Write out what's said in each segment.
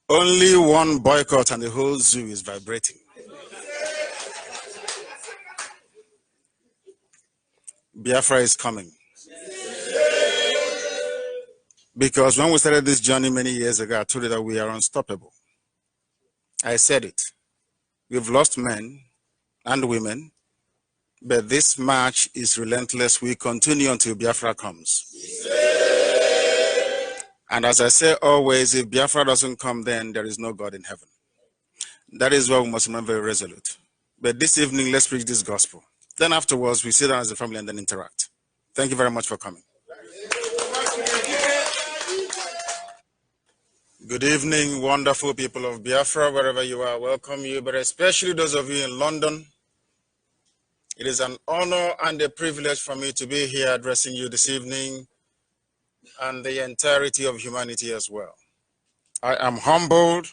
Only one boycott and the whole zoo is vibrating. Biafra is coming. Because when we started this journey many years ago, I told you that we are unstoppable. I said it. We've lost men and women, but this march is relentless. We continue until Biafra comes. And as I say always, if Biafra doesn't come, then there is no God in heaven. That is why we must remain very resolute. But this evening, let's preach this gospel. Then afterwards, we sit down as a family and then interact. Thank you very much for coming. Good evening, wonderful people of Biafra, wherever you are, welcome you, but especially those of you in London. It is an honor and a privilege for me to be here addressing you this evening and the entirety of humanity as well. I am humbled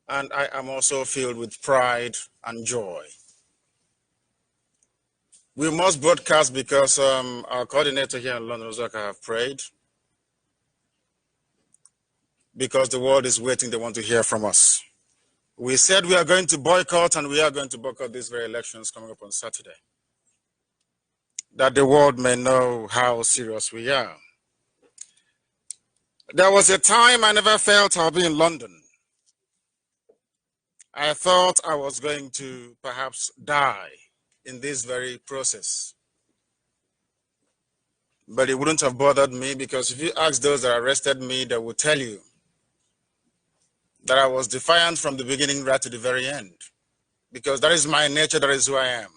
and I am also filled with pride and joy. We must broadcast because our coordinator here in London, Ozaka, have prayed. Because the world is waiting, they want to hear from us. We said we are going to boycott, and we are going to boycott these very elections coming up on Saturday. That the world may know how serious we are. There was a time I never felt I'll be in London. I thought I was going to perhaps die in this very process. But it wouldn't have bothered me, because if you ask those that arrested me, they will tell you that I was defiant from the beginning right to the very end, because that is my nature, that is who I am.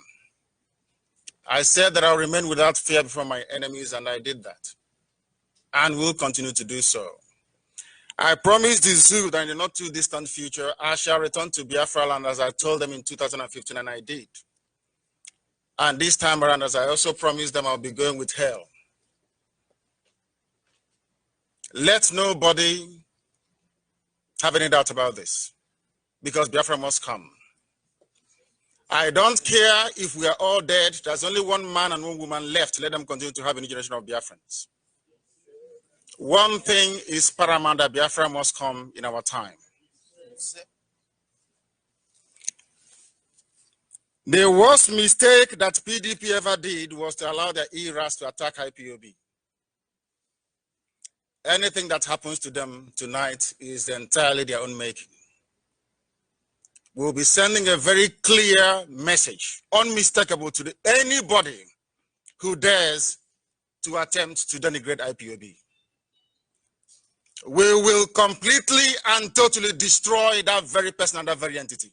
I said that I'll remain without fear before my enemies, and I did that, and will continue to do so. I promised the zoo that in the not too distant future, I shall return to Biafra land as I told them in 2015, and I did. And this time around, as I also promised them, I'll be going with hell. Let nobody have any doubt about this, because Biafra must come. I don't care if we are all dead. There's only one man and one woman left. Let them continue to have a new generation of Biafrans. One thing is paramount, that Biafra must come in our time. The worst mistake that PDP ever did was to allow their ERAS to attack IPOB. Anything that happens to them tonight is entirely their own making. We'll be sending a very clear message, unmistakable, to anybody who dares to attempt to denigrate IPOB. We will completely and totally destroy that very person and that very entity.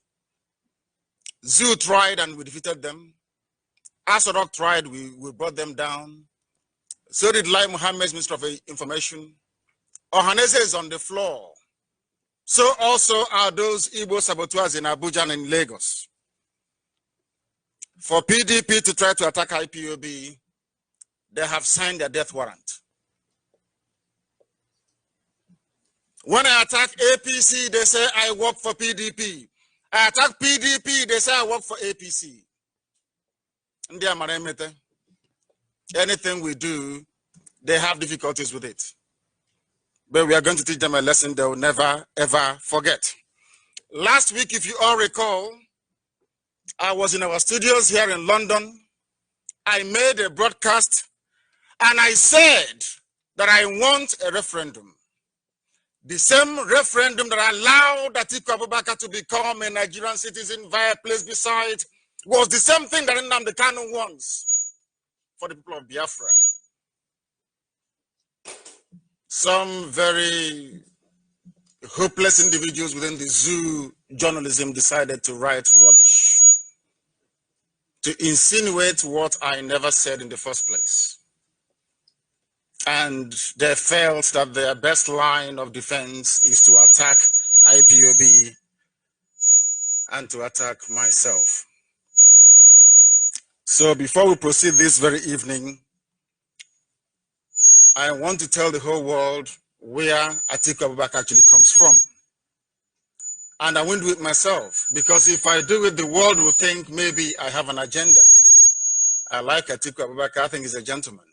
Zoo tried and we defeated them. Asadok tried, we brought them down. So did Lai Mohammed's Minister of Information. Ohaneze is on the floor. So also are those Igbo saboteurs in Abuja and in Lagos. For PDP to try to attack IPOB, they have signed their death warrant. When I attack APC, they say I work for PDP. I attack PDP, they say I work for APC. Anything we do, they have difficulties with it. But we are going to teach them a lesson they will never, ever forget. Last week, if you all recall, I was in our studios here in London. I made a broadcast, and I said that I want a referendum. The same referendum that allowed Atiku Abubakar to become a Nigerian citizen via place beside was the same thing that Nnamdi Kanu wants for the people of Biafra. Some very hopeless individuals within the zoo journalism decided to write rubbish, to insinuate what I never said in the first place. And they felt that their best line of defense is to attack IPOB and to attack myself. So before we proceed this very evening, I want to tell the whole world where Atiku Abubakar actually comes from. And I won't do it myself, because if I do it, the world will think maybe I have an agenda. I like Atiku Abubakar, I think he's a gentleman.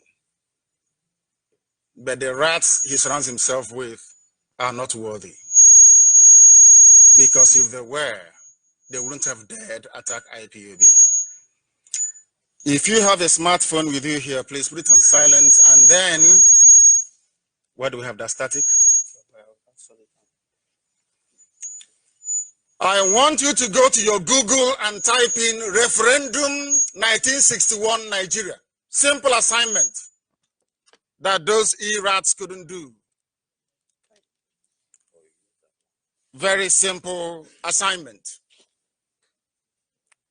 But the rats he surrounds himself with are not worthy. because if they were, they wouldn't have dared attack IPOB. If you have a smartphone with you here, please put it on silent, and then, where do we have that static? I want you to go to your Google and type in referendum 1961 Nigeria. Simple assignment that those E-rats couldn't do. Very simple assignment.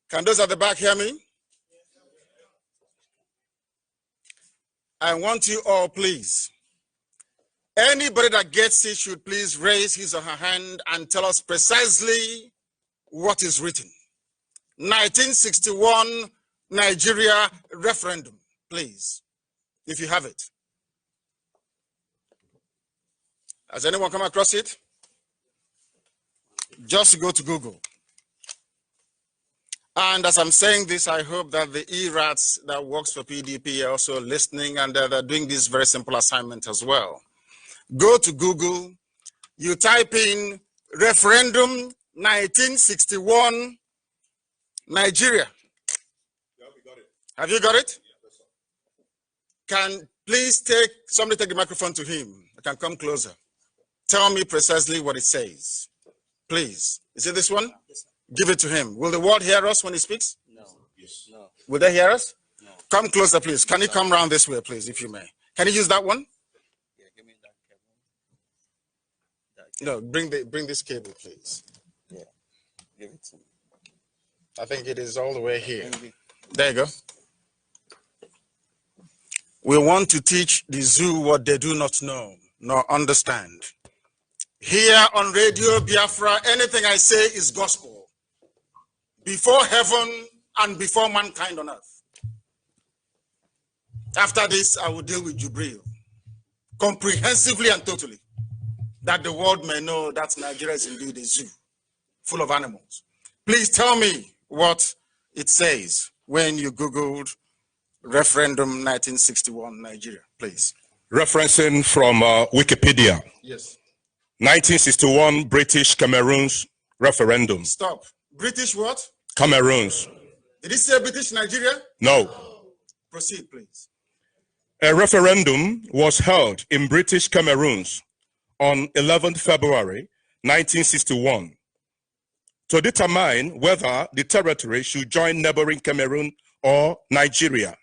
Can those at the back hear me? I want you all, please. Anybody that gets it should please raise his or her hand and tell us precisely what is written. 1961 Nigeria referendum, please, if you have it. Has anyone come across it? Just go to Google. And as I'm saying this, I hope that the E-rats that works for PDP are also listening, and they're doing this very simple assignment as well. Go to Google, you type in referendum 1961 Nigeria. Yeah, we got it. Have you got it? Yeah, can please somebody take the microphone to him. I can come closer. Tell me precisely what it says. Please. Is it this one? Yes, give it to him. Will the world hear us when he speaks? No. Yes. No. Will they hear us? No. Come closer, please. Can you come round this way, please, if you may? Can you use that one? Yeah, give me that cable. No, bring this cable, please. Yeah. Give it to me. I think it is all the way here. There you go. We want to teach the zoo what they do not know nor understand. Here on Radio Biafra, anything I say is gospel. Before heaven and before mankind on earth. After this, I will deal with Jubril comprehensively and totally, that the world may know that Nigeria is indeed a zoo full of animals. Please tell me what it says when you Googled referendum 1961 Nigeria, please. Referencing from Wikipedia. Yes. 1961 British Cameroon's referendum. Stop. British what? Cameroon's. Did it say British Nigeria? No. Proceed, please. A referendum was held in British Cameroon's on 11th February 1961 to determine whether the territory should join neighboring Cameroon or Nigeria.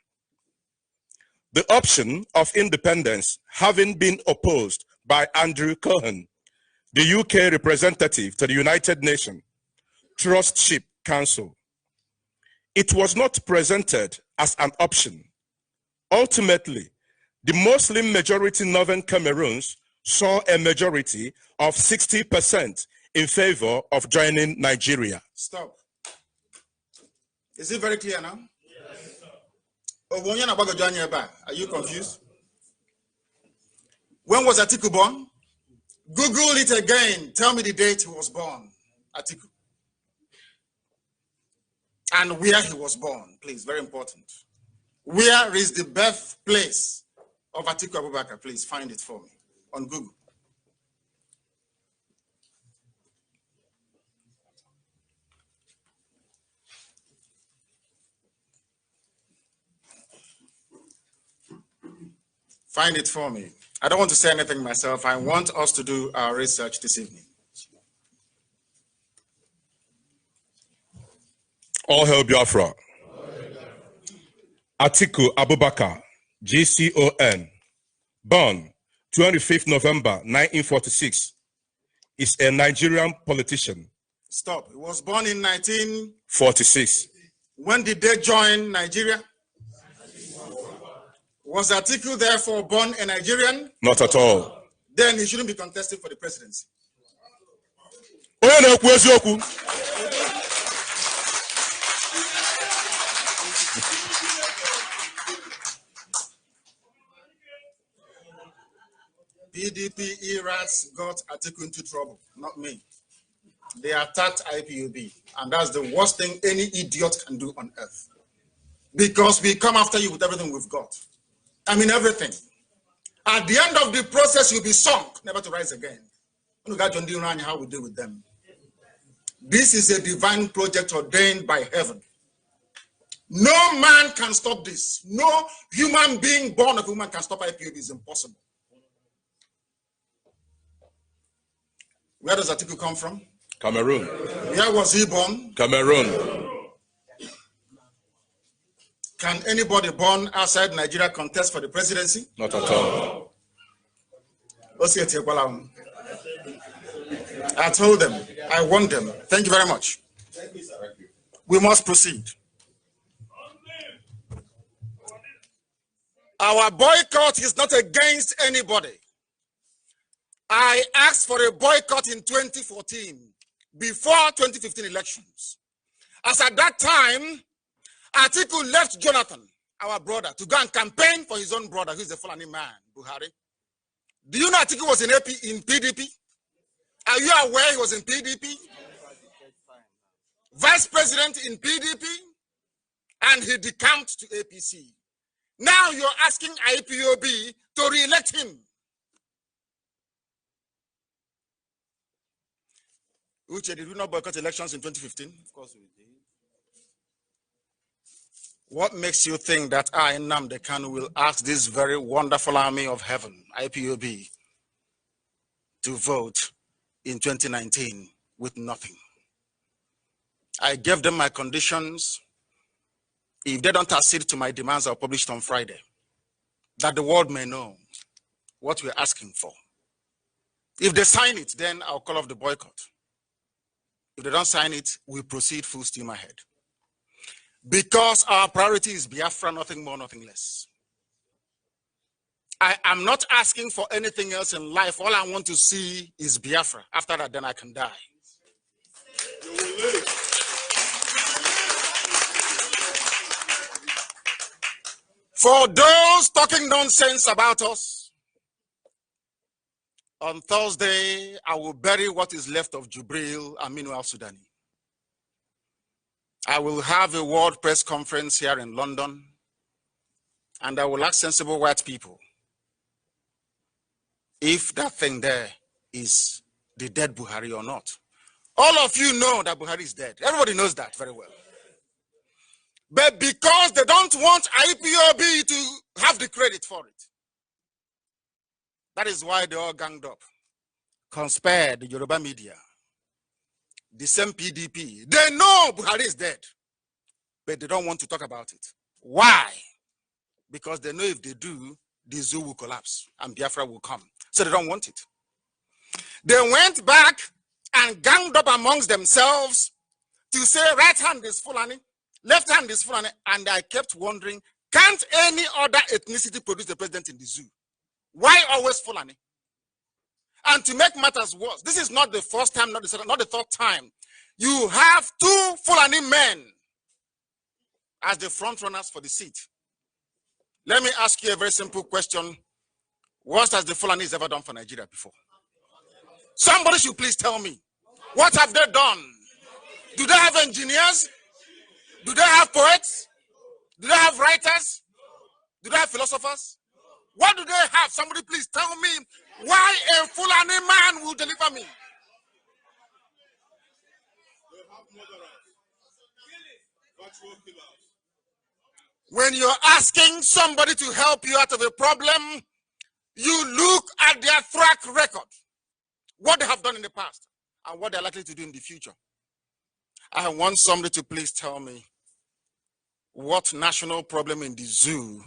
The option of independence having been opposed by Andrew Cohen, the UK representative to the United Nations Trustship Council. It was not presented as an option. Ultimately, the Muslim majority Northern Cameroons saw a majority of 60% in favor of joining Nigeria. Stop. Is it very clear now? Yes, sir. Are you confused? When was Atiku born? Google it again. Tell me the date he was born, Atiku. And where he was born, please, very important. Where is the birthplace of Atiku Abubakar? Please find it for me on Google. Find it for me. I don't want to say anything myself. I want us to do our research this evening. All hail Biafra. Atiku Abubakar, GCON, born 25th November 1946, is a Nigerian politician. Stop. He was born in 1946. When did they join Nigeria? Was Atiku therefore born a Nigerian? Not at all. Then he shouldn't be contesting for the presidency. PDP E-rats got Atiku into trouble, not me. They attacked IPOB, and that's the worst thing any idiot can do on earth. Because we come after you with everything we've got. I mean everything. At the end of the process, you'll be sunk, never to rise again. How we deal with them. This is a divine project ordained by heaven. No man can stop this. No human being born of woman can stop IPOB. It's impossible. Where does Atiku come from? Cameroon. Where was he born? Cameroon. Can anybody born outside Nigeria contest for the presidency? Not at all. I told them, I warned them. Thank you very much. We must proceed. Our boycott is not against anybody. I asked for a boycott in 2014, before 2015 elections. As at that time, Atiku left Jonathan, our brother, to go and campaign for his own brother, who is a Fulani man, Buhari. Do you know Atiku was in PDP? Are you aware he was in PDP? Vice president in PDP, and he decamped to APC. Now you're asking IPOB to re-elect him. Uche, did we not boycott elections in 2015? Of course we did. What makes you think that I, Nnamdi Kanu, will ask this very wonderful army of heaven, IPOB, to vote in 2019 with nothing? I gave them my conditions. If they don't accede to my demands, I'll publish it on Friday, that the world may know what we're asking for. If they sign it, then I'll call off the boycott. If they don't sign it, we proceed full steam ahead. Because our priority is Biafra, nothing more, nothing less. I am not asking for anything else in life. All I want to see is Biafra. After that, then I can die. For those talking nonsense about us, on Thursday, I will bury what is left of Jubril Aminu al-Sudani. I will have a world press conference here in London, and I will ask sensible white people if that thing there is the dead Buhari or not. All of you know that Buhari is dead. Everybody knows that very well. But because they don't want IPOB to have the credit for it, that is why they all ganged up, conspired the Yoruba media, the same PDP. They know Buhari is dead, but they don't want to talk about it. Why? Because they know if they do, the zoo will collapse and Biafra will come. So they don't want it. They went back and ganged up amongst themselves to say right hand is Fulani, left hand is Fulani, and I kept wondering, can't any other ethnicity produce the president in the zoo? Why always Fulani? And to make matters worse, this is not the first time, not the second, not the third time. You have two Fulani men as the front runners for the seat. Let me ask you a very simple question. What has the Fulanis ever done for Nigeria before? Somebody should please tell me. What have they done? Do they have engineers? Do they have poets? Do they have writers? Do they have philosophers? What do they have? Somebody please tell me why a Fulani man will deliver me. When you're asking somebody to help you out of a problem, you look at their track record, what they have done in the past, and what they're likely to do in the future. I want somebody to please tell me what national problem in the zoo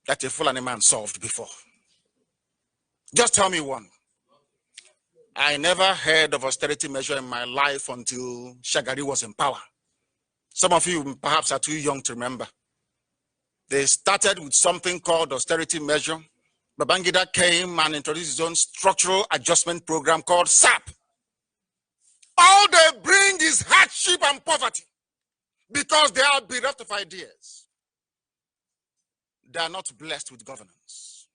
that a Fulani man solved before. Just tell me one. I never heard of austerity measure in my life until Shagari was in power. Some of you perhaps are too young to remember. They started with something called austerity measure. Babangida came and introduced his own structural adjustment program called SAP. All they bring is hardship and poverty because they are bereft of ideas. They are not blessed with governance.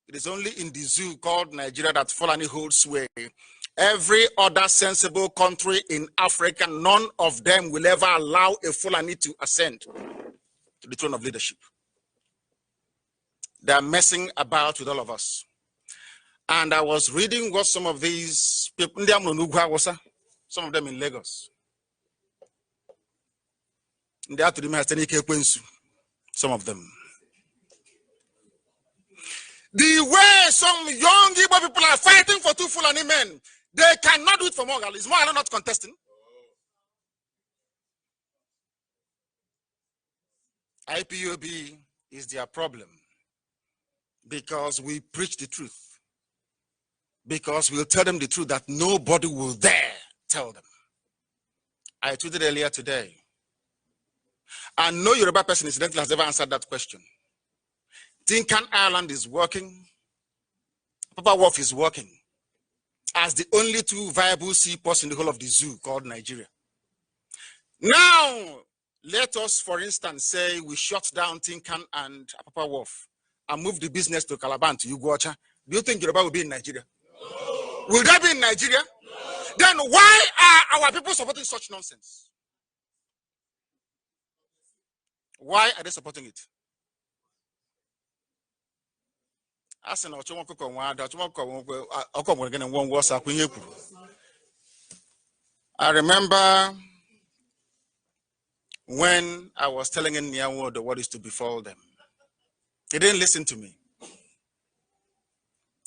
It is only in the zoo called Nigeria that Fulani holds sway. Every other sensible country in Africa, none of them will ever allow a Fulani to ascend to the throne of leadership. They are messing about with all of us. And I was reading what some of these people, Some of them in Lagos. Some of them. The way some young Igbo people are fighting for 2 Fulani men, they cannot do it for Mogal. Is Mogal not contesting? IPOB is their problem because we preach the truth. Because we'll tell them the truth that nobody will dare tell them. I tweeted earlier today, and no Yoruba person incidentally has ever answered that question. Tinkan Island is working. Papa Wharf is working as the only 2 viable seaports in the whole of the zoo called Nigeria. Now, let us, for instance, say we shut down Tinkan and Papa Wharf and move the business to Calabar, to Uguacha. Do you think Yoruba will be in Nigeria? No. Will that be in Nigeria? No. Then why are our people supporting such nonsense? Why are they supporting it? I remember when I was telling Nyawo what is to befall them. He didn't listen to me.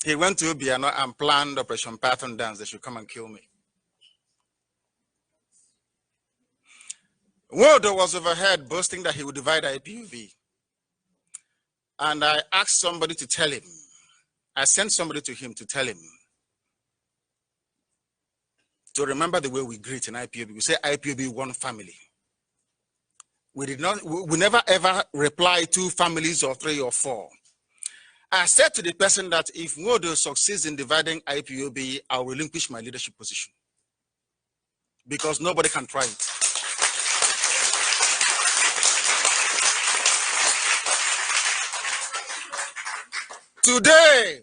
He went to Obiano and planned Operation Python Dance. They should come and kill me. Wodo was overheard boasting that he would divide IPOB. And I asked somebody to tell him. I sent somebody to him to tell him to remember the way we greet in IPOB. We say IPOB one family. We never ever reply 2 families or 3 or 4. I said to the person that if Wodo succeeds in dividing IPOB, I'll relinquish my leadership position. Because nobody can try it. Today,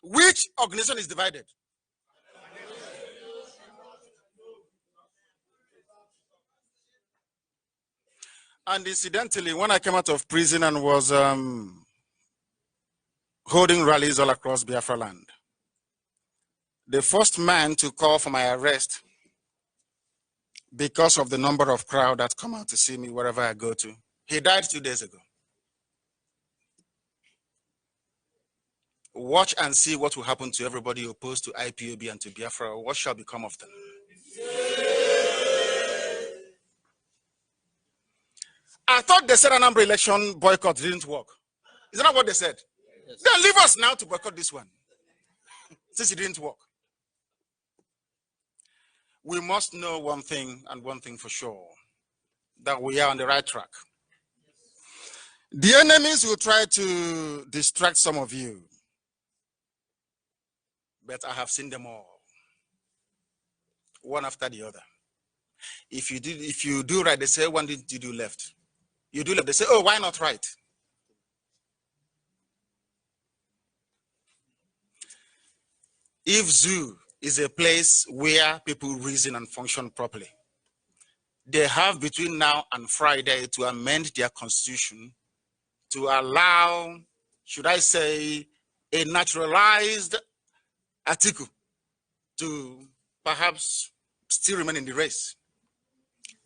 which organization is divided? And incidentally, when I came out of prison and was holding rallies all across Biafra land, the first man to call for my arrest because of the number of crowd that come out to see me wherever I go to, he died 2 days ago. Watch and see what will happen to everybody opposed to IPOB and to Biafra. What shall become of them? I thought they said a number election boycott didn't work. Isn't that what they said? Yes. Then leave us now to boycott this one, since it didn't work. We must know one thing, and one thing for sure, that we are on the right track. The enemies will try to distract some of you, but I have seen them all, one after the other. If you do right, they say, "When did you do left?" You do left, they say, "Oh, why not right?" If zoo is a place where people reason and function properly, they have between now and Friday to amend their constitution to allow, should I say, a naturalized Atiku to perhaps still remain in the race.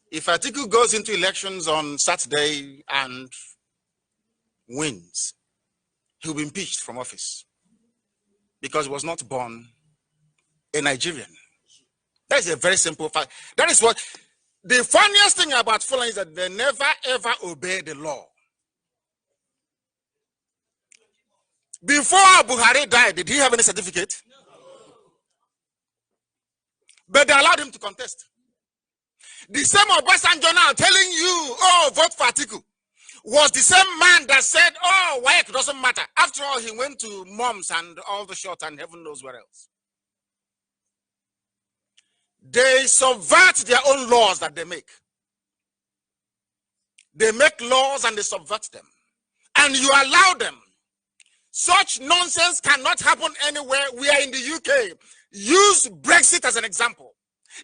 If Atiku goes into elections on Saturday and wins, he'll be impeached from office because he was not born a Nigerian. That is a very simple fact. That is what the funniest thing about Fulani is, that they never ever obey the law. Before Buhari died, did he have any certificate? No. But they allowed him to contest. The same Obasanjo now telling you, "Oh, vote for Atiku," was the same man that said, "Oh, why it doesn't matter." After all, he went to Moms and all the shot and heaven knows where else. They subvert their own laws that they make. They make laws and they subvert them. And you allow them. Such nonsense cannot happen anywhere. We are in the UK. Use Brexit as an example.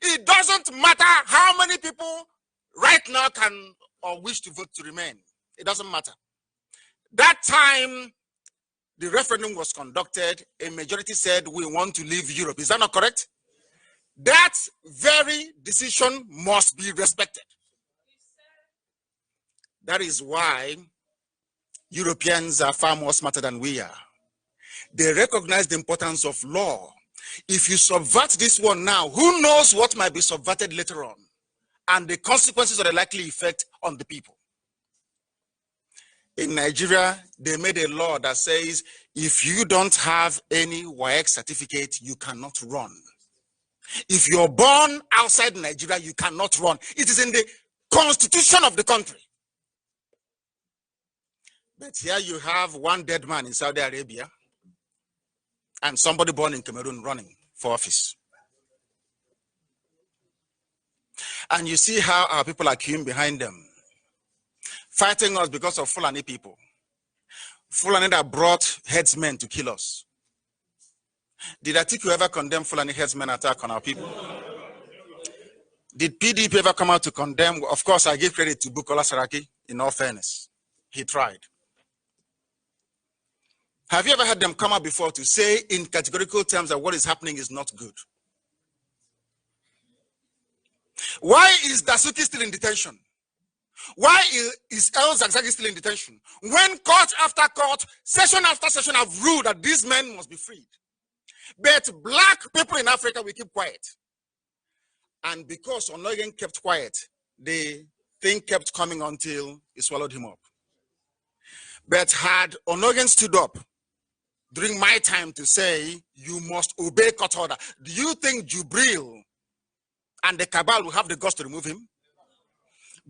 It doesn't matter how many people right now can or wish to vote to remain. It doesn't matter. That time the referendum was conducted, a majority said we want to leave Europe. Is that not correct? that very decision must be respected. That is why Europeans are far more smarter than we are. They recognize the importance of law. If you subvert this one now, who knows what might be subverted later on, and the consequences or the likely effect on the people. In Nigeria, they made a law that says if you don't have any WAEC certificate, you cannot run. If you're born outside Nigeria, you cannot run. It is in the constitution of the country. But here you have one dead man in Saudi Arabia and somebody born in Cameroon running for office. And you see how our people are queuing behind them, fighting us because of Fulani people. Fulani that brought headsmen to kill us. Did Atiku ever condemn Fulani headsmen attack on our people? Did PDP ever come out to condemn? Of course, I give credit to Bukola Saraki, in all fairness. He tried. Have you ever had them come out before to say in categorical terms that what is happening is not good? Why is Dasuki still in detention? Why is El Zagzagi still in detention? When court after court, session after session have ruled that these men must be freed. But black people in Africa will keep quiet. And because Onogen kept quiet, the thing kept coming until it swallowed him up. But had Onogen stood up during my time to say, you must obey court order, do you think Jubril and the cabal will have the guts to remove him?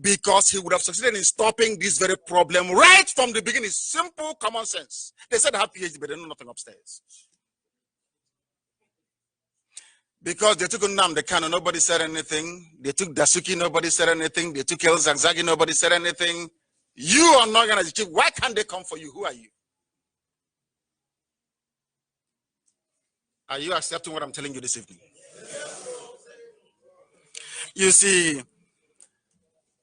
Because he would have succeeded in stopping this very problem right from the beginning. Simple common sense. They said they have PhD, but they know nothing upstairs. Because they took Nnamdi Kanu, nobody said anything. They took Dasuki, nobody said anything. They took El Zagzagi, nobody said anything. You are not going to chief. Why can't they come for you? Who are you? Are you accepting what I'm telling you this evening? You see,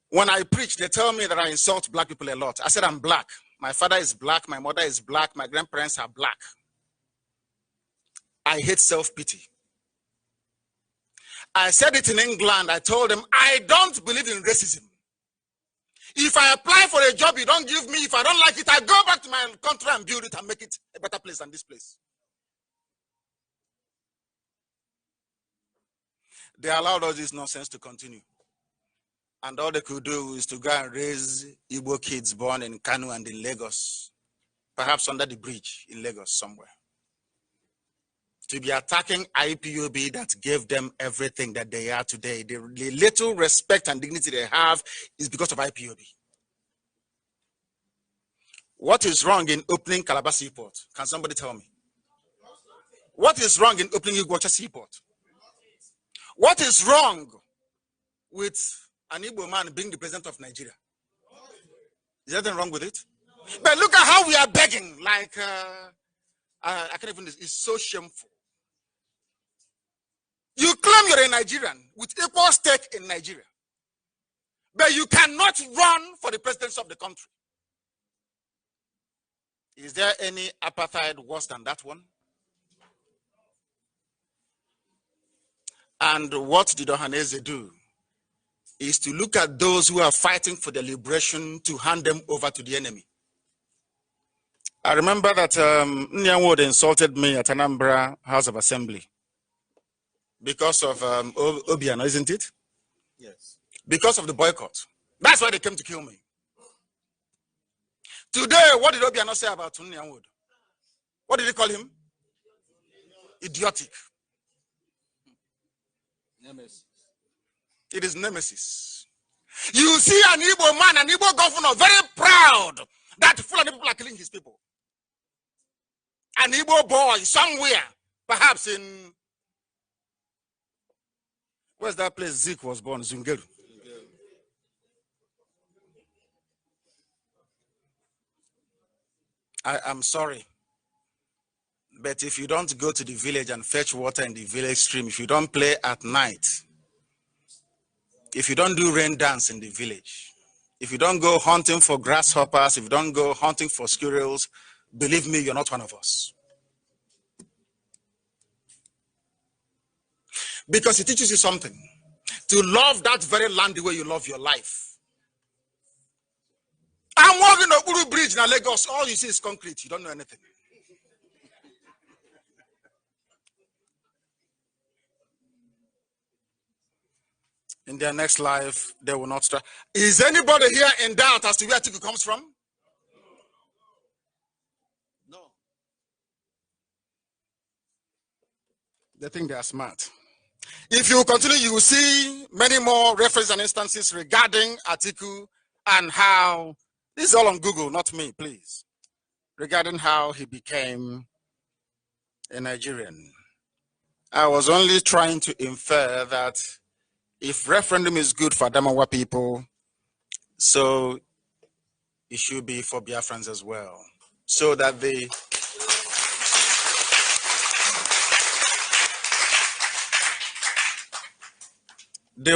when I preach, they tell me that I insult black people a lot. I said I'm black. My father is black. My mother is black. My grandparents are black. I hate self-pity. I said it in England. I told them, I don't believe in racism. If I apply for a job you don't give me, if I don't like it, I go back to my country and build it and make it a better place than this place. They allowed all this nonsense to continue. And all they could do is to go and raise Igbo kids born in Kanu and in Lagos, perhaps under the bridge in Lagos somewhere, to be attacking IPOB that gave them everything that they are today. The little respect and dignity they have is because of IPOB. What is wrong in opening Calabar Seaport? Can somebody tell me? What is wrong in opening Iguacha Seaport? What is wrong with an Igbo man being the president of Nigeria? Is there anything wrong with it? But look at how we are begging, like, I can't even, it's so shameful. You claim you're a Nigerian with equal stake in Nigeria, but you cannot run for the presidency of the country. Is there any apartheid worse than that one? And what did Ohaneze do? Is to look at those who are fighting for the liberation to hand them over to the enemy. I remember that Nyanwood insulted me at Anambra House of Assembly because of Obiano, isn't it? Yes. Because of the boycott. That's why they came to kill me. Today, what did Obiano say about Nyanwood? What did he call him? Idiotic. Nemesis. It is nemesis. You see an Igbo man, an Igbo governor, very proud that Fulani people are killing his people. An Igbo boy somewhere, perhaps in, where's that place Zeke was born? Zungeru. I am sorry, but if you don't go to the village and fetch water in the village stream, if you don't play at night, if you don't do rain dance in the village, if you don't go hunting for grasshoppers, if you don't go hunting for squirrels, believe me, you're not one of us. Because it teaches you something. To love that very land the way you love your life. I'm walking the Uru Bridge in Lagos. All you see is concrete. You don't know anything. In their next life, they will not start. Is anybody here in doubt as to where Atiku comes from? No. They think they are smart. If you continue, you will see many more references and instances regarding Atiku and how, this is all on Google, not me, please, regarding how he became a Nigerian. I was only trying to infer that if referendum is good for Adamawa people, so it should be for Biafrans as well. So that the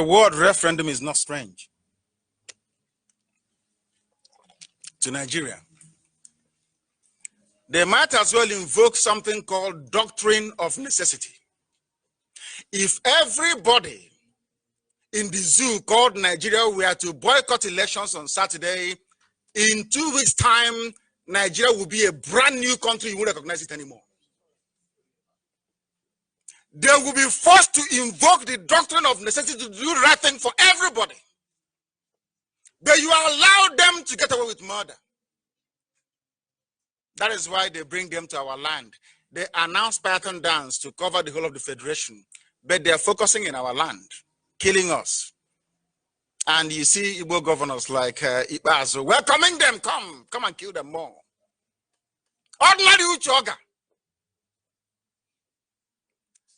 word referendum is not strange to Nigeria. They might as well invoke something called doctrine of necessity. If everybody in the zoo called Nigeria were to boycott elections on Saturday, in 2 weeks' time, Nigeria will be a brand new country. You won't recognize it anymore. They will be forced to invoke the doctrine of necessity to do the right thing for everybody. But you allow them to get away with murder. That is why they bring them to our land. They announce Python dance to cover the whole of the federation, but they are focusing in our land, killing us. And you see Igbo governors like Ibazo welcoming them, come and kill them more. Ordinary Uchoga.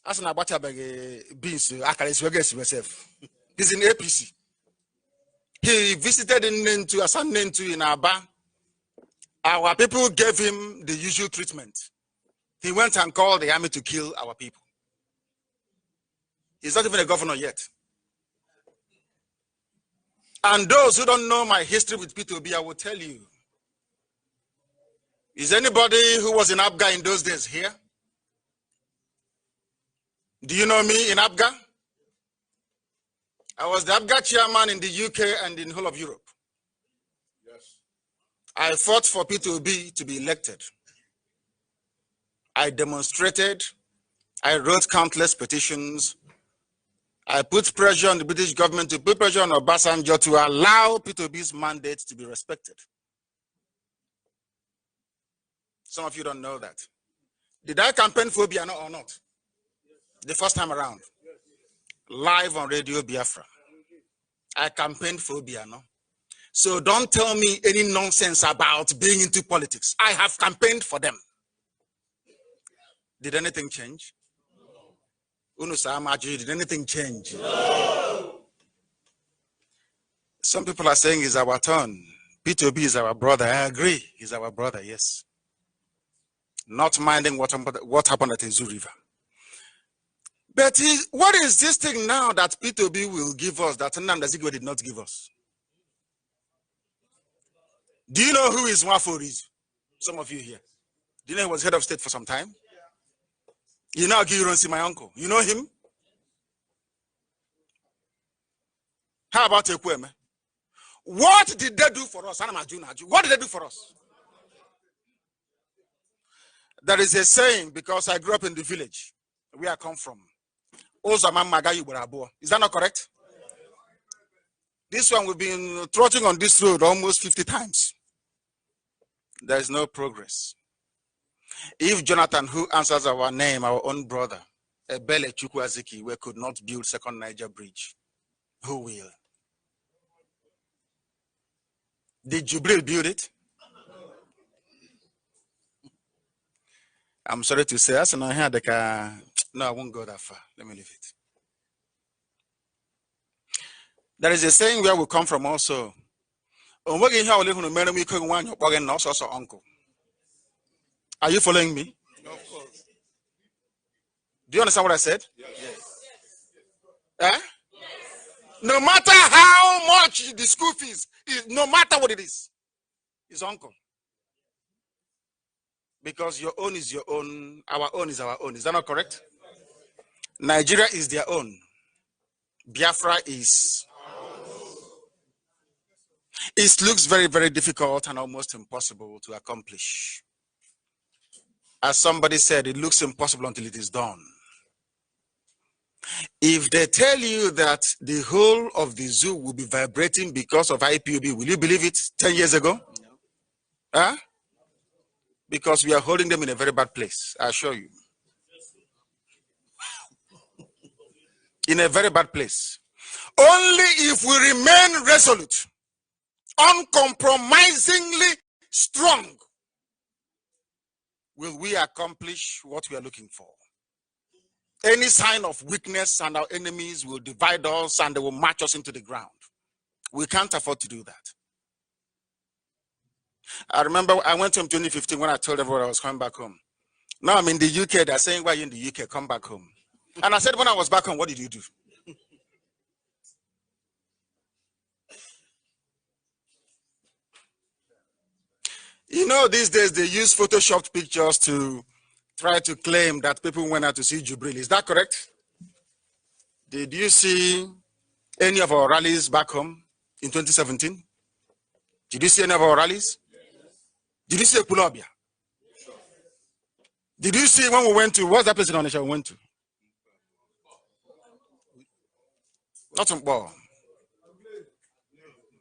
As an Abacha beans, myself. He's in APC. He visited in Nentu, as an Nentu in Aba. Our people gave him the usual treatment. He went and called the army to kill our people. He's not even a governor yet. And those who don't know my history with P2B, I will tell you. Is anybody who was in Abga in those days here? Do you know me in Abga? I was the Abga chairman in the UK and in the whole of Europe. Yes. I fought for P2B to be elected. I demonstrated. I wrote countless petitions. I put pressure on the British government to put pressure on Obasanjo to allow P2B's mandate to be respected. Some of you don't know that. Did I campaign for Obiano or not? The first time around. Live on Radio Biafra. I campaigned for Obiano. So don't tell me any nonsense about being into politics. I have campaigned for them. Did anything change? Did anything change? No. Some people are saying it's our turn. P2B is our brother. I agree. He's our brother, yes. Not minding what happened at Izu River. But what is this thing now that P2B will give us that Nnamdi Kanu did not give us? Do you know who is Nwafọ? Some of you here. Do you know he was head of state for some time? You know Gironsi, my uncle. You know him? How about Ekweme? What did they do for us? What did they do for us? There is a saying, because I grew up in the village where I come from. Is that not correct? This one, we've been trotting on this road almost 50 times. There is no progress. If Jonathan, who answers our name, our own brother, Ebele Chukwuaziki, we could not build second Niger bridge, who will? Did Jubril build it? I'm sorry to say, no, I won't go that far. Let me leave it. There is a saying where we come from also. Uncle. Are you following me? Of course. Do you understand what I said? Yes. Eh? No matter how much the school fees is, no matter what it is uncle. Because your own is your own, our own is our own. Is that not correct? Nigeria is their own. Biafra is. It looks very, very difficult and almost impossible to accomplish. As somebody said, it looks impossible until it is done. If they tell you that the whole of the zoo will be vibrating because of IPOB, will you believe it 10 years ago? No. Huh? Because we are holding them in a very bad place, I assure you. In a very bad place. Only if we remain resolute, uncompromisingly strong, will we accomplish what we are looking for. Any sign of weakness and our enemies will divide us and they will march us into the ground. We can't afford to do that. I remember I went home 2015 when I told everyone I was coming back home. Now I'm in the UK, they're saying, why are you in the UK? Come back home. And I said, when I was back home, what did you do? You know, these days they use photoshopped pictures to try to claim that people went out to see Jubril. Is that correct? Did you see any of our rallies back home in 2017? Did you see any of our rallies? Did you see Kulobia? Did you see when we went to, what's that place in Onitsha we went to? Not in Bo.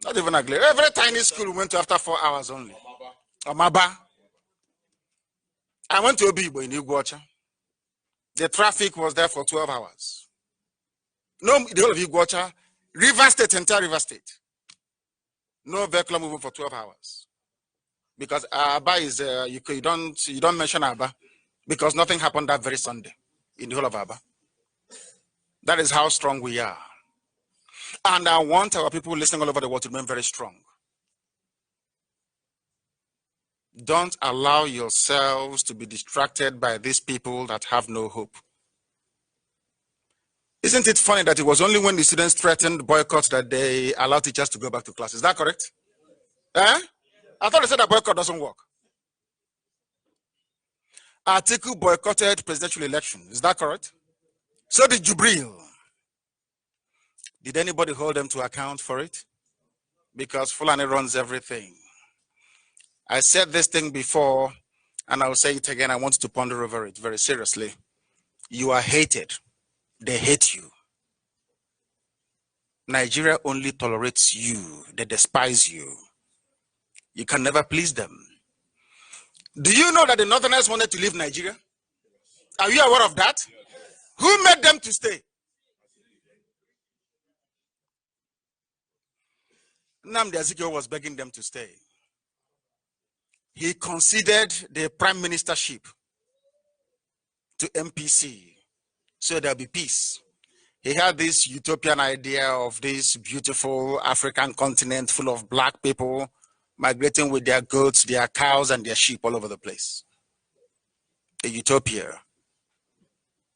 Not even a glare. Every tiny school we went to after 4 hours only. Amaba. I went to Obibo in Iguacha. The traffic was there for 12 hours. No, the whole of Iguacha, River State, entire River State. No vehicle moving for 12 hours. Because Aba is, you don't mention Aba, because nothing happened that very Sunday in the whole of Aba. That is how strong we are. And I want our people listening all over the world to remain very strong. Don't allow yourselves to be distracted by these people that have no hope. Isn't it funny that it was only when the students threatened boycott that they allowed teachers to go back to class? Is that correct? Eh? I thought they said that boycott doesn't work. Atiku boycotted presidential election. Is that correct? So did Jubril. Did anybody hold them to account for it? Because Fulani runs everything. I said this thing before, and I will say it again. I want you to ponder over it very seriously. You are hated. They hate you. Nigeria only tolerates you. They despise you. You can never please them. Do you know that the Northerners wanted to leave Nigeria? Are you aware of that? Who made them to stay? Nnamdi Kanu was begging them to stay. He conceded the prime ministership to MPC so there'll be peace. He had this utopian idea of this beautiful African continent full of black people migrating with their goats, their cows, and their sheep all over the place. A utopia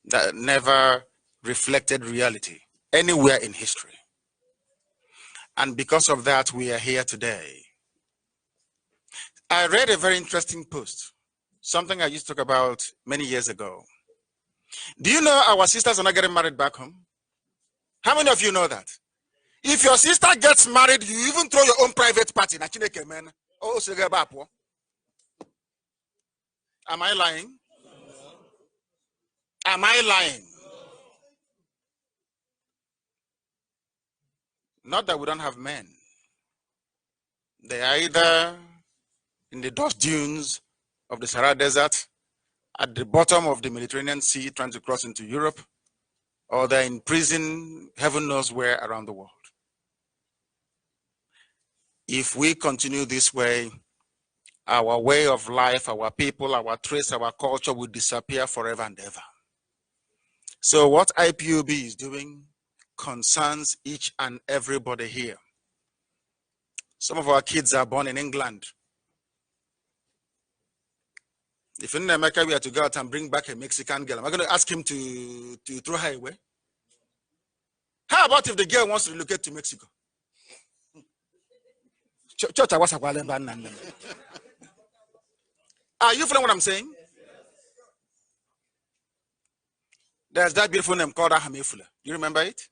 that never reflected reality anywhere in history. And because of that, we are here today. I read a very interesting post, something I used to talk about many years ago. Do you know our sisters are not getting married back home? How many of you know that? If your sister gets married, you even throw your own private party. Am I lying? Am I lying? Not that we don't have men. They are either in the dust dunes of the Sahara Desert, at the bottom of the Mediterranean Sea, trying to cross into Europe, or they're in prison, heaven knows where around the world. If we continue this way, our way of life, our people, our trace, our culture will disappear forever and ever. So what IPOB is doing concerns each and everybody here. Some of our kids are born in England. If in America we are to go out and bring back a Mexican girl, am I going to ask him to throw her away? How about if the girl wants to relocate to Mexico? Are you following what I'm saying? There's that beautiful name called Ahamefula. You remember it?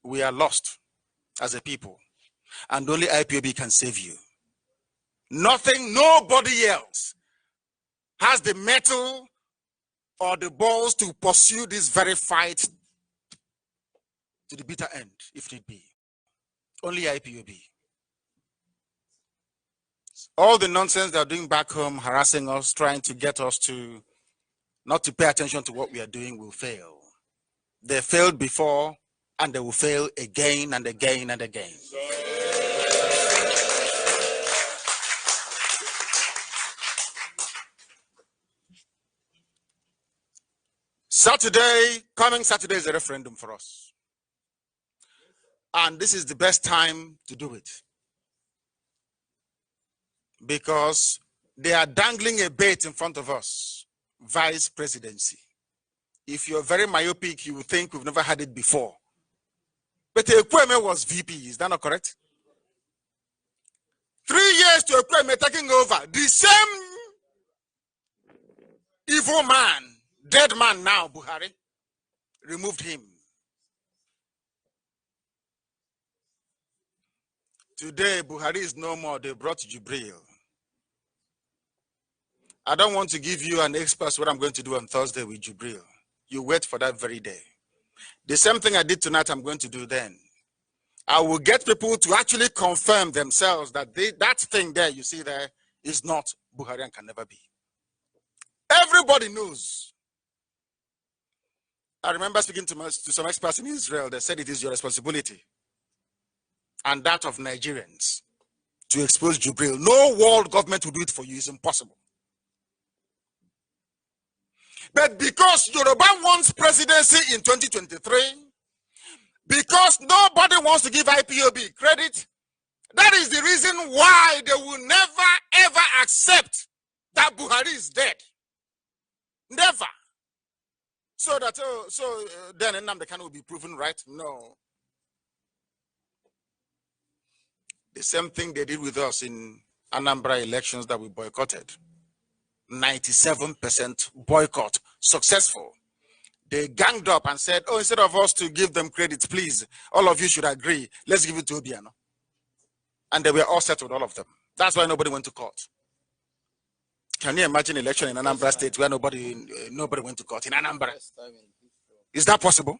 We are lost as a people, and only IPOB can save you. Nothing, nobody else has the mettle or the balls to pursue this very fight to the bitter end, if need be. Only IPOB. All the nonsense they're doing back home, harassing us, trying to get us to not to pay attention to what we are doing, will fail. They failed before, and they will fail again and again and again. Coming Saturday is a referendum for us. And this is the best time to do it. Because they are dangling a bait in front of us, vice presidency. If you're very myopic, you will think we've never had it before. But Ekweme was VP, is that not correct? 3 years to Ekweme taking over. The same evil man, dead man now, Buhari, removed him. Today, Buhari is no more. They brought Jubril. I don't want to give you an expert what I'm going to do on Thursday with Jubril. You wait for that very day. The same thing I did tonight, I'm going to do then. I will get people to actually confirm themselves that that thing there you see there is not Buhari and can never be. Everybody knows. I remember speaking to some experts in Israel. They said it is your responsibility and that of Nigerians to expose Jubril. No world government will do it for you. It's impossible. But because Yoruba wants presidency in 2023, because nobody wants to give IPOB credit, that is the reason why they will never ever accept that Buhari is dead. Never. So that then Nnamdi Kanu will be proven right? No. The same thing they did with us in Anambra elections that we boycotted. 97% boycott, successful. They ganged up and said, oh, instead of us to give them credit, please, all of you should agree, let's give it to Obiano. And they were all settled, all of them. That's why nobody went to court. Can you imagine an election in Anambra State where nobody went to court in Anambra? Is that possible?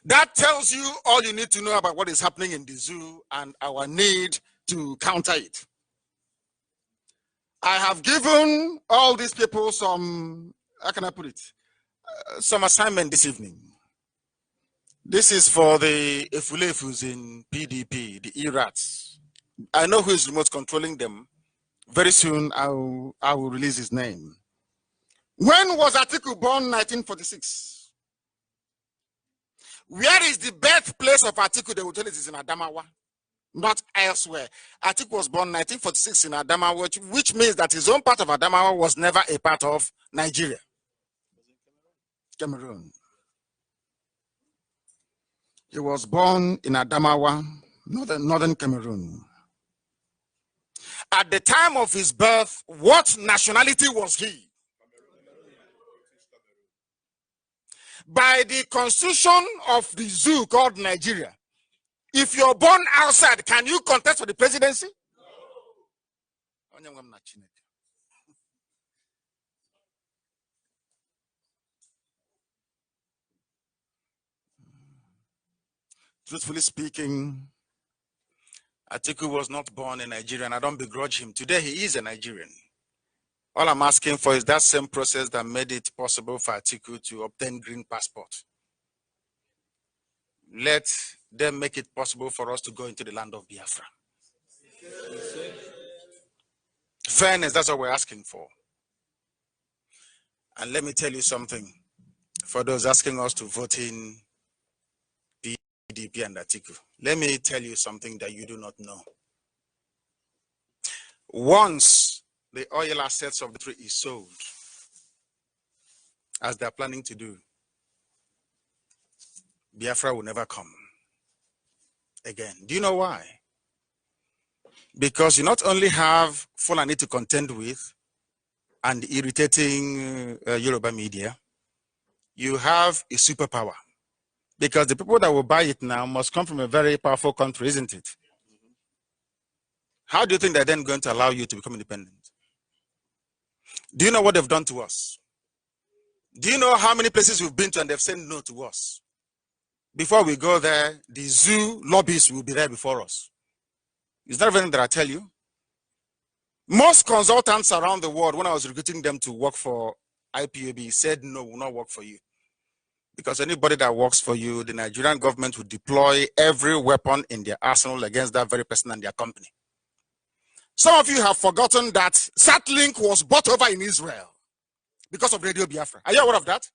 That tells you all you need to know about what is happening in the zoo and our need to counter it. I have given all these people some, how can I put it, some assignment this evening. This is for the Efulefus in PDP, the E-rats. I know who is remote controlling them. Very soon I will release his name. When was Atiku born? 1946. Where is the birthplace of Atiku? They will tell it is in Adamawa, not elsewhere. Atiku was born 1946 in Adamawa, which means that his own part of Adamawa was never a part of Nigeria. Cameroon. He was born in Adamawa, northern Cameroon. At the time of his birth, what nationality was he? By the constitution of the zoo called Nigeria, if you're born outside, can you contest for the presidency? No. Truthfully speaking, Atiku was not born in Nigeria, and I don't begrudge him. Today, he is a Nigerian. All I'm asking for is that same process that made it possible for Atiku to obtain green passport. Let them make it possible for us to go into the land of Biafra. Fairness, that's what we're asking for. And let me tell you something. For those asking us to vote in PDP and Atiku, let me tell you something that you do not know. Once the oil assets of the country is sold, as they're planning to do, Biafra will never come again. Do you know why? Because you not only have Fulani to contend with, and irritating Yoruba media, you have a superpower. Because the people that will buy it now must come from a very powerful country, isn't it? How do you think they're then going to allow you to become independent? Do you know what they've done to us? Do you know how many places we've been to and they've said no to us? Before we go there, the zoo lobbyists will be there before us. Is that everything that I tell you? Most consultants around the world, when I was recruiting them to work for IPOB, said no, will not work for you. Because anybody that works for you, the Nigerian government will deploy every weapon in their arsenal against that very person and their company. Some of you have forgotten that Satlink was bought over in Israel because of Radio Biafra. Are you aware of that?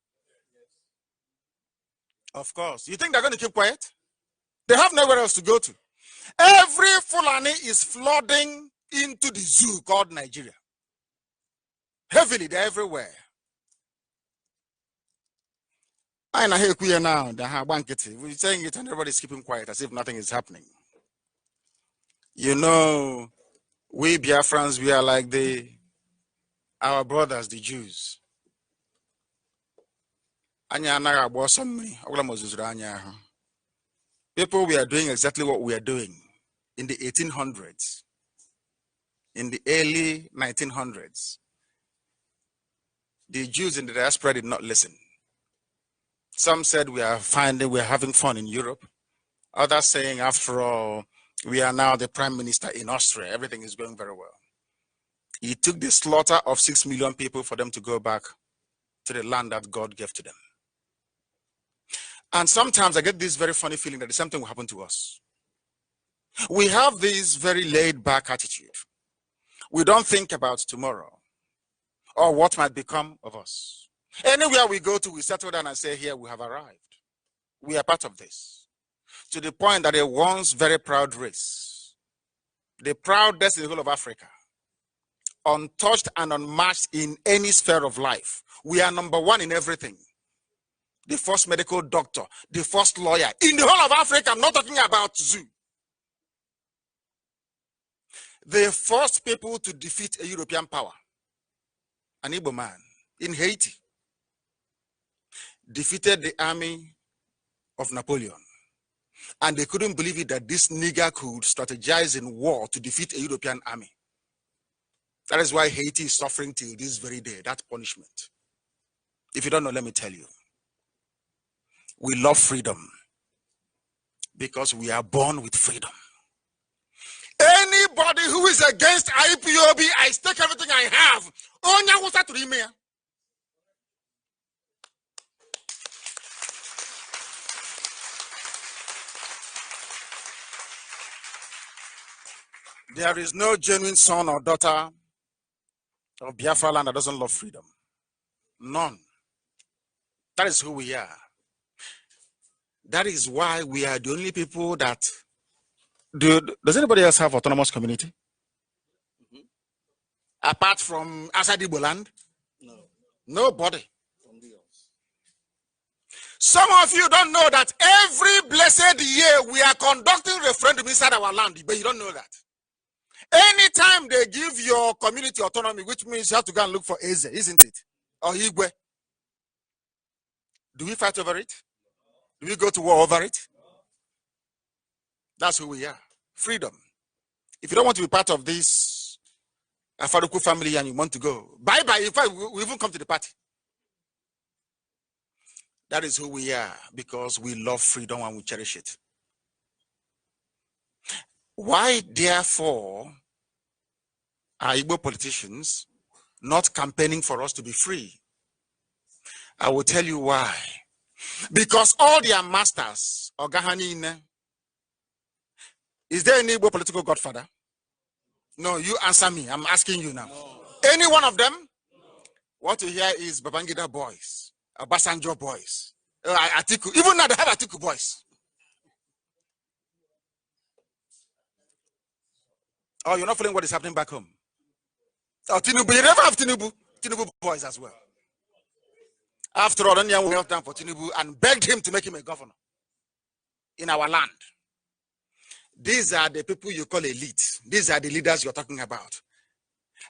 Of course. You think they're going to keep quiet? They have nowhere else to go to. Every Fulani is flooding into the zoo called Nigeria. Heavily, they're everywhere. I know here now, we're saying it and everybody's keeping quiet as if nothing is happening. You know, we Biafrans, we are like our brothers, the Jews. People, we are doing exactly what we are doing in the 1800s, in the early 1900s. The Jews in the diaspora did not listen. Some said we are having fun in Europe. Others saying, after all, we are now the prime minister in Austria. Everything is going very well. It took the slaughter of 6 million people for them to go back to the land that God gave to them. And sometimes I get this very funny feeling that the same thing will happen to us. We have this very laid-back attitude. We don't think about tomorrow or what might become of us. Anywhere we go to, we settle down and say, here we have arrived. We are part of this. To the point that a once very proud race, the proudest in the whole of Africa, untouched and unmatched in any sphere of life. We are number one in everything. The first medical doctor, the first lawyer in the whole of Africa. I'm not talking about zoo. The first people to defeat a European power, an Igbo man in Haiti, defeated the army of Napoleon. And they couldn't believe it that this nigger could strategize in war to defeat a European army. That is why Haiti is suffering till this very day, that punishment. If you don't know, let me tell you. We love freedom because we are born with freedom. Anybody who is against IPOB, I stake everything I have. There is no genuine son or daughter of Biafra land that doesn't love freedom. None. That is who we are. That is why we are the only people that does anybody else have autonomous community? Apart from Asadi land? No. Nobody. Some of you don't know that every blessed year we are conducting referendum inside our land, but you don't know that. Anytime they give your community autonomy, which means you have to go and look for Eze, isn't it? Or Igwe. Do we fight over it? Do we go to war over it? That's who we are. Freedom. If you don't want to be part of this Afaruku family and you want to go, bye-bye. In fact, we even come to the party. That is who we are because we love freedom and we cherish it. Why, therefore, are Igbo politicians not campaigning for us to be free? I will tell you why. Because all their masters, Ogahani, is there any Igbo political godfather? No, you answer me. I'm asking you now. No. Any one of them? No. What you hear is Babangida boys, Obasanjo boys, Atiku. Even now they have Atiku boys. Oh, you're not following what is happening back home? Oh, Tinubu, you never have Tinubu boys as well. After all, Onyang knelt down for Tinubu and begged him to make him a governor in our land. These are the people you call elite. These are the leaders you're talking about.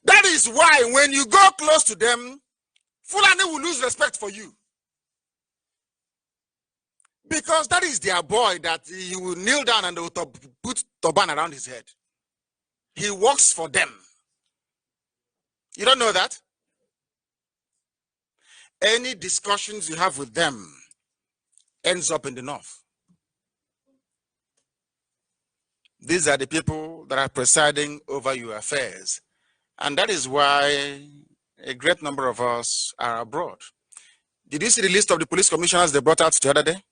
That is why when you go close to them, Fulani will lose respect for you. Because that is their boy that he will kneel down and they will put turban around his head. He works for them. You don't know that? Any discussions you have with them ends up in the north. These are the people that are presiding over your affairs. And that is why a great number of us are abroad. Did you see the list of the police commissioners they brought out the other day?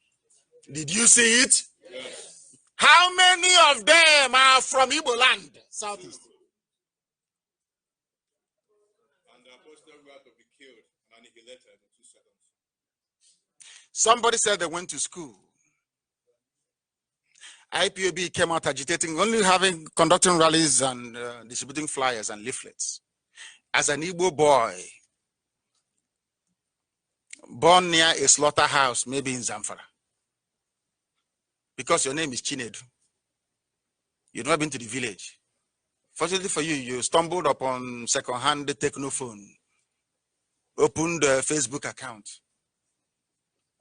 Did you see it? Yes. How many of them are from Igbo land, southeast? And the apostle were to be killed and annihilated in 2 seconds. Somebody said they went to school. IPOB came out agitating, only conducting rallies and distributing flyers and leaflets. As an Igbo boy, born near a slaughterhouse, maybe in Zamfara, because your name is Chinedu, you've not been to the village. Fortunately for you, you stumbled upon second-hand technophone, opened a Facebook account,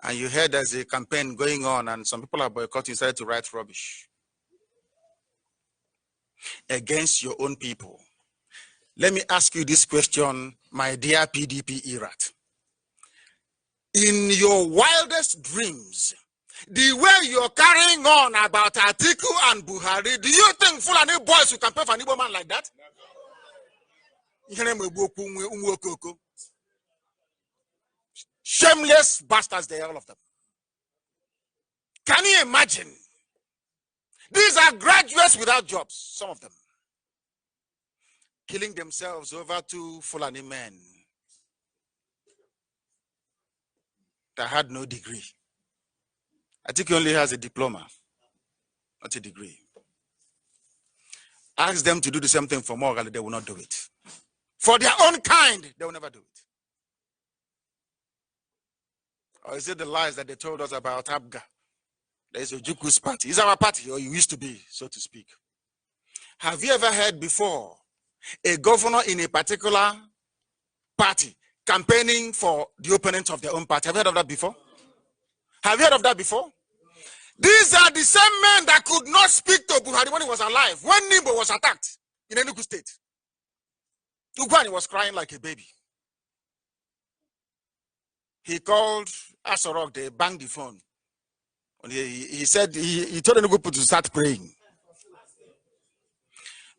and you heard there's a campaign going on and some people are boycotting, started to write rubbish against your own people. Let me ask you this question, my dear PDP erat. In your wildest dreams, the way you're carrying on about Atiku and Buhari, do you think Fulani boys will campaign for an Igbo man like that? Shameless bastards, they are all of them. Can you imagine? These are graduates without jobs, some of them, killing themselves over 2 Fulani men that had no degree. I think he only has a diploma, not a degree. Ask them to do the same thing for Morgan, they will not do it. For their own kind, they will never do it. Or is it the lies that they told us about Abga? There is a Juku's party. It's our party, or you used to be, so to speak. Have you ever heard before a governor in a particular party campaigning for the opponents of their own party? Have you heard of that before? Have you heard of that before? These are the same men that could not speak to Buhari when he was alive, when Nimbo was attacked in Enugu State. Ugwani was crying like a baby. He called Asorok, they banged the phone. And he said, he told Enugu people to start praying.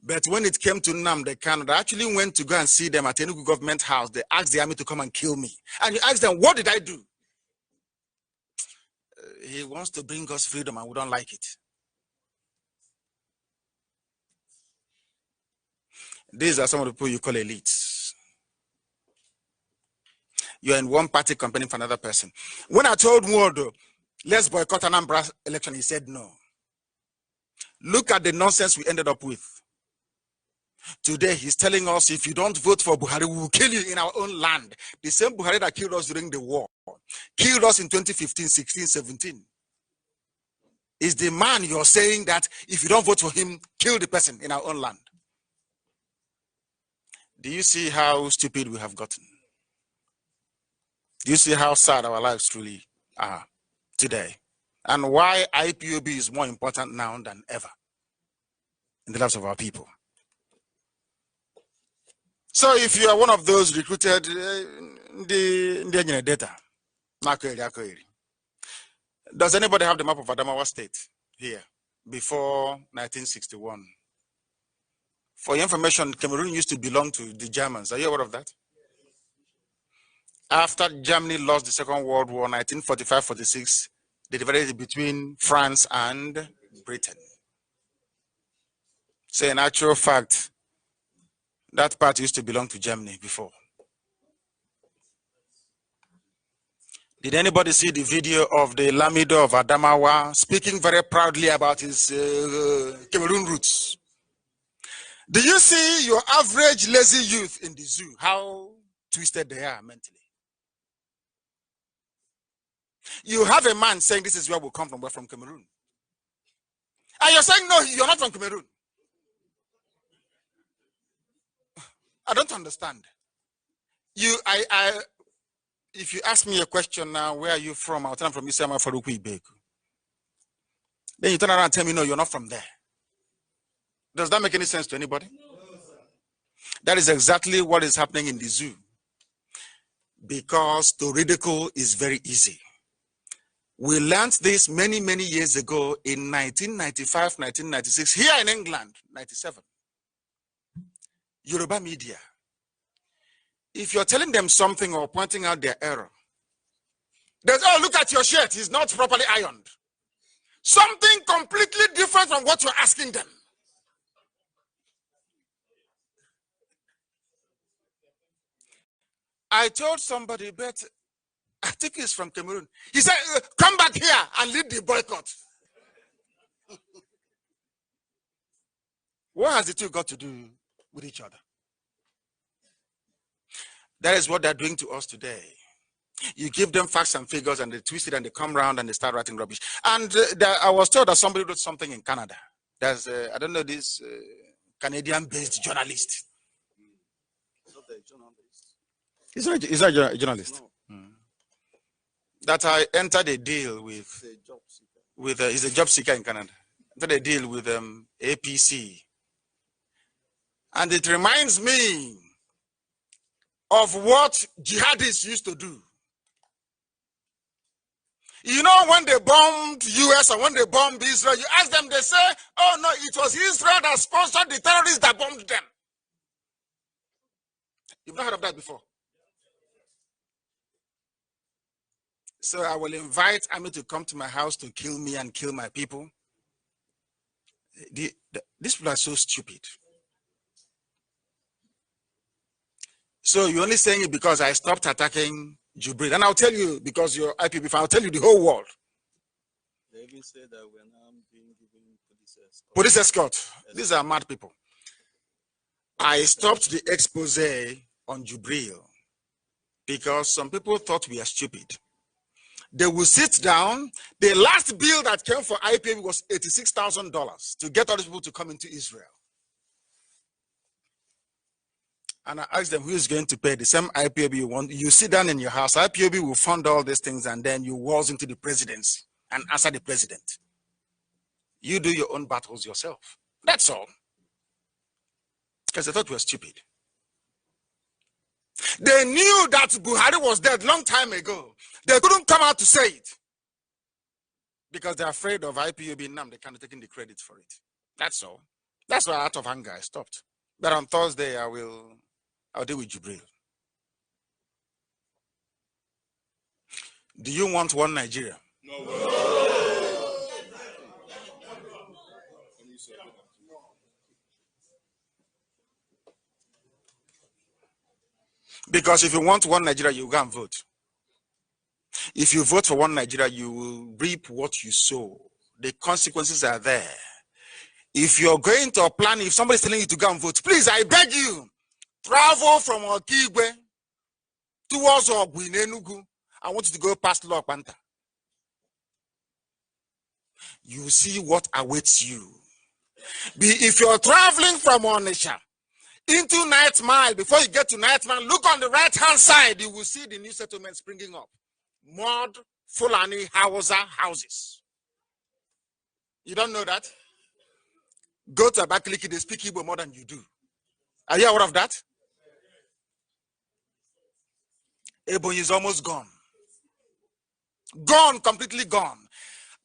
But when it came to Nnamdi Kanu, they actually went to go and see them at Enugu government house. They asked the army to come and kill me. And you asked them, what did I do? He wants to bring us freedom and we don't like it. These are some of the people you call elites. You're in one party campaigning for another person. When I told Mwodo, let's boycott Anambra election, he said no. Look at the nonsense we ended up with. Today, he's telling us if you don't vote for Buhari, we will kill you in our own land. The same Buhari that killed us during the war, killed us in 2015, 16, 17. Is the man you're saying that if you don't vote for him, kill the person in our own land. Do you see how stupid we have gotten? Do you see how sad our lives truly are today? And why IPOB is more important now than ever in the lives of our people? So if you are one of those recruited, the data, does anybody have the map of Adamawa State here before 1961? For your information, Cameroon used to belong to the Germans. Are you aware of that? After Germany lost the Second World War, 1945-46, they divided it between France and Britain. So in actual fact, that part used to belong to Germany before. Did anybody see the video of the Lamido of Adamawa speaking very proudly about his Cameroon roots? Do you see your average lazy youth in the zoo, how twisted they are mentally? You have a man saying this is where we come from, we're from Cameroon. And you're saying, no, you're not from Cameroon. I don't understand. If you ask me a question now, where are you from? I'll tell you from Isama Faruku Ibeku. Then you turn around and tell me, no, you're not from there. Does that make any sense to anybody? No, sir. That is exactly what is happening in the zoo. Because to ridicule is very easy. We learned this many, many years ago in 1995, 1996, here in England, 97. Yoruba media. If you're telling them something or pointing out their error, there's, oh, look at your shirt, it's not properly ironed. Something completely different from what you're asking them. I told somebody, but I think he's from Cameroon. He said, come back here and lead the boycott. What has the two got to do with each other? That is what they're doing to us today. You give them facts and figures and they twist it and they come around and they start writing rubbish. And I was told that somebody wrote something in Canada. There's, I don't know, this Canadian-based journalist. He's not a journalist. No. That I entered a deal with he's a job seeker in Canada. Entered a deal with APC. And it reminds me of what jihadists used to do. You know, when they bombed US or when they bombed Israel, you ask them, they say, oh no, it was Israel that sponsored the terrorists that bombed them. You've not heard of that before. So I will invite Army to come to my house to kill me and kill my people. These people are so stupid. So you're only saying it because I stopped attacking Jubril. And I'll tell you, because you're IPOB, I'll tell you the whole world. They even say that we're now being given police escort. Police escort. Yes. These are mad people. I stopped the expose on Jubril because some people thought we are stupid. They will sit down. The last bill that came for IPOB was $86,000 to get all these people to come into Israel. And I asked them, who is going to pay? The same IPOB you want. You sit down in your house. IPOB will fund all these things and then you waltz into the presidency and answer the president. You do your own battles yourself. That's all. Because they thought we were stupid. They knew that Buhari was dead long time ago. They couldn't come out to say it. Because they're afraid of IPOB and Nnamdi Kanu taking the credit for it. That's all. That's why out of anger I stopped. But on Thursday I'll deal with Jubril. Do you want one Nigeria? No. Because if you want one Nigeria, you go and vote. If you vote for one Nigeria, you will reap what you sow. The consequences are there. If you're going to a plan, if somebody's telling you to go and vote, please, I beg you, travel from Okigwe towards Enugu. I want you to go past Lok Panta. You see what awaits you. If you're traveling from Onitsha into Night Mile, before you get to Night Mile, look on the right-hand side, you will see the new settlement springing up. Mud, Fulani, Hausa houses. You don't know that? Go to Abakaliki, they speak Igbo more than you do. Are you aware of that? Ebonyi is almost gone. Gone, completely gone.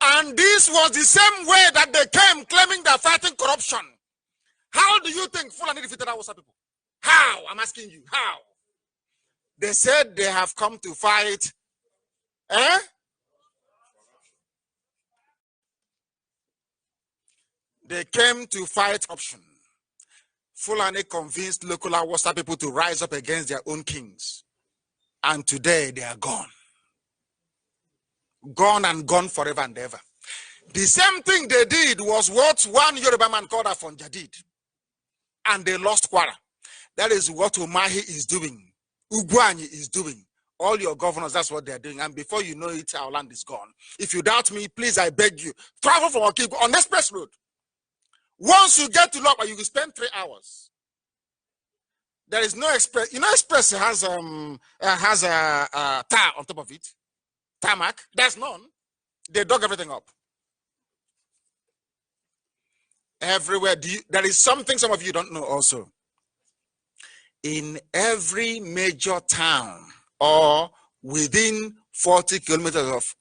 And this was the same way that they came claiming they're fighting corruption. How do you think Fulani defeated Hausa people? How? I'm asking you, how? They said they have come to fight. They came to fight corruption. Fulani convinced local Hausa people to rise up against their own kings. And today they are gone. Gone and gone forever and ever. The same thing they did was what one Yoruba man called Afonja did. And they lost Kwara. That is what Umahi is doing. Ugwanyi is doing. All your governors, that's what they're doing. And before you know it, our land is gone. If you doubt me, please, I beg you, travel from Okigwe on express road. Once you get to Lokpa, you will spend 3 hours. There is no express. You know, express has a tar on top of it. Tarmac. There's none. They dug everything up. Everywhere. There is something some of you don't know also. In every major town or within 40 kilometers of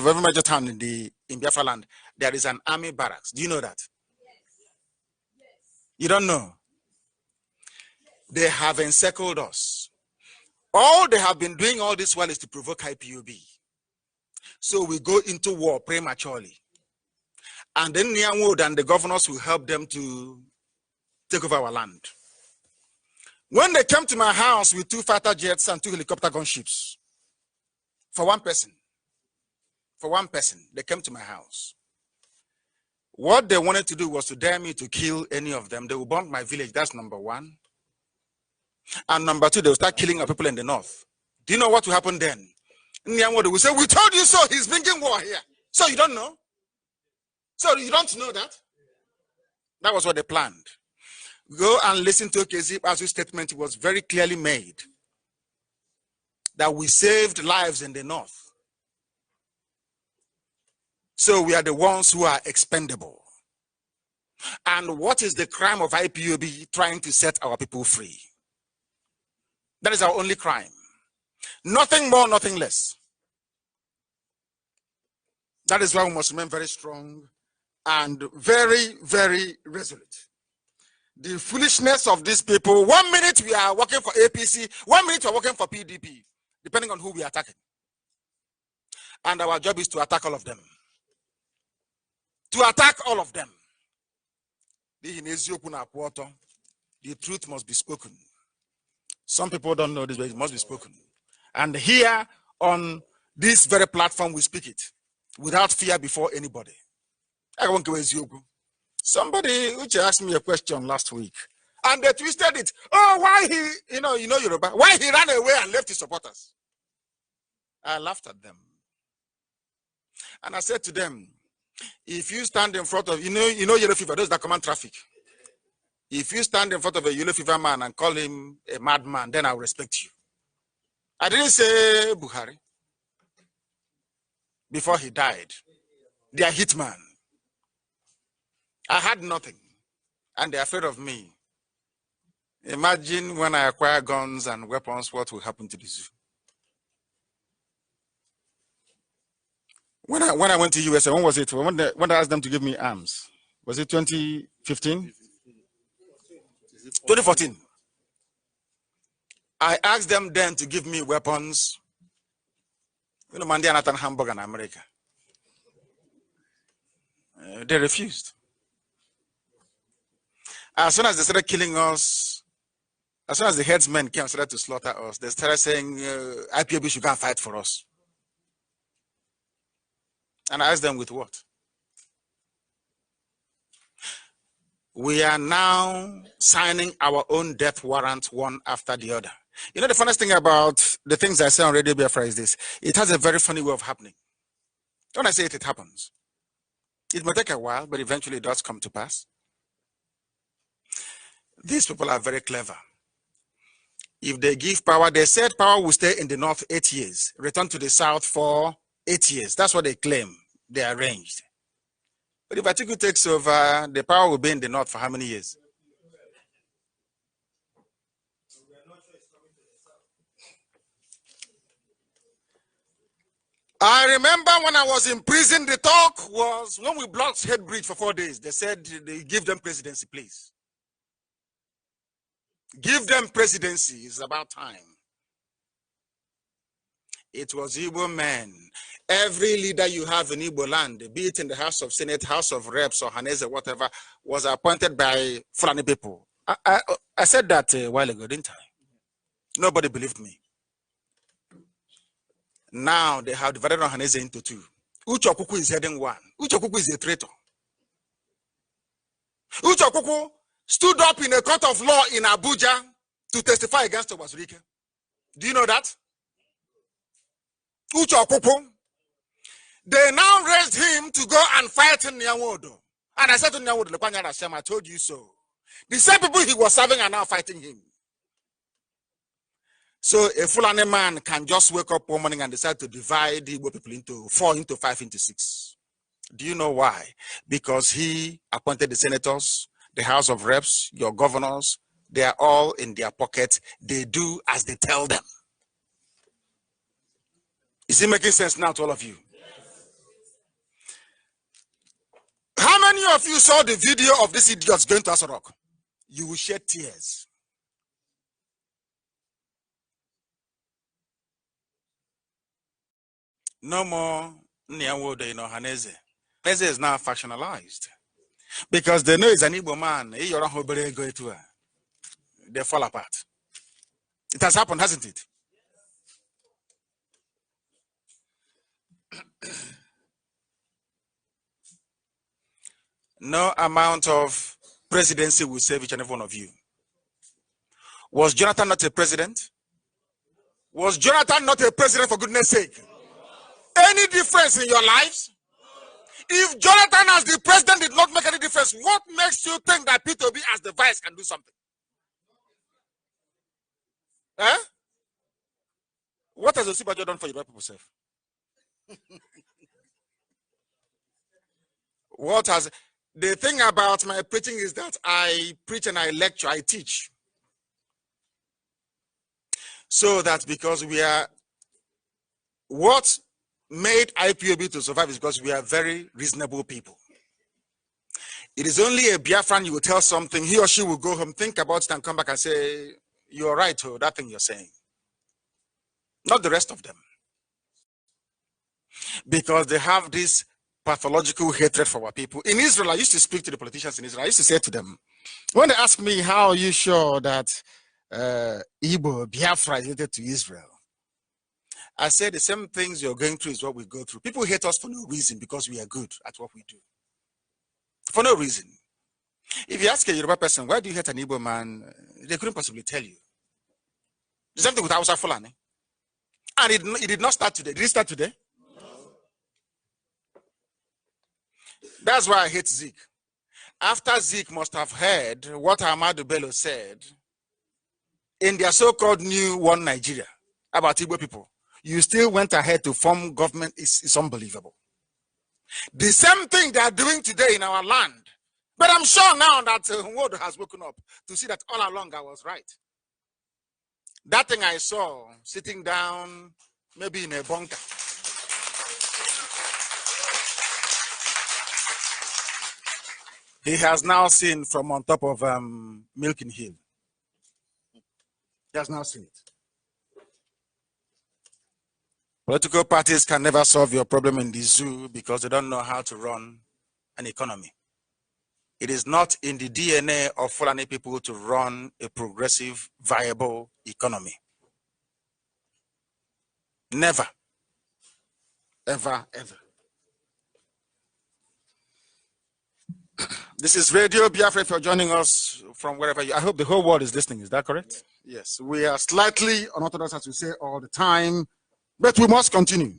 every major town in Biafra land, there is an army barracks. Do you know that? Yes. You don't know? They have encircled us. All they have been doing all this while is to provoke IPOB. So we go into war prematurely. And then Nyanwood and the governors will help them to take over our land. When they came to my house with 2 fighter jets and 2 helicopter gunships, for one person, they came to my house. What they wanted to do was to dare me to kill any of them. They will bomb my village. That's number 1. And number 2, they will start killing our people in the north. Do you know what will happen then? Nyanwood will say, we told you so. He's bringing war here. So you don't know? So you don't know that? That was what they planned. Go and listen to Okezie Ikpeazu's statement. It was very clearly made that we saved lives in the north. So we are the ones who are expendable. And what is the crime of IPOB? Trying to set our people free. That is our only crime. Nothing more, nothing less. That is why we must remain very strong and very, very resolute. The foolishness of these people, 1 minute we are working for APC, 1 minute we are working for PDP, depending on who we are attacking. And our job is to attack all of them. To attack all of them. The truth must be spoken. Some people don't know this, but it must be spoken. And here on this very platform, we speak it without fear before anybody. Somebody which asked me a question last week, and they twisted it. Oh, why he, you know Yoruba, why he ran away and left his supporters? I laughed at them. And I said to them, if you stand in front of, you know yellow fever, those that command traffic. If you stand in front of a yellow fever man and call him a madman, then I'll respect you. I didn't say Buhari before he died. They are hitman. I had nothing, and they're afraid of me. Imagine when I acquire guns and weapons, what will happen to the zoo? When I went to USA, when was it? When I asked them to give me arms, was it 2015? 2014. I asked them then to give me weapons. You know, Mandy and Nathan Hamburg and America. They refused. As soon as they started killing us, as soon as the headsmen came and started to slaughter us, they started saying IPOB should go and fight for us. And I asked them with what? We are now signing our own death warrant one after the other. You know, the funniest thing about the things I say on Radio Biafra is this. It has a very funny way of happening. When I say it, it happens. It may take a while, but eventually it does come to pass. These people are very clever. If they give power, they said power will stay in the north 8 years, return to the south for 8 years. That's what they claim. They arranged. But if Atiku takes over, the power will be in the north for how many years? I remember when I was in prison, the talk was when we blocked Head Bridge for 4 days. They said they give them presidency, please. Give them presidency. It's about time. It was Igbo men. Every leader you have in Igbo land, be it in the House of Senate, House of Reps, or Hanese, whatever, was appointed by Fulani people. I said that a while ago, didn't I? Nobody believed me. Now they have divided Hanese into two. Uchokuku is heading one. Uchokuku is a traitor. Uchokuku stood up in a court of law in Abuja to testify against Obasurike. Do you know that? Uchokuku. They now raised him to go and fight in Nyanwodo. And I said to Nyanwodo, I told you so. The same people he was serving are now fighting him. So a Fulani man can just wake up one morning and decide to divide the Igbo people into 4, into 5, into 6. Do you know why? Because he appointed the senators, the House of Reps, your governors. They are all in their pocket. They do as they tell them. Is it making sense now to all of you? How many of you saw the video of these idiots going to Asarok? You will shed tears. No more Nyanwode in Ohaneze. Haneze is now factionalized. Because they know it's an Igbo man. They fall apart. It has happened, hasn't it? No amount of presidency will save each and every one of you. Was Jonathan not a president? Was Jonathan not a president, for goodness sake? Any difference in your lives? If Jonathan as the president did not make any difference, what makes you think that P2B as the vice can do something? Eh? What has Osibajo done for your people, self? What has... The thing about my preaching is that I preach and I lecture, I teach. So that because we are... What made IPOB to survive is because we are very reasonable people. It is only a Biafran you will tell something, he or she will go home, think about it and come back and say, you're right, oh, that thing you're saying. Not the rest of them. Because they have this pathological hatred for our people. In Israel, I used to speak to the politicians in Israel. I used to say to them, when they ask me, how are you sure that Igbo, Biafra is related to Israel? I said the same things you're going through is what we go through. People hate us for no reason because we are good at what we do. For no reason. If you ask a Yoruba person, why do you hate an Igbo man? They couldn't possibly tell you. The same thing with Hausa Fulani. And it did not start today. Did it start today? That's why I hate Zeke. After Zeke must have heard what Ahmadu Bello said in their so-called new One Nigeria about Igbo people, you still went ahead to form government. Is unbelievable. The same thing they are doing today in our land. But I'm sure now that Nwodo has woken up to see that all along I was right. That thing I saw sitting down, maybe in a bunker. He has now seen from on top of Milking Hill. He has now seen it. Political parties can never solve your problem in the zoo because they don't know how to run an economy. It is not in the DNA of Fulani people to run a progressive, viable economy. Never. Ever, ever. This is Radio Biafra. If you're joining us from wherever I hope the whole world is listening. Is that correct? Yes. We are slightly unorthodox, as we say all the time, but we must continue.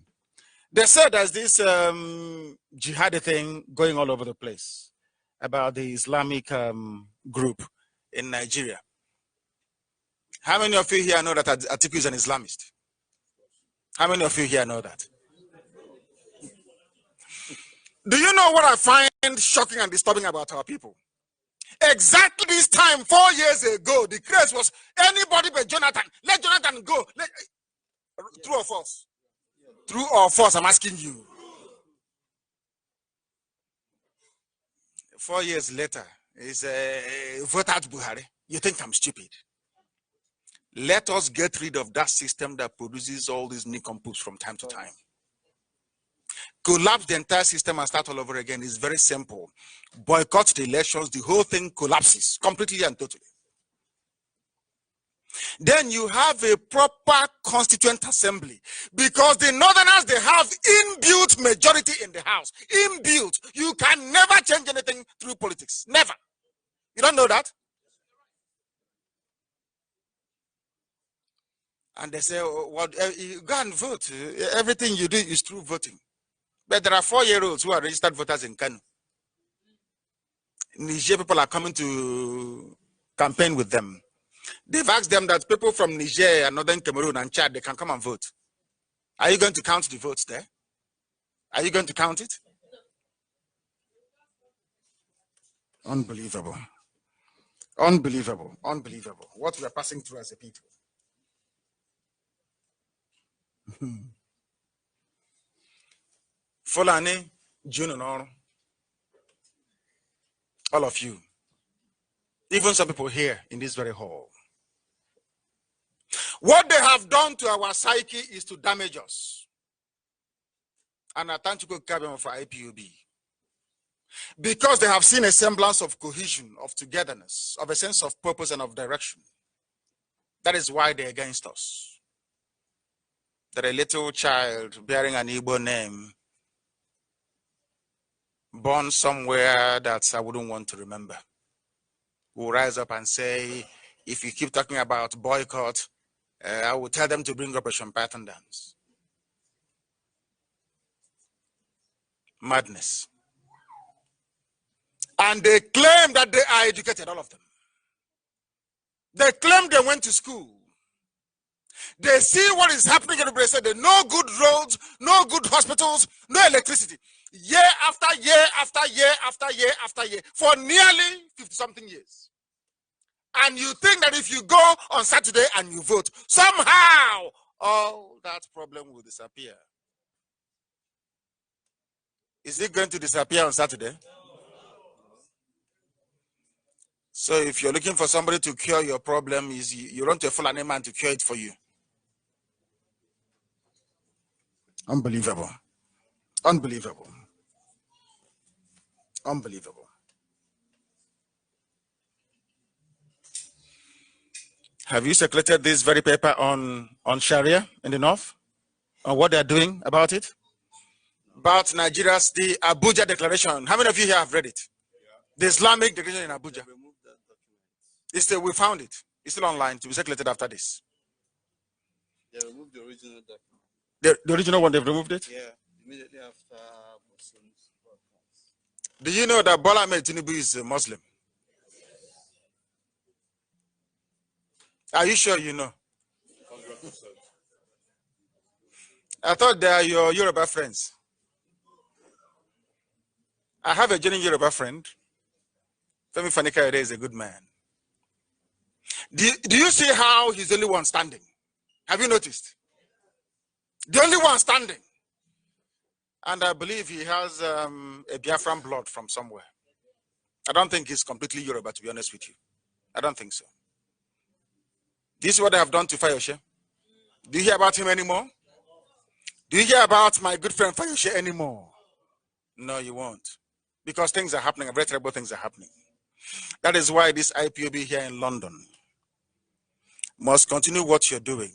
They said there's this jihadi thing going all over the place about the Islamic group in Nigeria. How many of you here know that Atiku is an Islamist? How many of you here know that? Do you know what I find shocking and disturbing about our people? Exactly this time, 4 years ago, the craze was anybody but Jonathan. Let Jonathan go. True or false? True or false, I'm asking you. 4 years later, is vote out Buhari. You think I'm stupid? Let us get rid of that system that produces all these nincompoops from time to time. Collapse the entire system and start all over again is very simple. Boycott the elections, the whole thing collapses completely and totally. Then you have a proper constituent assembly because the Northerners, they have inbuilt majority in the house. Inbuilt. You can never change anything through politics. Never. You don't know that? And they say, oh, well, you go and vote. Everything you do is through voting. But there are 4-year-olds who are registered voters in Kanu. Niger people are coming to campaign with them. They've asked them that people from Niger and Northern Cameroon and Chad, they can come and vote. Are you going to count the votes there? Are you going to count it? Unbelievable. Unbelievable. Unbelievable. What we are passing through as a people. Fulani, June and all of you, even some people here in this very hall. What they have done to our psyche is to damage us. And I thank you for IPOB. Because they have seen a semblance of cohesion, of togetherness, of a sense of purpose and of direction. That is why they're against us. That a little child bearing an Igbo name, born somewhere that I wouldn't want to remember, will rise up and say, if you keep talking about boycott, I will tell them to bring Operation Python dance. Madness. And they claim that they are educated, all of them. They claim they went to school. They see what is happening in the place. There are no good roads, no good hospitals, no electricity. Year after year after year after year after year, for nearly 50-something years. And you think that if you go on Saturday and you vote, somehow all that problem will disappear. Is it going to disappear on Saturday? So if you're looking for somebody to cure your problem, you run to a Fulani man to cure it for you. Unbelievable. Unbelievable. Unbelievable. Have you circulated this very paper on Sharia in the North? On what they're doing about it? About Nigeria's, the Abuja Declaration. How many of you here have read it? The Islamic Declaration in Abuja. It's still, we found it. It's still online to be circulated after this. They removed the original document. The original one, they've removed it? Yeah, immediately after Muslims broadcast. Do you know that Bola Ahmed Tinubu is a Muslim? Are you sure you know? 100%. I thought they are your Yoruba friends. I have a genuine Yoruba friend. Femi Fanikayode is a good man. Do you see how he's the only one standing? Have you noticed? The only one standing. And I believe he has a Biafran blood from somewhere. I don't think he's completely Yoruba, to be honest with you. I don't think so. This is what they have done to Fayoshe. Do you hear about him anymore? Do you hear about my good friend Fayoshe anymore? No, you won't. Because things are happening, very terrible things are happening. That is why this IPOB here in London must continue what you're doing.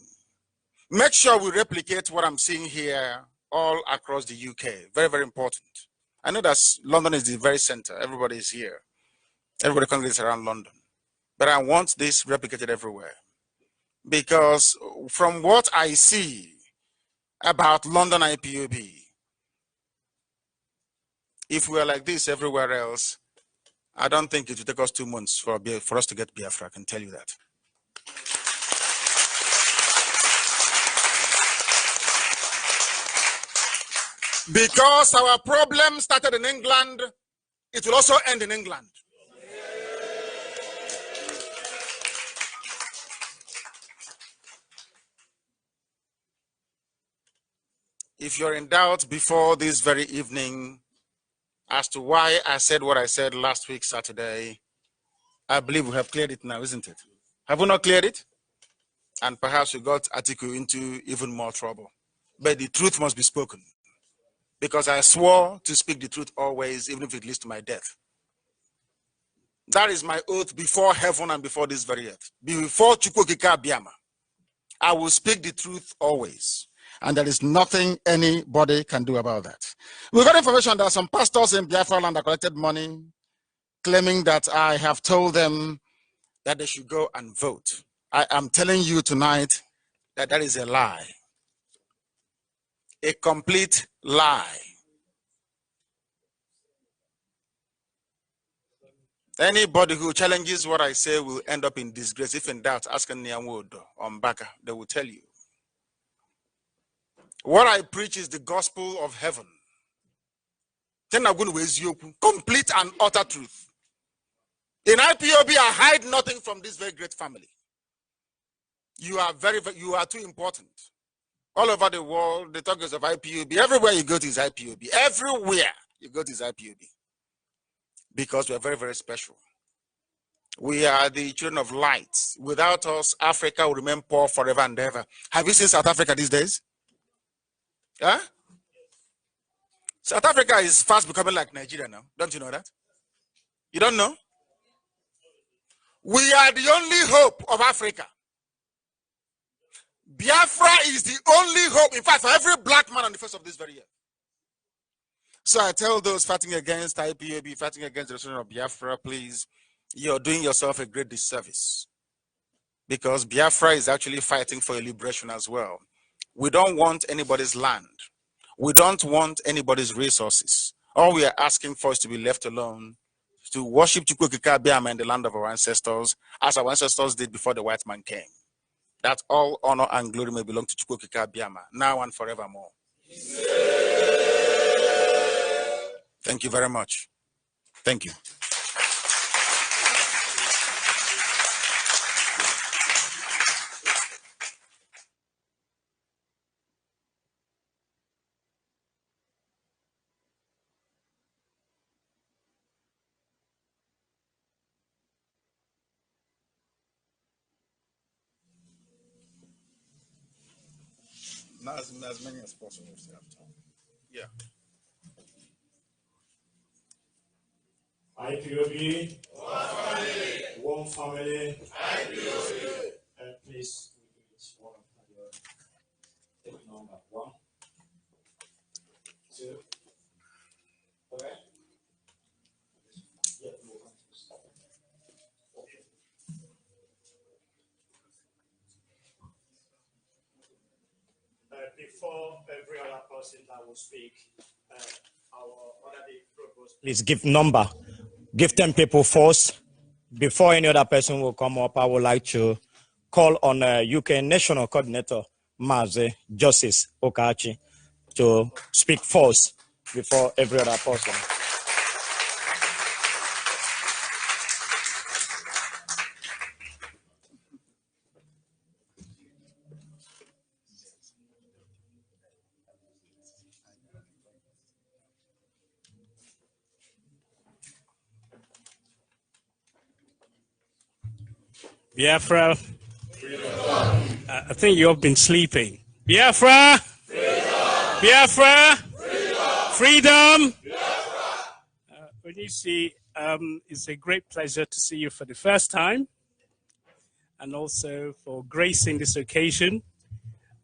Make sure we replicate what I'm seeing here all across the UK. Very, very important. I know that London is the very center. Everybody is here. Everybody congregates around London. But I want this replicated everywhere. Because from what I see about London IPOB, if we are like this everywhere else, I don't think it will take us 2 months for us to get Biafra, I can tell you that. Because our problem started in England, it will also end in England. If you're in doubt before this very evening as to why I said what I said last week, Saturday, I believe we have cleared it now, isn't it? Have we not cleared it? And perhaps we got Atiku into even more trouble. But the truth must be spoken. Because I swore to speak the truth always, even if it leads to my death. That is my oath before heaven and before this very earth. Before Chukwukika Biama, I will speak the truth always. And there is nothing anybody can do about that. We got information that some pastors in Biafra land collected money, claiming that I have told them that they should go and vote. I am telling you tonight that that is a lie. A complete lie. Anybody who challenges what I say will end up in disgrace. If in doubt, ask Nyanwodo or Mbaka, they will tell you. What I preach is the gospel of heaven. Complete and utter truth. In IPOB, I hide nothing from this very great family. You are you are too important. All over the world, the talk is of IPOB. Everywhere you go to is IPOB. Everywhere you go to is IPOB. Because we are very, very special. We are the children of light. Without us, Africa will remain poor forever and ever. Have you seen South Africa these days? Huh? South Africa is fast becoming like Nigeria now. Don't you know that? You don't know? We are the only hope of Africa. Biafra is the only hope, in fact, for every black man on the face of this very earth. So I tell those fighting against IPOB, fighting against the restoration of Biafra, please, you're doing yourself a great disservice. Because Biafra is actually fighting for your liberation as well. We don't want anybody's land. We don't want anybody's resources. All we are asking for is to be left alone, to worship Chukwukika Biama in the land of our ancestors, as our ancestors did before the white man came. That all honor and glory may belong to Chukwukika Biama, now and forevermore. Thank you very much. Thank you. Not as many as possible if you have time. Yeah. IPOB, one family, IPOB. Please, each one of your take number 1, 2, 3. Yeah, move on to start. Okay. Before every other person that will speak, our orderly proposed. Please give number. Give 10 people first. Before any other person will come up, I would like to call on UK National Coordinator, Mazi Justice Okachi, to speak first before every other person. Biafra, I think you've been sleeping. Biafra, freedom. Biafra, freedom. When you see, it's a great pleasure to see you for the first time, and also for gracing this occasion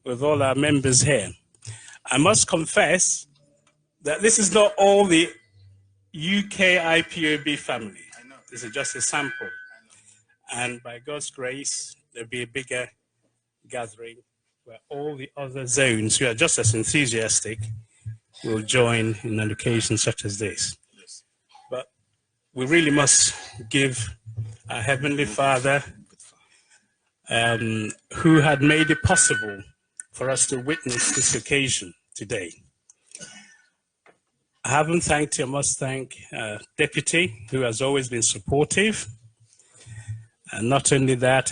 with all our members here. I must confess that this is not all the UK IPOB family. This is just a sample. And by God's grace, there'll be a bigger gathering where all the other zones who are just as enthusiastic will join in an occasion such as this. But we really must give our Heavenly Father, who had made it possible for us to witness this occasion today. I haven't thanked you. I must thank Deputy, who has always been supportive. And not only that,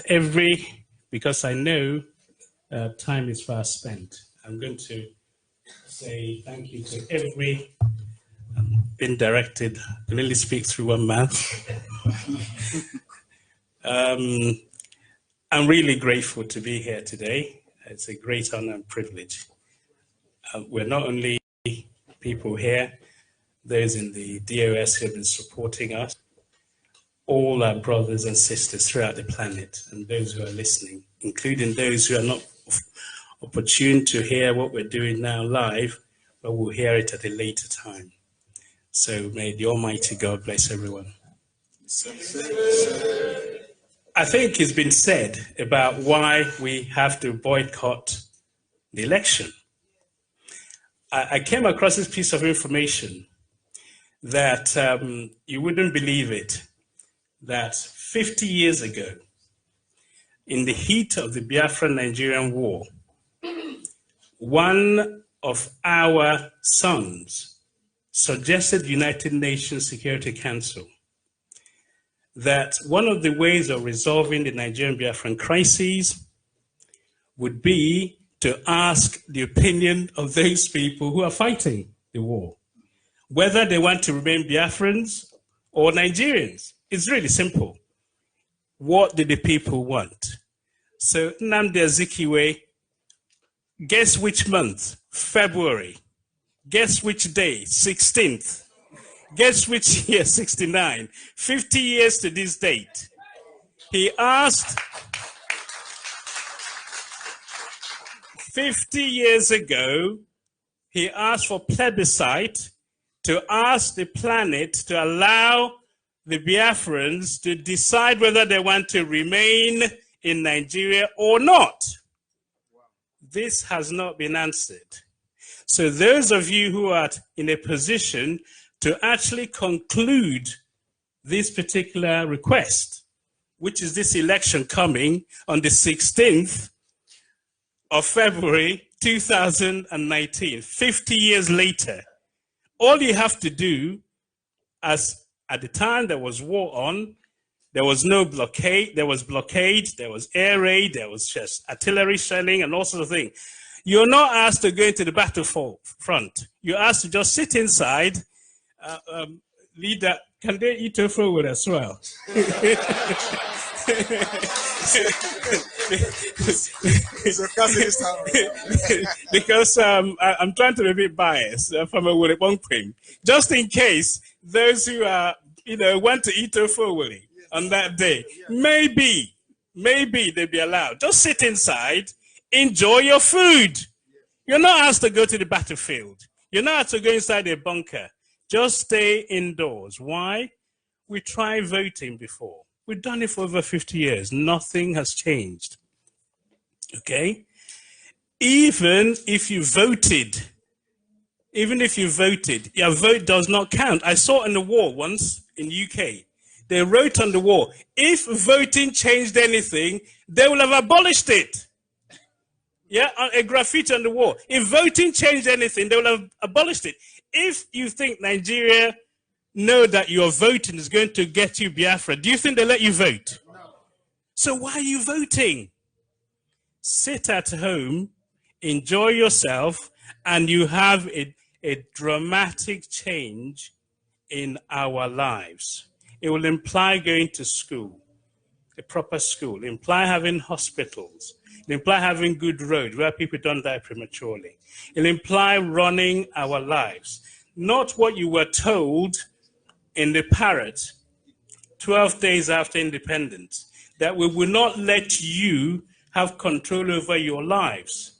because I know time is fast spent, I'm going to say thank you to every been directed. I can only speak through one mouth. I'm really grateful to be here today. It's a great honor and privilege. We're not only people here, those in the DOS who have been supporting us, all our brothers and sisters throughout the planet, and those who are listening, including those who are not opportune to hear what we're doing now live, but will hear it at a later time. So may the Almighty God bless everyone. I think it's been said about why we have to boycott the election. I came across this piece of information that you wouldn't believe it. that 50 years ago, in the heat of the Biafran-Nigerian War, one of our sons suggested United Nations Security Council that one of the ways of resolving the Nigerian-Biafran crises would be to ask the opinion of those people who are fighting the war, whether they want to remain Biafrans or Nigerians. It's really simple. What do the people want? So Nnamdi Azikiwe, guess which month? February. Guess which day? 16th. Guess which year? 69. 50 years to this date. He asked, 50 years ago, he asked for plebiscite to ask the planet to allow the Biafrans to decide whether they want to remain in Nigeria or not. This has not been answered. So those of you who are in a position to actually conclude this particular request, which is this election coming on the 16th of February 2019, 50 years later, all you have to do, as at the time there was war on, there was no blockade, there was air raid, there was just artillery shelling and all sorts of things. You're not asked to go into the battlefront. You're asked to just sit inside. Leader, can they eat a forward as well? Because I'm trying to be a bit biased from a Wuribonkwim. Just in case those who are, want to eat a forward on that day, maybe they'll be allowed. Just sit inside, enjoy your food. You're not asked to go to the battlefield. You're not asked to go inside a bunker. Just stay indoors. Why? We tried voting before. We've done it for over 50 years. Nothing has changed. Okay? Even if you voted, your vote does not count. I saw in the war once in UK. They wrote on the wall, if voting changed anything, they will have abolished it. Yeah, a graffiti on the wall. If voting changed anything, they will have abolished it. If you think Nigeria know that your voting is going to get you Biafra, do you think they let you vote? No. So why are you voting? Sit at home, enjoy yourself, and you have a dramatic change in our lives. It will imply going to school, a proper school, imply having hospitals, it imply having good roads where people don't die prematurely. It imply running our lives, not what you were told in the Parrot 12 days after independence, that we will not let you have control over your lives.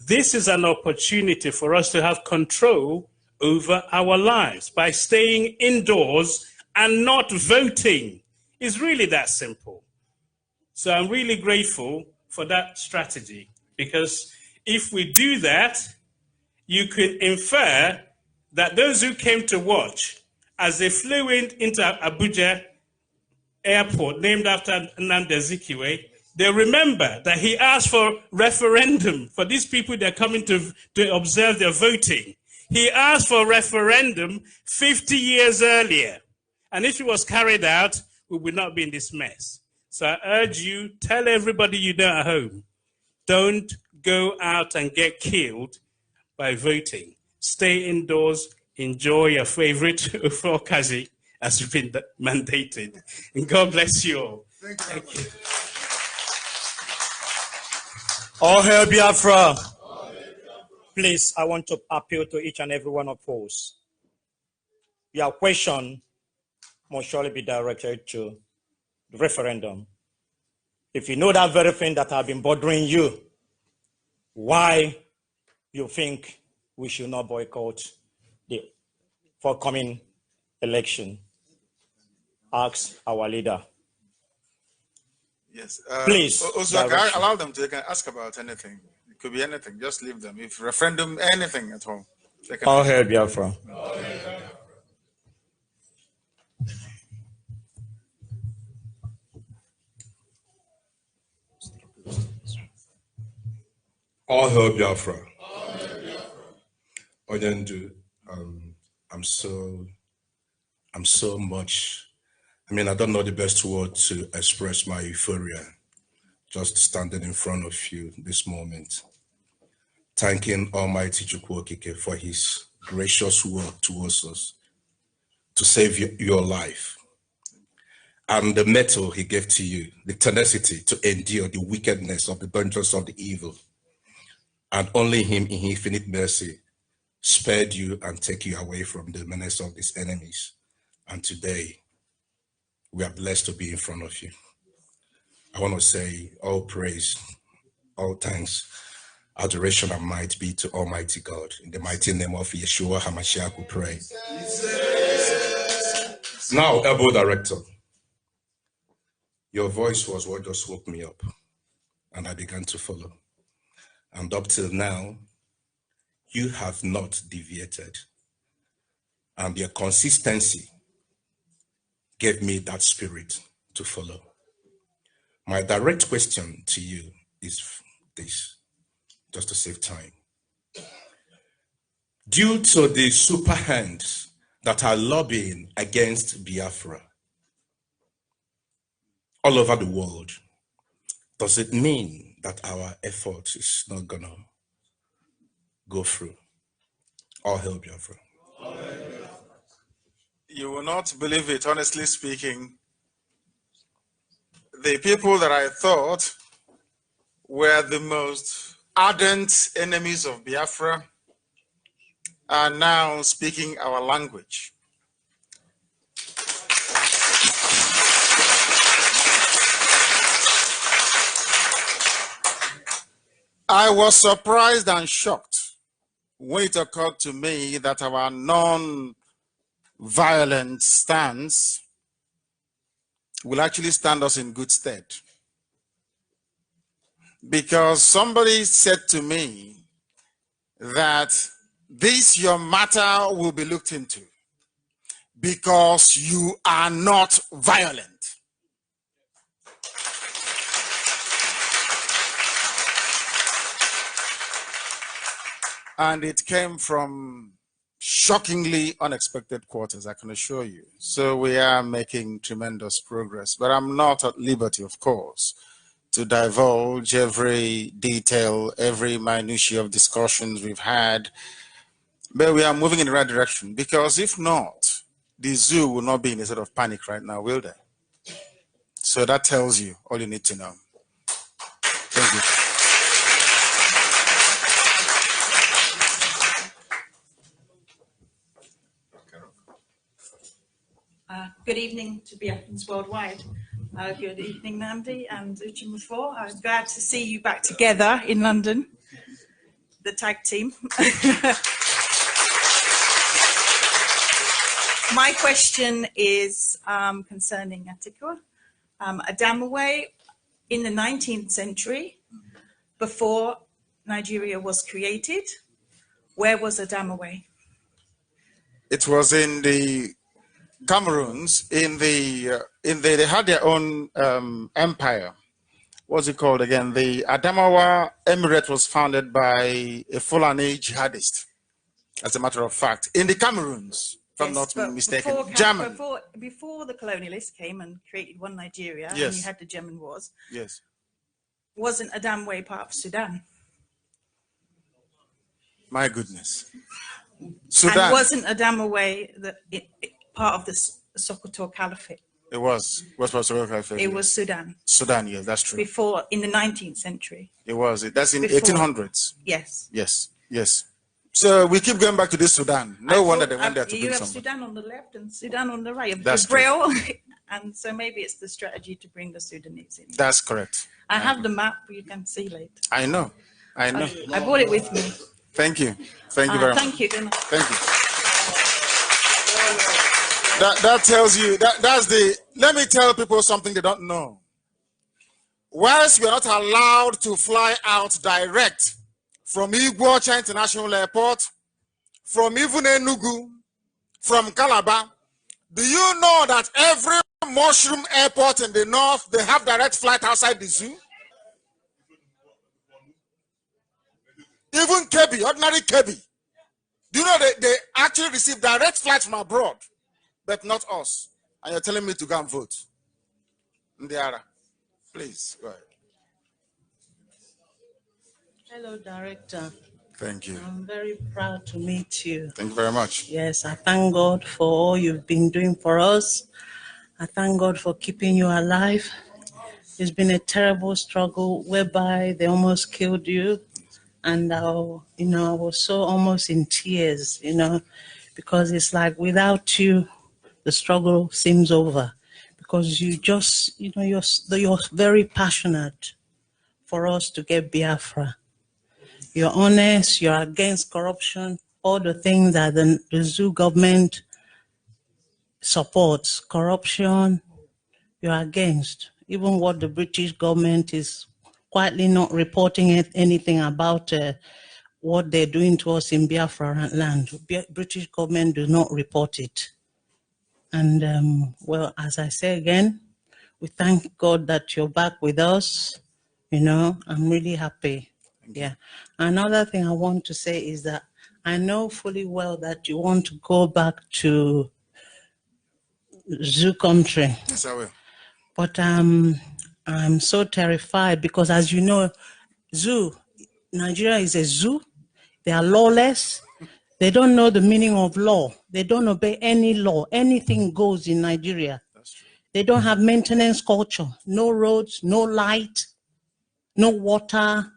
This is an opportunity for us to have control over our lives by staying indoors and not voting. It's really that simple. So I'm really grateful for that strategy, because if we do that, you could infer that those who came to watch, as they flew into Abuja airport, named after Nnamdi Azikiwe, they remember that he asked for referendum for these people that are coming to observe their voting. He asked for referendum 50 years earlier. And if it was carried out, we would not be in this mess. So I urge you, tell everybody you know at home, don't go out and get killed by voting. Stay indoors, enjoy your favorite Ufokazi as you've been mandated. And God bless you all. Thank you. All hail Biafra. Please, I want to appeal to each and every one of us. Your question must surely be directed to the referendum. If you know that very thing that have been bothering you, why you think we should not boycott the forthcoming election, ask our leader. Yes. Please. Also, can I allow them to, they can ask about anything. It could be anything. Just leave them. If referendum, anything at all. All hail Biafra. All hail Biafra. Oyendu, I'm so much. I mean, I don't know the best word to express my euphoria. Just standing in front of you this moment, thanking Almighty Chukwokike for his gracious work towards us to save your life. And the mettle he gave to you, the tenacity to endure the wickedness of the dungeons of the evil. And only him in his infinite mercy spared you and take you away from the menace of these enemies. And today, we are blessed to be in front of you. I want to say all praise, all thanks, adoration and might be to Almighty God. In the mighty name of Yeshua HaMashiach we pray. Now, Elbow Director, your voice was what just woke me up, and I began to follow. And up till now, you have not deviated. And your consistency gave me that spirit to follow. My direct question to you is this, just to save time. Due to the super hands that are lobbying against Biafra all over the world, does it mean that our effort is not gonna go through? All hail Biafra. You will not believe it, honestly speaking. The people that I thought were the most ardent enemies of Biafra are now speaking our language. I was surprised and shocked when it occurred to me that our non-violent stance will actually stand us in good stead. Because somebody said to me that this your matter will be looked into because you are not violent. And it came from shockingly unexpected quarters, I can assure you. So we are making tremendous progress, but I'm not at liberty, of course, to divulge every detail, every minutiae of discussions we've had, but we are moving in the right direction, because if not, the zoo will not be in a state of panic right now, will they? So that tells you all you need to know. Thank you. Good evening to Biafrans worldwide. Good evening, Nnamdi and Uchimufor. I'm glad to see you back together in London, the tag team. My question is concerning Atikwa. Adamawa, in the 19th century, before Nigeria was created, where was Adamawa? It was in the Cameroons, they had their own empire. What's it called again? The Adamawa Emirate was founded by a Fulani jihadist, as a matter of fact, in the Cameroons, if I'm not mistaken. Before the colonialists came and created one Nigeria, yes, and you had the German wars, yes, wasn't Adamawa part of Sudan? My goodness. Sudan. And wasn't Adamawa part of the Sokoto Caliphate? It was. What was Sokoto Caliphate? It was Sudan. Sudan, yes, that's true. Before, in the 19th century. It was. That's in 1800s. Yes. Yes, yes. So we keep going back to this Sudan. No wonder they went there to do something. You have Sudan on the left and Sudan on the right. That's Braille, and so maybe it's the strategy to bring the Sudanese in. That's correct. I have the map you can see later. I know. I know. I brought it with me. Thank you. Thank you very much. Thank you. Thank you. That tells you, let me tell people something they don't know. Whilst we are not allowed to fly out direct from Iguacha International Airport, from even Enugu, from Calabar, do you know that every mushroom airport in the north, they have direct flight outside the zoo? Even Kebi, ordinary Kebi. Do you know they actually receive direct flights from abroad, but not us? And you're telling me to go and vote? Ndiara, please, go ahead. Hello, Director. Thank you. I'm very proud to meet you. Thank you very much. Yes, I thank God for all you've been doing for us. I thank God for keeping you alive. It's been a terrible struggle whereby they almost killed you. And, I was so almost in tears, because it's like without you, the struggle seems over. Because you just, you're very passionate for us to get Biafra. You're honest, you're against corruption, all the things that the Zoo government supports, corruption, you're against. Even what the British government is quietly not reporting anything about what they're doing to us in Biafra land. British government do not report it. And well, as I say again, we thank God that you're back with us. I'm really happy. Yeah. Another thing I want to say is that I know fully well that you want to go back to Zoo country. Yes, I will. But I'm so terrified because, as you know, Nigeria is a zoo. They are lawless. They don't know the meaning of law. They don't obey any law. Anything goes in Nigeria. That's true. They don't have maintenance culture. No roads, no light, no water.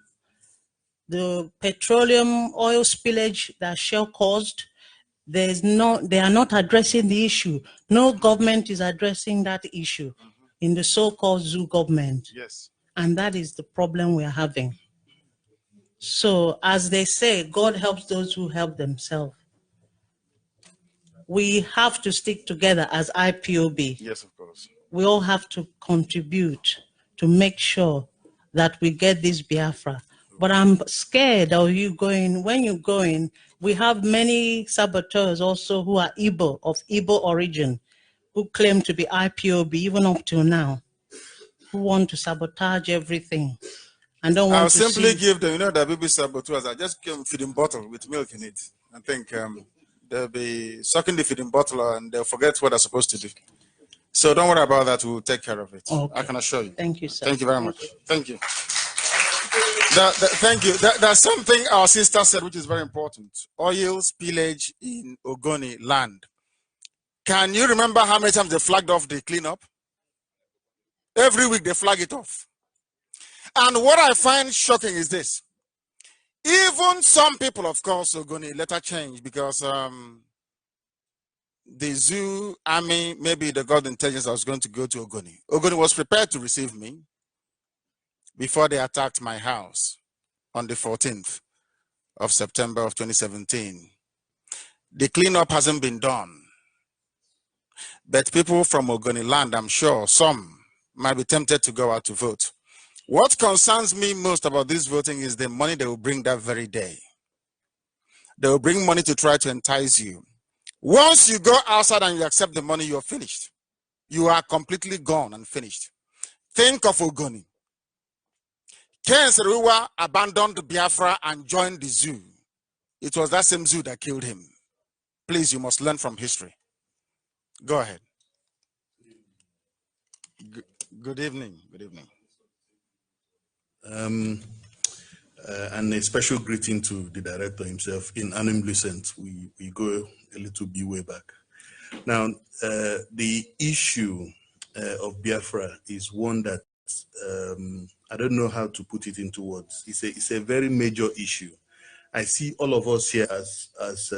The petroleum oil spillage that Shell caused, they are not addressing the issue. No government is addressing that issue in the so-called Zoo government. Yes. And that is the problem we are having. So, as they say, God helps those who help themselves. We have to stick together as IPOB. Yes, of course. We all have to contribute to make sure that we get this Biafra. But I'm scared of you going. When you're going, we have many saboteurs also who are of Igbo origin, who claim to be IPOB even up till now, who want to sabotage everything. And don't want I'll to simply see. give them, the baby saboteurs. I just give them feeding bottle with milk in it. I think they'll be sucking the feeding bottle and they'll forget what they're supposed to do. So don't worry about that. We'll take care of it. Okay. I can assure you. Thank you, sir. Thank you very much. Thank you. Thank you. There's something our sister said which is very important. Oil spillage in Ogoni land. Can you remember how many times they flagged off the cleanup? Every week they flag it off. And what I find shocking is this. Even some people, of course, Ogoni later change because the zoo army, maybe they got the intelligence I was going to go to Ogoni. Ogoni was prepared to receive me before they attacked my house on the 14th of September of 2017. The cleanup hasn't been done. But people from Ogoni land, I'm sure some might be tempted to go out to vote. What concerns me most about this voting is the money they will bring that very day. They will bring money to try to entice you. Once you go outside and you accept the money, you're finished. You are completely gone and finished. Think of Ogoni. Ken Seruwa abandoned Biafra and joined the zoo. It was that same zoo that killed him. Please, you must learn from history. Go ahead. Good evening. Good evening. And a special greeting to the director himself. In Anim Lucent, we go a little bit way back. Now, the issue of Biafra is one that I don't know how to put it into words. It's a very major issue. I see all of us here as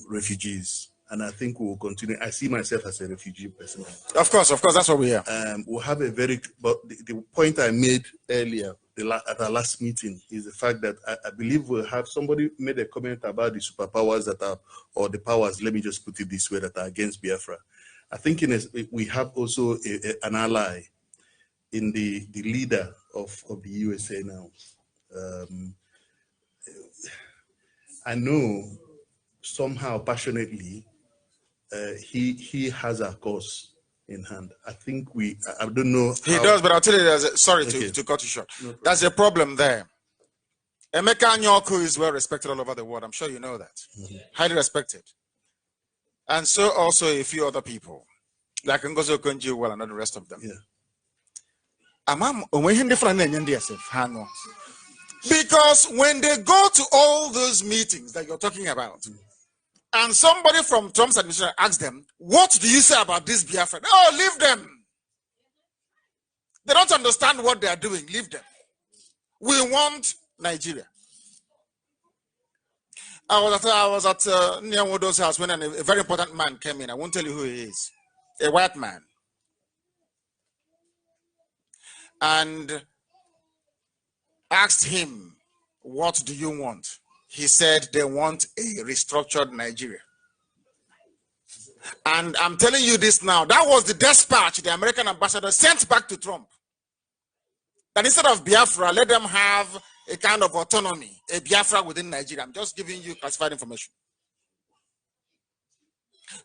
refugees, and I think we will continue. I see myself as a refugee person. Of course, that's what we are. We'll have a very, but the point I made earlier at our last meeting is the fact that I believe we'll have, somebody made a comment about the superpowers that are, or the powers, let me just put it this way, that are against Biafra. I think we have also an ally in the leader of the USA now. I know somehow passionately he has a cause in hand. I think I don't know. He does, but I'll tell you, sorry to cut you short. No, that's a problem there. Emeka Nyoku is well respected all over the world. I'm sure you know that. Highly respected. And so also a few other people, like Ngozi Okonjo-Iweala and all the rest of them. Yeah. Because when they go to all those meetings that you're talking about, and somebody from Trump's administration asks them, what do you say about this Biafra? Oh, leave them. They don't understand what they are doing. Leave them. We want Nigeria. I was at Nyawodo's house when a very important man came in. I won't tell you who he is. A white man. And asked him, what do you want? He said they want a restructured Nigeria. And I'm telling you this now, that was the dispatch the American ambassador sent back to Trump. That instead of Biafra, let them have a kind of autonomy, a Biafra within Nigeria. I'm just giving you classified information.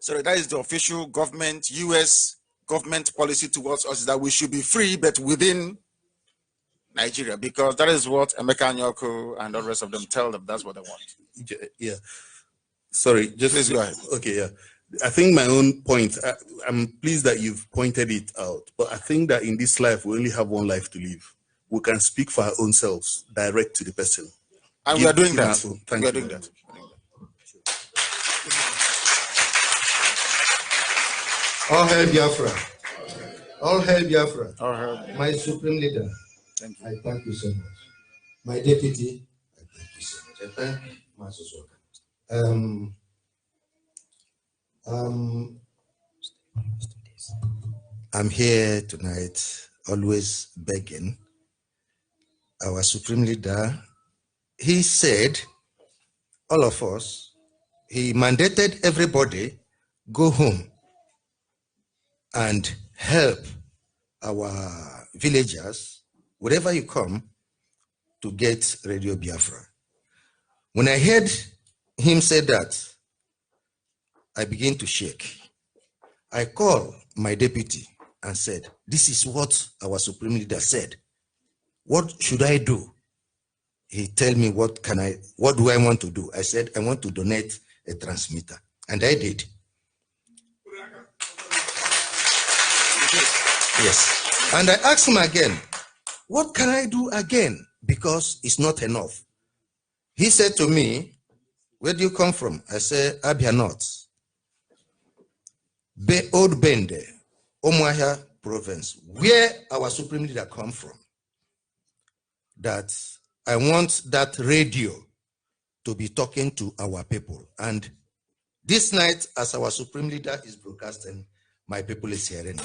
So that is the official government, US government policy towards us, is that we should be free, but within Nigeria, because that is what Emeka Nyoku and the rest of them tell them. That's what they want. Yeah. Sorry, just please go ahead. Okay, yeah. I think my own point, I'm pleased that you've pointed it out, but I think that in this life, we only have one life to live. We can speak for our own selves, direct to the person. And we are doing that. We are doing that. All hail Biafra. All hail Biafra. All hail. My supreme leader. Thank you. I thank you so much. My deputy, I thank you so much. I thank Master Zoka. I'm here tonight, always begging our supreme leader. He said, all of us, he mandated everybody go home and help our villagers, wherever you come, to get Radio Biafra. When I heard him say that, I began to shake. I called my deputy and said, this is what our supreme leader said. What should I do? He tell me, what do I want to do? I said, I want to donate a transmitter. And I did. Yes. And I asked him again, what can I do again? Because it's not enough. He said to me, where do you come from? I said, Abia North. Old Bende, Omuahia province, where our supreme leader come from. That I want that radio to be talking to our people. And this night, as our supreme leader is broadcasting, my people is hearing.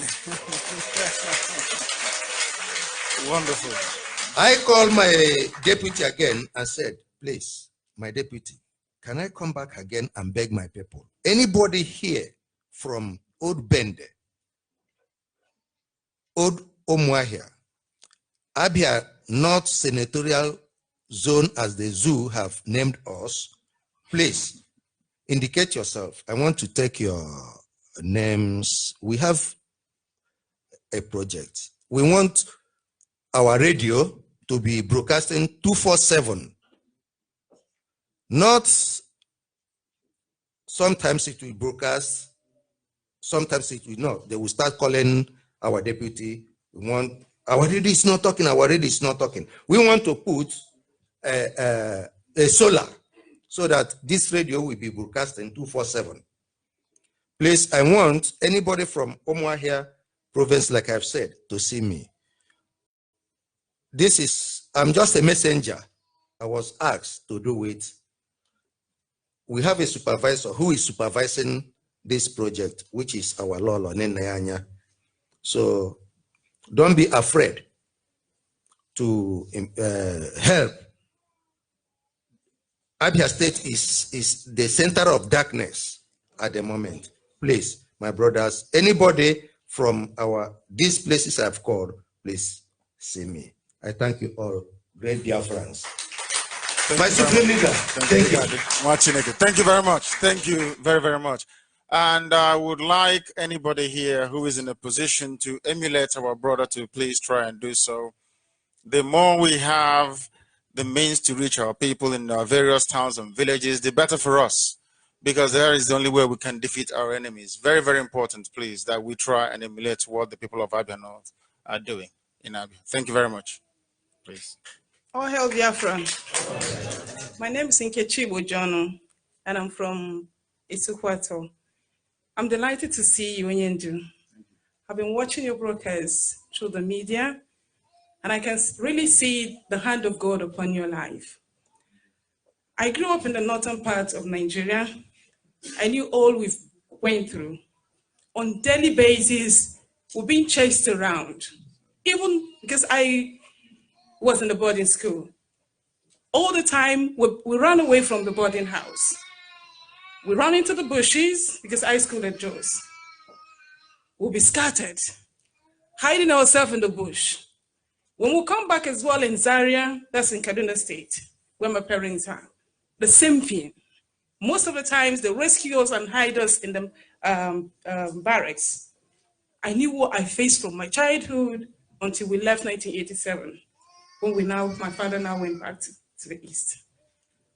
Wonderful. I called my deputy again and said, please, my deputy, can I come back again and beg my people? Anybody here from Old Bende, Old Omuahia, Abia North Senatorial Zone, as the zoo have named us, please indicate yourself. I want to take your names. We have a project. We want our radio to be broadcasting 247. Not sometimes it will broadcast, sometimes it will not. They will start calling our deputy. We want our radio is not talking. Our radio is not talking. We want to put a solar so that this radio will be broadcasting 247. Please, I want anybody from Omuahia province, like I've said, to see me. I'm just a messenger. I was asked to do it. We have a supervisor who is supervising this project, which is our Lolo Nenayanya. So don't be afraid to help. Abia State is the center of darkness at the moment. Please, my brothers, anybody from these places I've called, please see me. I thank you all, great Biafrans. My supreme leader, thank you. Thank you very much. Thank you very, very much. And I would like anybody here who is in a position to emulate our brother to please try and do so. The more we have, the means to reach our people in our various towns and villages, the better for us, because there is the only way we can defeat our enemies. Very, very important, please, that we try and emulate what the people of Abia North are doing in Abia. Thank you very much. Please. All hail Biafra. My name is Nkechi Bojono, and I'm from Isukwato. I'm delighted to see you, Onyendu. I've been watching your broadcasts through the media, and I can really see the hand of God upon your life. I grew up in the northern part of Nigeria. I knew all we went through. On daily basis, we're being chased around. Even because I was in the boarding school. All the time, we ran away from the boarding house. We ran into the bushes because high school at Jos. We'll be scattered, hiding ourselves in the bush. When we come back as well in Zaria, that's in Kaduna State, where my parents are, the same thing. Most of the times, they rescue us and hide us in the barracks. I knew what I faced from my childhood until we left 1987, when my father now went back to the east.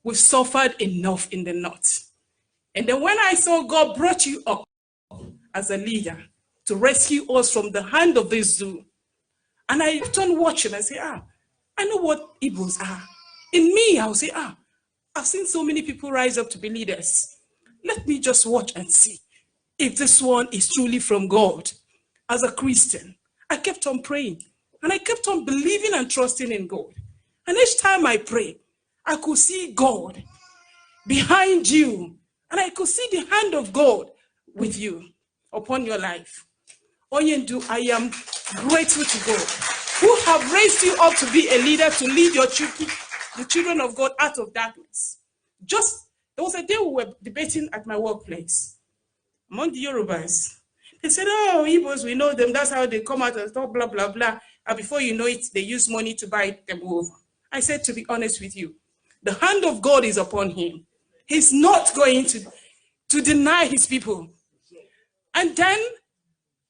We've suffered enough in the north. And then when I saw God brought you up as a leader to rescue us from the hand of this zoo, and I kept on watching, I say, I know what Igbos are. In me, I'll say, I've seen so many people rise up to be leaders. Let me just watch and see if this one is truly from God. As a Christian, I kept on praying, and I kept on believing and trusting in God. And each time I prayed, I could see God behind you, and I could see the hand of God with you upon your life. Onyendu, I am grateful to God, who have raised you up to be a leader, to lead your children, the children of God, out of darkness. There was a day we were debating at my workplace among the Yorubas. They said, oh, Igbos, we know them. That's how they come out and talk, blah, blah, blah. And before you know it, they use money to buy them over. I said, to be honest with you, the hand of God is upon him. He's not going to deny his people. And then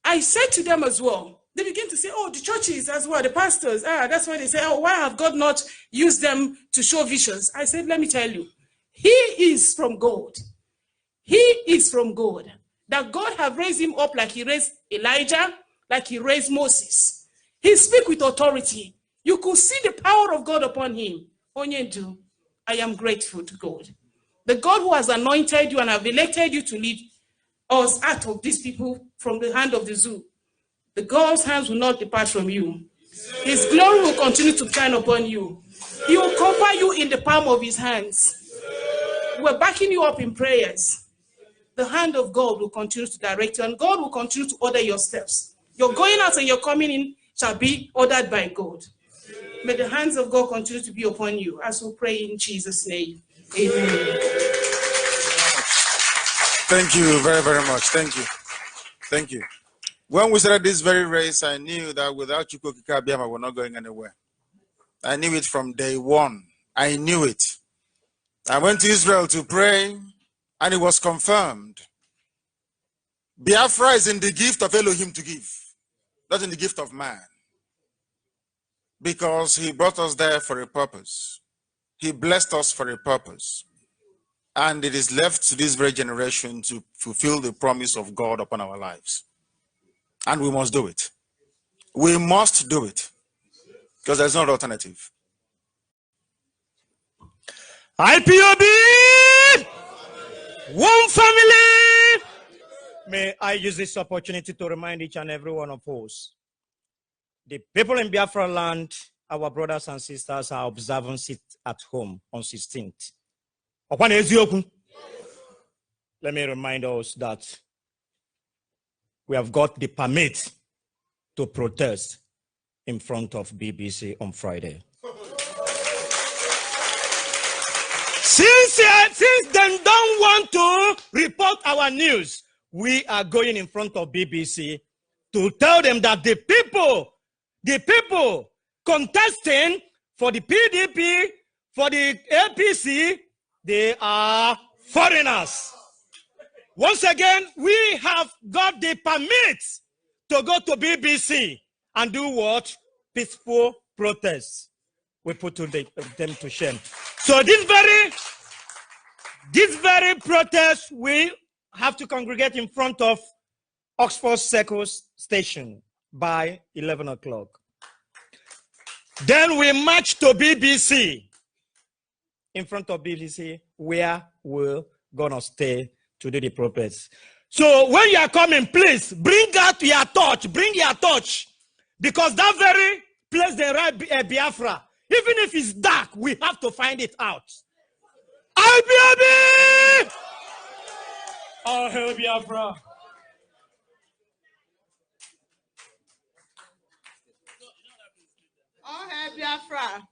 I said to them as well, they begin to say, oh, the churches as well, the pastors, that's why they say, oh, why have God not used them to show visions? I said, let me tell you, he is from God. He is from God. That God have raised him up like he raised Elijah, like he raised Moses. He speaks with authority. You could see the power of God upon him. Onyendu, I am grateful to God. The God who has anointed you and have elected you to lead us out of these people from the hand of the zoo. The God's hands will not depart from you. His glory will continue to shine upon you. He will cover you in the palm of his hands. We're backing you up in prayers. The hand of God will continue to direct you, and God will continue to order your steps. Your going out and your coming in shall be ordered by God. May the hands of God continue to be upon you as we pray in Jesus' name. Amen. Thank you very, very much. Thank you. Thank you. When we started this very race, I knew that without Chukwuka Abiyama, we're not going anywhere. I knew it from day one. I knew it. I went to Israel to pray, and it was confirmed. Biafra is in the gift of Elohim to give, not in the gift of man. Because he brought us there for a purpose. He blessed us for a purpose. And it is left to this very generation to fulfill the promise of God upon our lives. And we must do it. We must do it. Because there's no alternative. IPOB! One family! May I use this opportunity to remind each and every one of us, the people in Biafra land, our brothers and sisters, are observing it at home on 16th. Let me remind us that we have got the permit to protest in front of BBC on Friday. Since they don't want to report our news, we are going in front of BBC to tell them that the people contesting for the PDP, for the APC, they are foreigners. Once again, we have got the permit to go to BBC and do what? Peaceful protests. we put them to shame. So this very protest, we have to congregate in front of Oxford Circus Station by 11 o'clock. Then we march to BBC. In front of BBC, where we're gonna stay to do the protest. So when you are coming, please bring out your torch, because that very place they write Biafra, even if it's dark, we have to find it out. IPOB! All hail Biafra. All hail Biafra.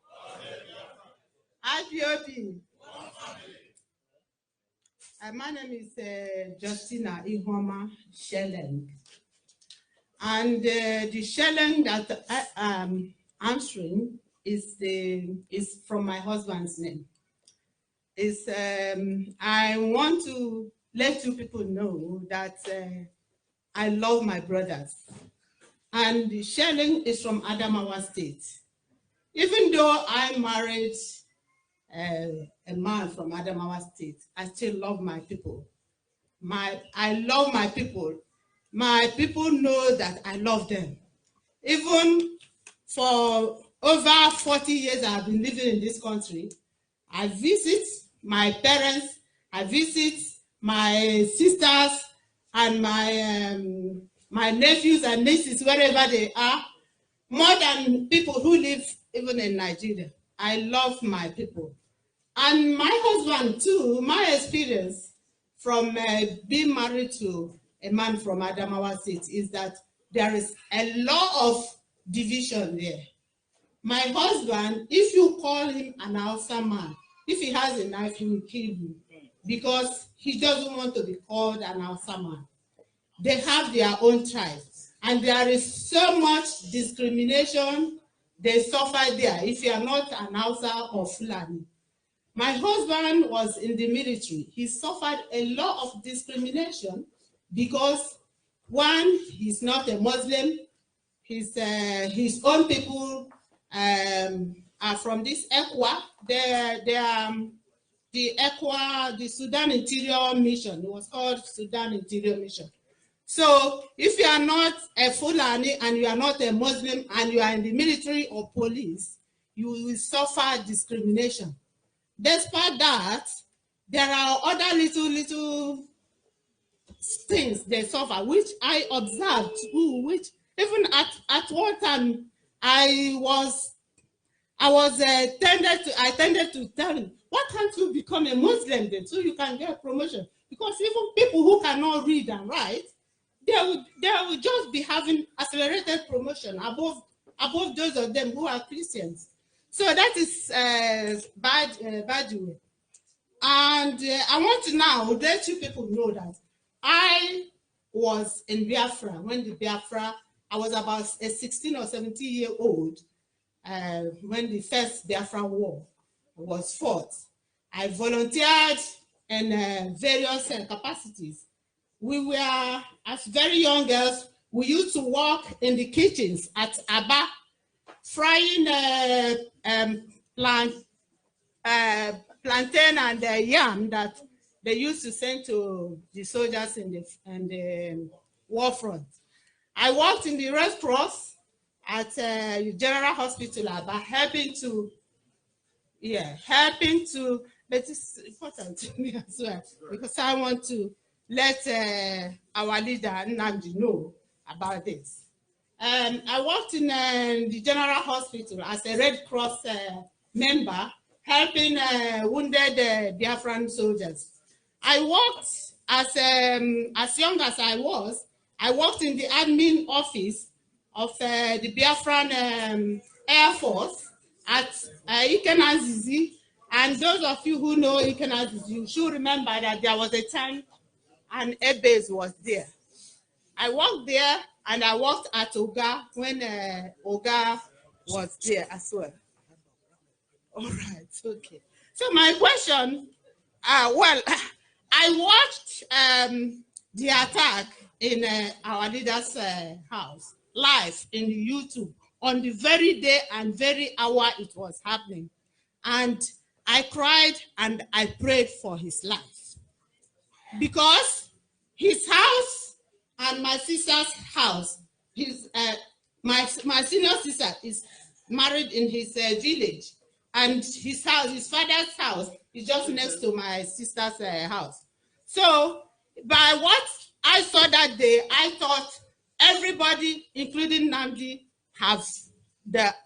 IPOB. My name is Justina Ihoma Shelleng. And the Shelleng that I am answering is from my husband's name. I want to let you people know that I love my brothers. And the Shelleng is from Adamawa State. Even though I married a man from Adamawa State, I still love my people. I love my people. My people know that I love them. Even for over 40 years I've been living in this country, I visit my parents, I visit my sisters and my nephews and nieces wherever they are, more than people who live even in Nigeria. I love my people. And my husband too, my experience from being married to a man from Adamawa State is that there is a lot of division there. My husband, if you call him an Hausa man, if he has a knife, he will kill you because he doesn't want to be called an Hausa man. They have their own tribes, and there is so much discrimination they suffer there if you are not an Hausa or Fulani. My husband was in the military. He suffered a lot of discrimination because, one, he's not a Muslim. His own people are from this ECWA. They are the ECWA, the Sudan Interior Mission. It was called Sudan Interior Mission. So if you are not a Fulani and you are not a Muslim and you are in the military or police, you will suffer discrimination. Despite that, there are other little things they suffer, which I observed too, which even at one time I tended to tell him, why can't you become a Muslim then so you can get a promotion? Because even people who cannot read and write, they will just be having accelerated promotion above those of them who are Christians. So that is bad way. And I want to now let you people know that I was in Biafra when I was about a 16 or 17-year-old when the first Biafra war was fought. I volunteered in various capacities. We were, as very young girls, we used to work in the kitchens at Aba, frying plantain and yam that they used to send to the soldiers in the war front. I worked in the Red Cross at General Hospital Aba, helping to, but it's important to me as well, because I want to let our leader Nnamdi know about this. I worked in the General Hospital as a Red Cross member, helping wounded Biafran soldiers. I worked as young as I worked in the admin office of the Biafran Air Force at Ikenazizi. And those of you who know Ikenazizi, you should remember that there was a time an air base was there. I worked there, and I worked at Oga when Oga was there as well. All right, okay. So my question, well, I watched the attack in our leader's house live in YouTube on the very day and very hour it was happening. And I cried and I prayed for his life. Because his house and my sister's house, my senior sister is married in his village, and his house, his father's house, is just next to my sister's house. So by what I saw that day, I thought everybody, including Nnamdi,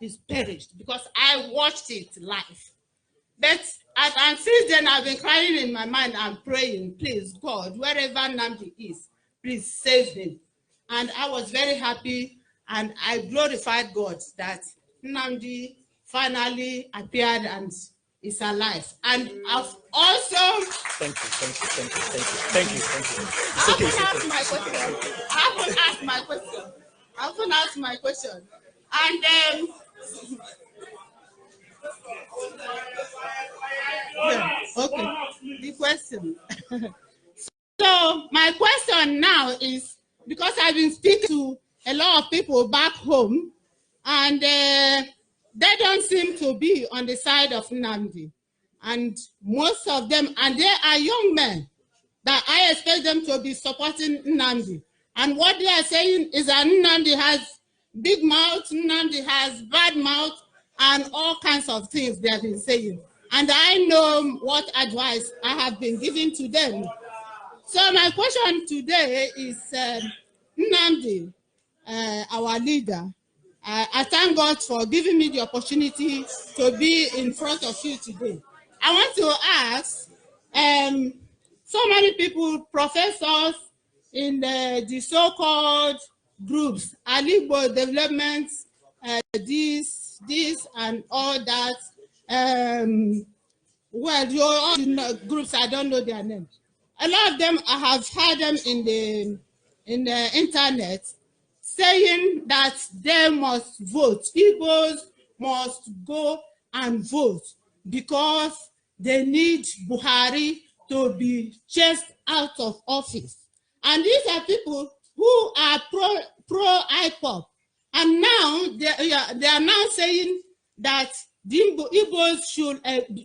is perished, because I watched it live. But and since then, I've been crying in my mind and praying, please, God, wherever Nnamdi is, please save him. And I was very happy, and I glorified God that Nnamdi finally appeared and is alive. And I've also... Thank you. I often ask my question. And yeah, okay, the question. So my question now is, because I've been speaking to a lot of people back home, and they don't seem to be on the side of Nnamdi. And most of them, and they are young men, that I expect them to be supporting Nnamdi. And what they are saying is that Nnamdi has big mouth, Nnamdi has bad mouth, and all kinds of things they have been saying. And I know what advice I have been giving to them. So my question today is, Nnamdi, our leader, I thank God for giving me the opportunity to be in front of you today. I want to ask, so many people, professors in the so-called groups, Alibo development, this and all that. Well, all the groups, I don't know their names. A lot of them, I have heard them in the internet saying that they must vote. Igbos must go and vote because they need Buhari to be chased out of office. And these are people who are pro IPOB. And now they are now saying that the Igbos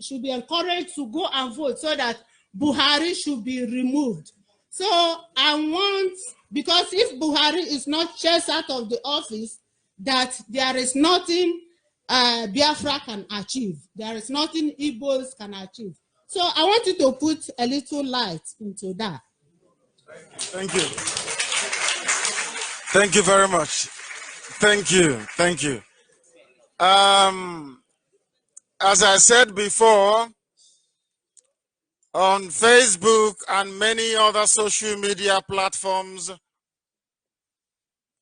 should be encouraged to go and vote so that Buhari should be removed. So I want, because if Buhari is not chased out of the office, that there is nothing Biafra can achieve. There is nothing Igbos can achieve. So I want you to put a little light into that. Thank you. Thank you very much. Thank you. As I said before, on Facebook and many other social media platforms,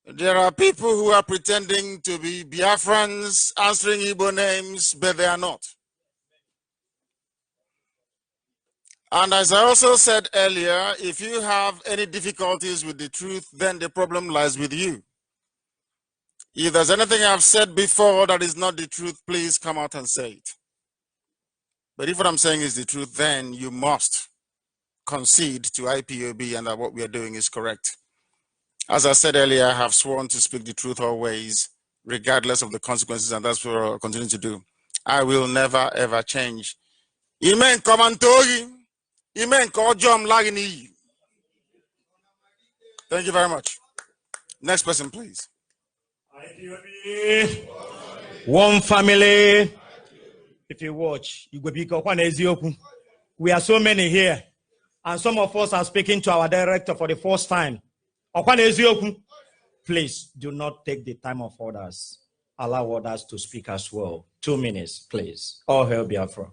there are people who are pretending to be Biafrans, answering Igbo names, but they are not. And as I also said earlier, if you have any difficulties with the truth, then the problem lies with you. If there's anything I've said before that is not the truth, please come out and say it. But if what I'm saying is the truth, then you must concede to IPOB and that what we are doing is correct. As I said earlier, I have sworn to speak the truth always, regardless of the consequences, and that's what I'll continue to do. I will never, ever change. Amen. Amen. Thank you very much. Next person, please. One family. If you watch, you will be Ezioku. We are so many here, and some of us are speaking to our director for the first time. Please do not take the time of others. Allow others to speak as well. 2 minutes, please. All hail Biafra.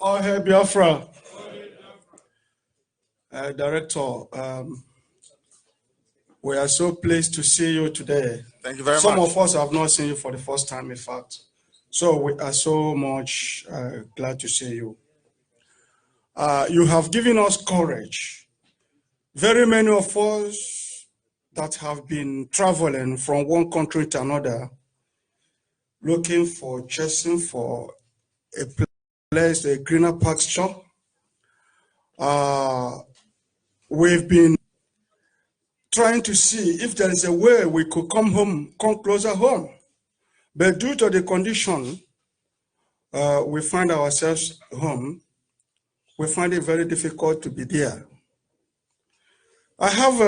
All hail Biafra. Director, we are so pleased to see you today. Thank you very much. Some of us have not seen you for the first time, in fact. So we are so much glad to see you. You have given us courage. Very many of us that have been traveling from one country to another, looking for, chasing for a place, a greener pasture. We've been trying to see if there is a way we could come home, come closer home. But due to the condition we find ourselves home, we find it very difficult to be there. I have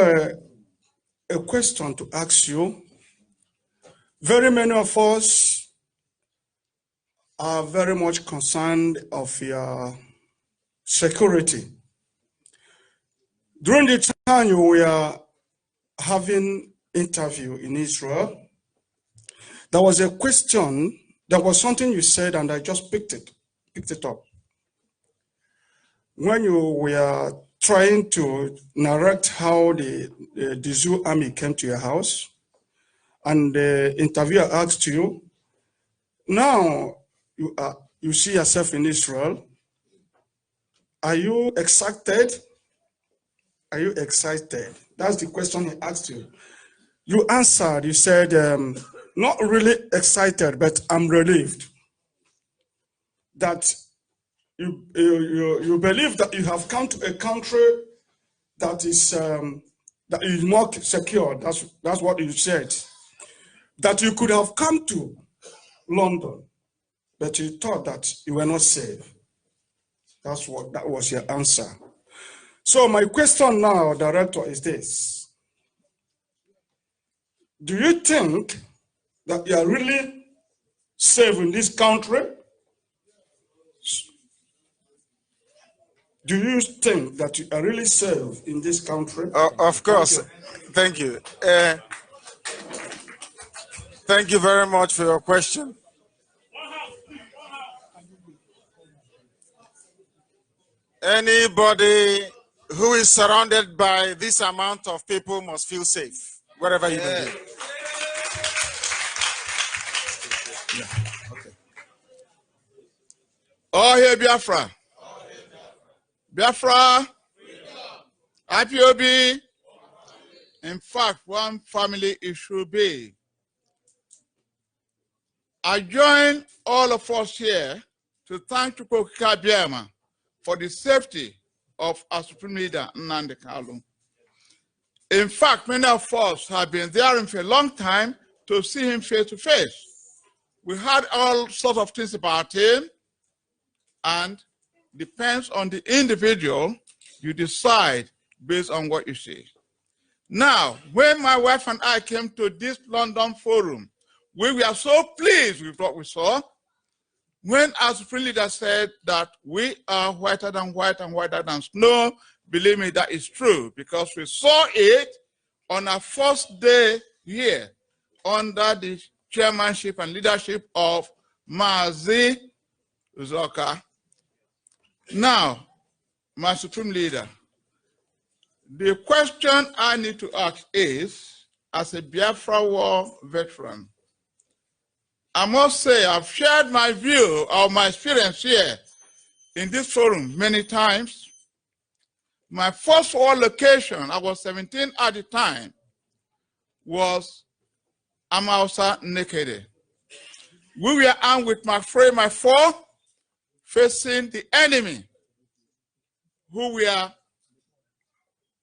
a question to ask you. Very many of us are very much concerned of your security. During the time you were having interview in Israel, there was a question, there was something you said and I just picked it up. When you were trying to narrate how the Zoo army came to your house, and the interviewer asked you, now you see yourself in Israel, are you excited? Are you excited? That's the question he asked you. You answered, you said, not really excited, but I'm relieved that you believe that you have come to a country that is more secure. That's what you said. That you could have come to London, but you thought that you were not safe. That was your answer. So my question now, Director, is this. Do you think that you are really safe in this country? Do you think that you are really safe in this country? Of course. Thank you. Thank you very much for your question. Anybody who is surrounded by this amount of people must feel safe, wherever you may be. Oh, here, Biafra. Biafra, IPOB. In fact, one family it should be. I join all of us here to thank Chukwuka Biama for the safety of our Supreme Leader, Nnamdi Kanu. In fact, many of us have been there for a long time to see him face to face. We heard all sorts of things about him, and depends on the individual, you decide based on what you see. Now, when my wife and I came to this London forum, we were so pleased with what we saw. When our Supreme Leader said that we are whiter than white and whiter than snow, believe me, that is true, because we saw it on our first day here under the chairmanship and leadership of Mazi Zoka. Now, my Supreme Leader, the question I need to ask is, as a Biafra War veteran, I must say I've shared my view of my experience here in this forum many times. My first war location, I was 17 at the time, was Amausa Nekede. We were armed with my 4 facing the enemy, who were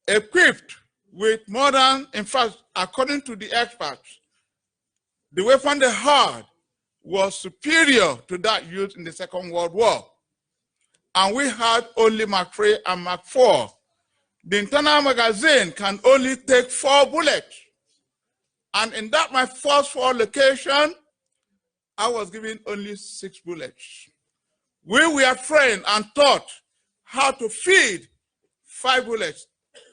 equipped with modern, in fact, according to the experts, the weapon they had was superior to that used in the Second World War. And we had only Mark 3 and Mark 4. The internal magazine can only take 4 bullets. And in that, my first 4 location, I was given only 6 bullets. We were trained and taught how to feed 5 bullets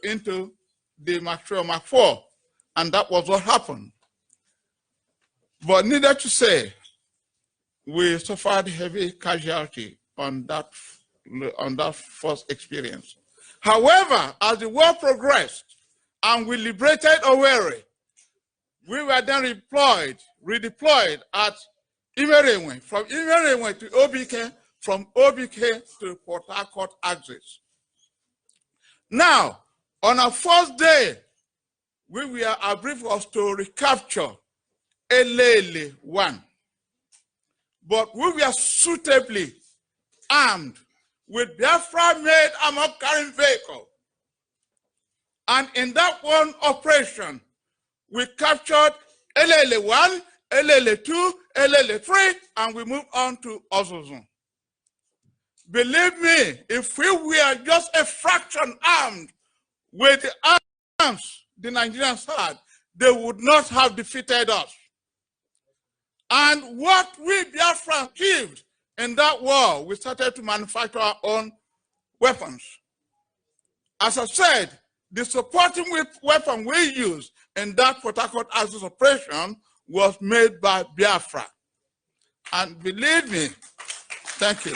into the Mark 3 or Mark 4. And that was what happened. But needless to say, we suffered heavy casualty on that first experience. However, as the war progressed and we liberated Owerri, we were then redeployed at Imerenwe, from Imerenwe to OBK, from OBK to Port Harcourt axis. Now, on our first day, our brief was to recapture Elele 1. But we were suitably armed with Biafra-made armor-carrying vehicle. And in that one operation, we captured Elele 1, Elele 2, Elele 3, and we moved on to Ozozun. Believe me, if we were just a fraction armed with the arms the Nigerians had, they would not have defeated us. And what we Biafra achieved in that war, we started to manufacture our own weapons. As I said, the supporting weapon we used in that Port Harcourt Axis operation was made by Biafra. And believe me, thank you.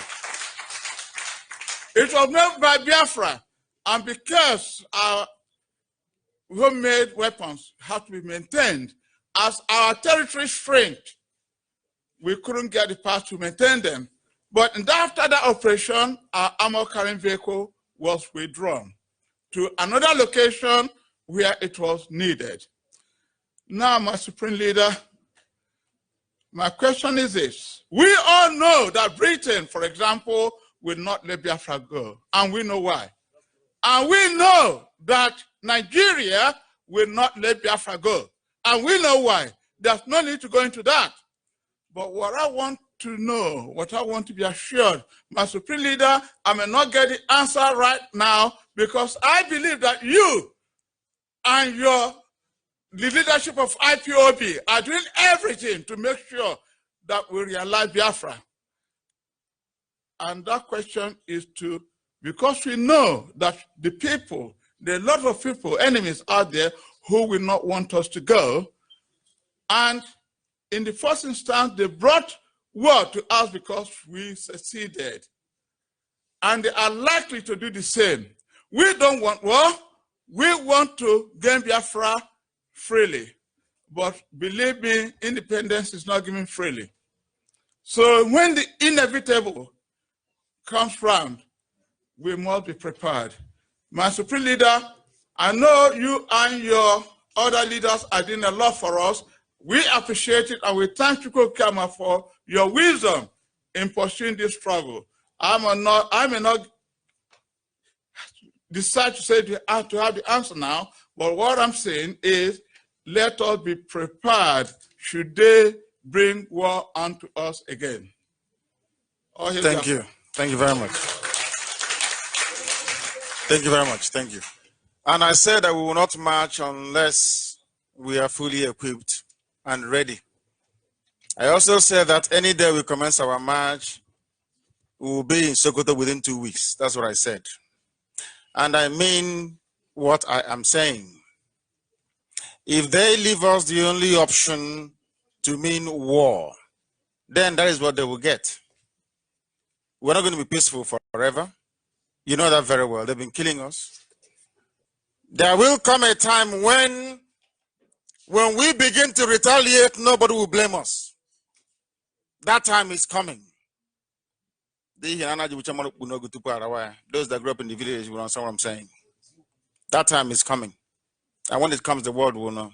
It was made by Biafra, and because our homemade weapons have to be maintained, as our territory shrank, we couldn't get the parts to maintain them. But after that operation, our armor carrying vehicle was withdrawn to another location where it was needed. Now, my Supreme Leader, my question is this. We all know that Britain, for example, will not let Biafra go, and we know why. And we know that Nigeria will not let Biafra go, and we know why. There's no need to go into that. But what I want to know, what I want to be assured, my Supreme Leader, I may not get the answer right now because I believe that you and the leadership of IPOB are doing everything to make sure that we realize Biafra. And that question is because we know that there are a lot of people, enemies out there who will not want us to go. And in the first instance, they brought word to us because we succeeded. And they are likely to do the same. We don't want war. We want to gain Biafra freely. But believe me, independence is not given freely. So when the inevitable comes round, we must be prepared. My Supreme Leader, I know you and your other leaders are doing a lot for us. We appreciate it, and we thank you, Kama, for your wisdom in pursuing this struggle. I may not decide to say to have the answer now, but what I'm saying is, let us be prepared should they bring war onto us again. Thank you. Thank you very much. Thank you very much. Thank you. And I said that we will not march unless we are fully equipped and ready. I also said that any day we commence our march, we will be in Sokoto within 2 weeks. That's what I said. And I mean what I am saying. If they leave us the only option to mean war, then that is what they will get. We're not going to be peaceful forever. You know that very well. They've been killing us. There will come a time when we begin to retaliate, nobody will blame us. That time is coming. Those that grew up in the village will understand what I'm saying. That time is coming. And when it comes, the world will know.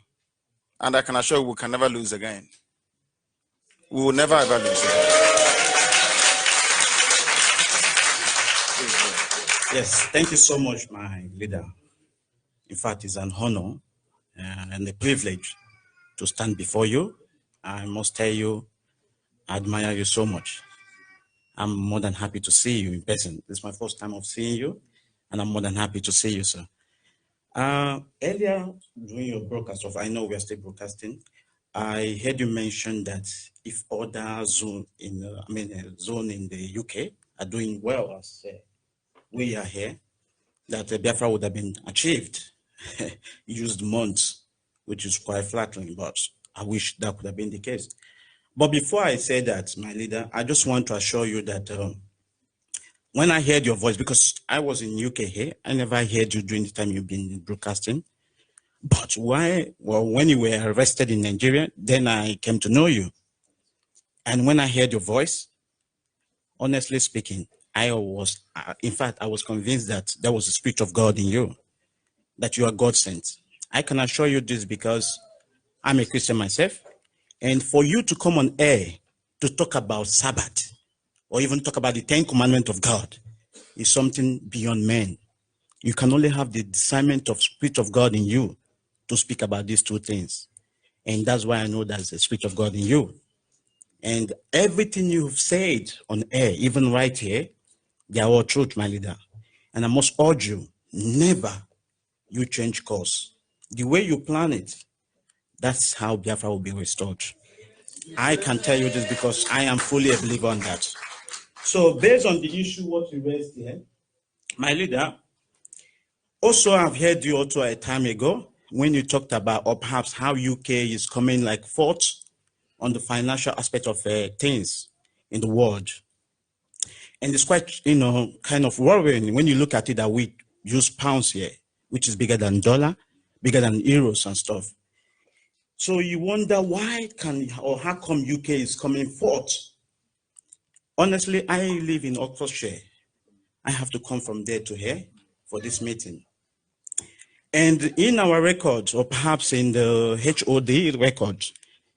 And I can assure you we can never lose again. We will never ever lose again. Yes, thank you so much, my leader. In fact, it's an honor and a privilege to stand before you. I must tell you, I admire you so much. I'm more than happy to see you in person. This is my first time of seeing you, and I'm more than happy to see you, sir. Earlier, during your broadcast I know we are still broadcasting, I heard you mention that if other zone in the UK are doing well as we are here, that Biafra would have been achieved. Used months, which is quite flattering, but I wish that could have been the case. But before I say that, my leader, I just want to assure you that when I heard your voice, because I was in UK here, I never heard you during the time you've been broadcasting. But when you were arrested in Nigeria, then I came to know you. And when I heard your voice, honestly speaking, I was convinced that there was a spirit of God in you, that you are God sent. I can assure you this because I'm a Christian myself. And for you to come on air to talk about Sabbath or even talk about the 10 commandments of God is something beyond men. You can only have the discernment of Spirit of God in you to speak about these two things. And that's why I know there's the Spirit of God in you. And everything you've said on air, even right here, they are all truth, my leader. And I must urge you, never you change course. The way you plan it, that's how Biafra will be restored. I can tell you this because I am fully a believer on that. So based on the issue what you raised here, my leader, also I've heard you also a time ago when you talked about, or perhaps how UK is coming like fourth on the financial aspect of things in the world. And it's quite, kind of worrying when you look at it that we use pounds here, which is bigger than dollar, bigger than euros and stuff. So you wonder why or how come UK is coming forth? Honestly, I live in Oxfordshire. I have to come from there to here for this meeting. And in our records, or perhaps in the HOD record,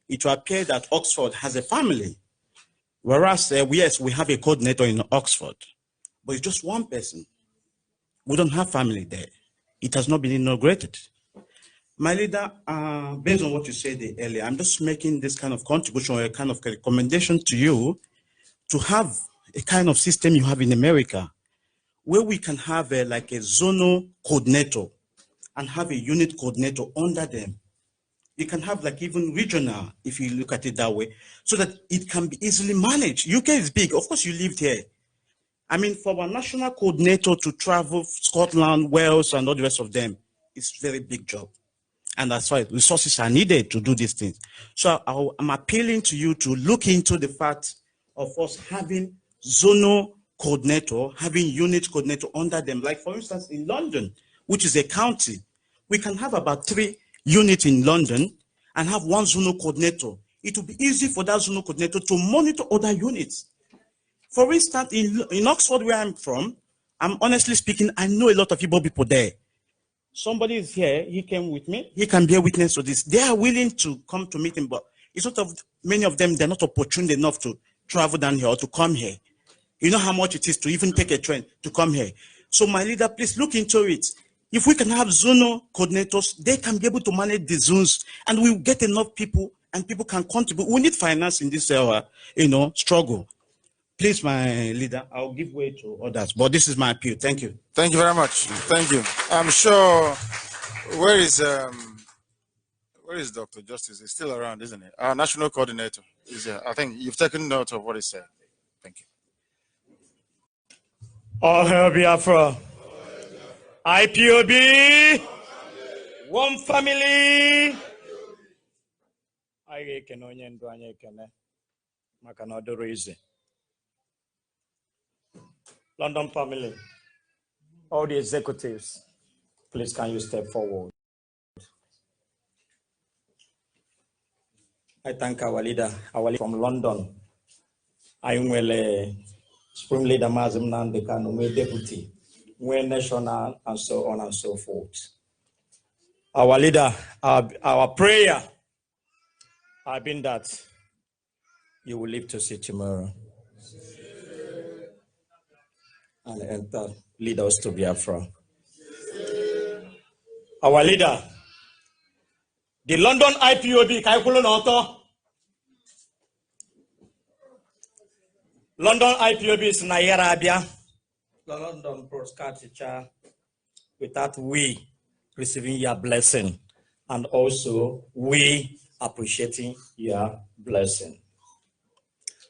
it will appear that Oxford has a family. Whereas, yes, we have a coordinator in Oxford, but it's just one person. We don't have family there. It has not been inaugurated. My leader, based on what you said earlier, I'm just making this kind of contribution or a kind of recommendation to you to have a kind of system you have in America where we can have like a zonal coordinator and have a unit coordinator under them. You can have like even regional, if you look at it that way, so that it can be easily managed. UK is big. Of course, you lived here. I mean, for our national coordinator to travel Scotland, Wales, and all the rest of them, it's a very big job. And that's why resources are needed to do these things. So I'm appealing to you to look into the fact of us having zonal coordinator, having unit coordinator under them. Like, for instance, in London, which is a county, we can have about 3 units in London and have one zonal coordinator. It will be easy for that zonal coordinator to monitor other units. For instance, in Oxford, where I'm from, I'm honestly speaking, I know a lot of people there. Somebody is here, he came with me, he can be a witness to this. They are willing to come to meet him, but it's not of many of them, they're not opportune enough to travel down here or to come here. You know how much it is to even take a train to come here. So my leader, please look into it. If we can have zonal coordinators, they can be able to manage the zones and we'll get enough people and people can contribute. We need finance in this struggle. Please, my leader, I'll give way to others, but this is my appeal. Thank you. Thank you very much. Thank you. I'm sure, where is Dr. Justice? He's still around, isn't he? Our national coordinator is here. I think you've taken note of what he said. Thank you. All hail Biafra. IPOB. One family. I can only do any reason. London family, all the executives, please can you step forward? I thank our leader from London. I will Supreme Leader Nnamdi Kanu, my deputy, we're national, and so on and so forth. Our leader, our prayer has been that you will live to see tomorrow and enter, lead us to Biafra. Our leader, the London IPOB, London IPOB is Nayarabia, London broadcast teacher, without we receiving your blessing, and also we appreciating your blessing.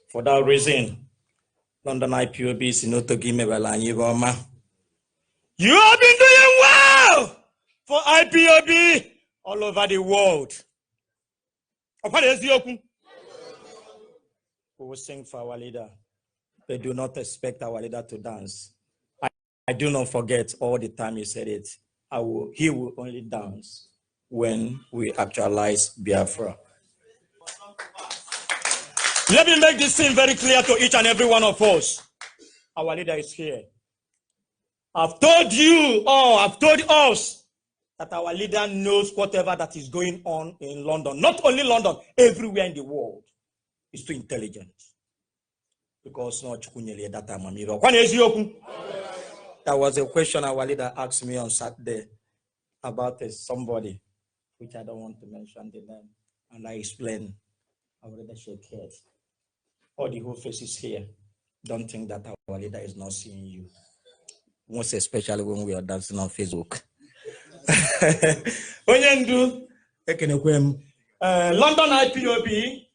For that reason, London IPOB is not to give me well. You have been doing well for IPOB all over the world. We will sing for our leader. They do not expect our leader to dance. I do not forget all the time he said it. He will only dance when we actualize Biafra. Let me make this thing very clear to each and every one of us. Our leader is here. I've told you, I've told us that our leader knows whatever that is going on in London. Not only London, everywhere in the world. It's too intelligent. Because no chukunyele that time. There was a question our leader asked me on Saturday about somebody, which I don't want to mention the name, and I explained. Our leader shake heads. All the whole faces here don't think that our leader is not seeing you. Most especially when we are dancing on Facebook. London IPOB.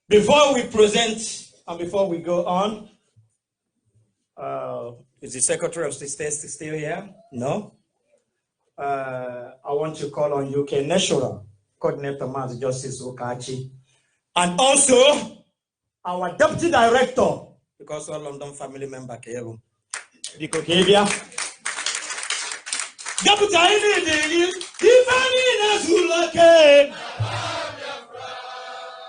Before we present and before we go on, is the Secretary of State still here? No? I want to call on UK National Coordinator Mass Justice Okachi, and also our Deputy Director, because all London family member Kevo, Diko Kevia. Deputy Zulake.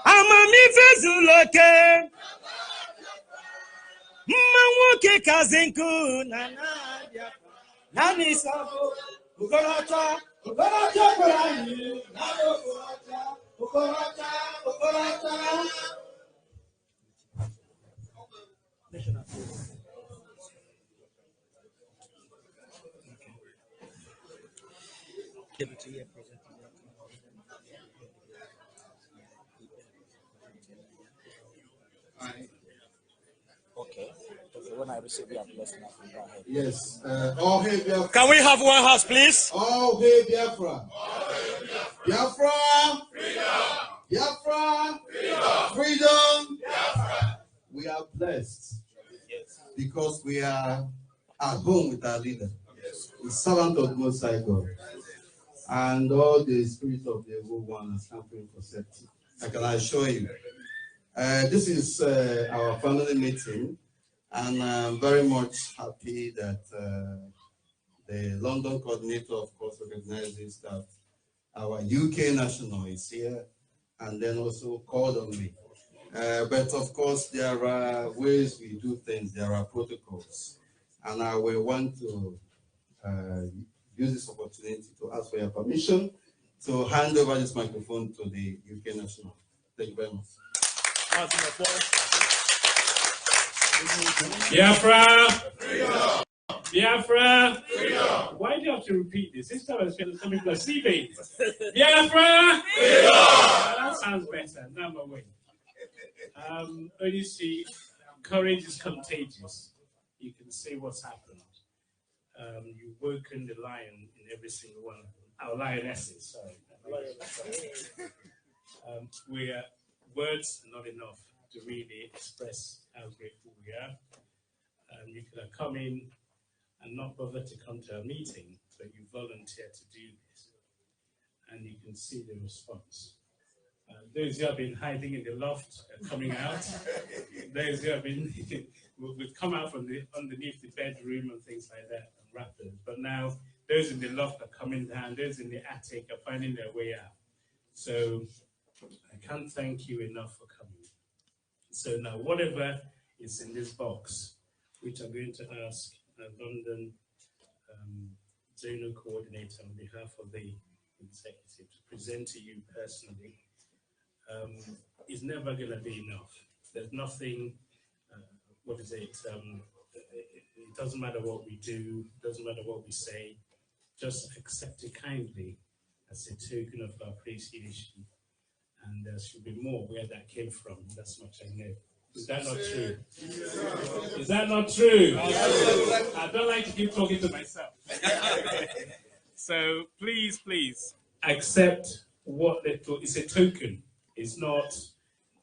Amami Zulake. Mwawoke Kazenku Nanadia. Nani Sabo. Ukorata. Ukorata. Ukorata. Okay. When I receive your blessing, go ahead. Yes. All hail Biafra. Can we have one house, please? All hail Biafra. Biafra. Biafra. Freedom. Biafra. We are blessed because we are at home with our leader, the servant of the Most High God, and all the spirits of the evil one are camping for safety. I can assure you. This is our family meeting, and I'm very much happy that the London coordinator, of course, recognizes that our UK national is here, and then also called on me. But of course, there are ways we do things, there are protocols, and I will want to use this opportunity to ask for your permission to hand over this microphone to the UK national. Thank you very much. Biafra! Freedom! Biafra! Freedom! Why do you have to repeat this? This time some people are sleeping. Biafra! Freedom! That sounds better. Number one. You see, courage is contagious. You can see what's happened. You've woken the lion in every single one of them. Our lionesses, sorry. Words are not enough to really express how grateful we are. You could have come in and not bother to come to a meeting, but you volunteered to do this. And you can see the response. Those who have been hiding in the loft are coming out. Those who have been, we've come out from underneath the bedroom and things like that, and rappers. But now, those in the loft are coming down. Those in the attic are finding their way out. So, I can't thank you enough for coming. So now, whatever is in this box, which I'm going to ask London zonal coordinator on behalf of the executive to present to you personally, is never going to be enough. There's nothing, it doesn't matter what we do, doesn't matter what we say, just accept it kindly as a token of our appreciation. And there should be more where that came from. That's much I know. Is that not true? Is that not true? I don't like to keep talking to myself. So please, please accept what it's a token. It's not,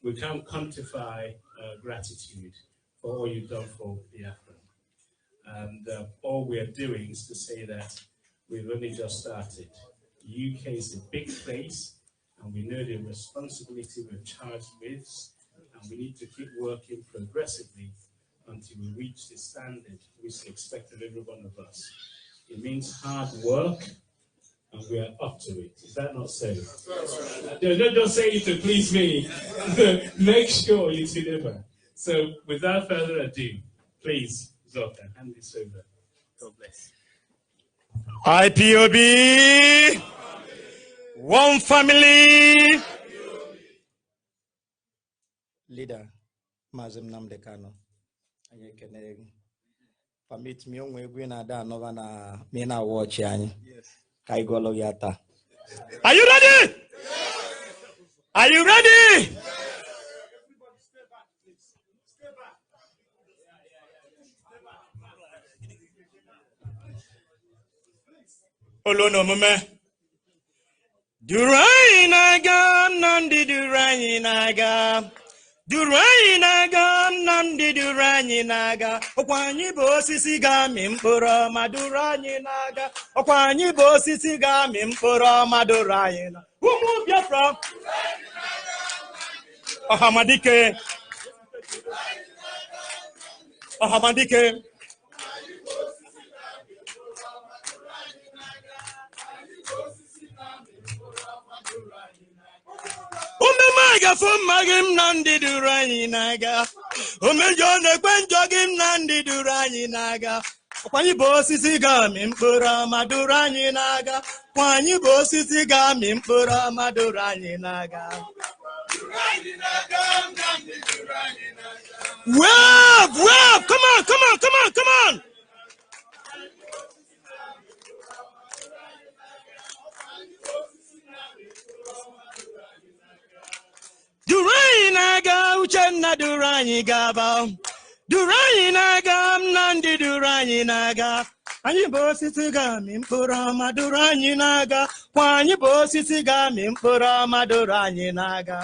we can't quantify gratitude for all you've done for Biafra. And all we're doing is to say that we've only just started. The UK is a big place, and we know the responsibility we're charged with, and we need to keep working progressively until we reach the standard which is expected of every one of us. It means hard work, and we are up to it. Is that not so? Don't just say it to please me. Make sure you deliver. So without further ado, please, and the Savior. God bless. IPOB, one family. Leader, Mazim Nnamdi Kanu. Permit me onwe gwe na da nova na me na watch yani. Kai golo yata. Are you ready? Are you ready? Olono mume. Durainaga Nnamdi Durainaga. Durainaga Nnamdi Durainaga. Okwanyi bo osisi ga mi mkpụrụ ma Durainaga. Okwanyi bo osisi ga mi mkpụrụ ma Durainaga. Umu Biafra. Ohamadike. Ohamadike. Umemaga from Magim Nnamdi Durainaga. Umejone Kwenjogim Nnamdi Durainaga. Kwani bosi siga mimpura Madurainaga. Kwani bosi siga mimpura Madurainaga. Wave, wave, come on, come on, come on, come on. Durainaga Uchenna Durainaga. Durainaga Nnamdi Durainaga. Anyị bụ osisi ga-amị mkpụrụ ọma duru anyị n'aga. Kwa anyị bụ osisi ga-amị mkpụrụ ọma duru anyị n'aga.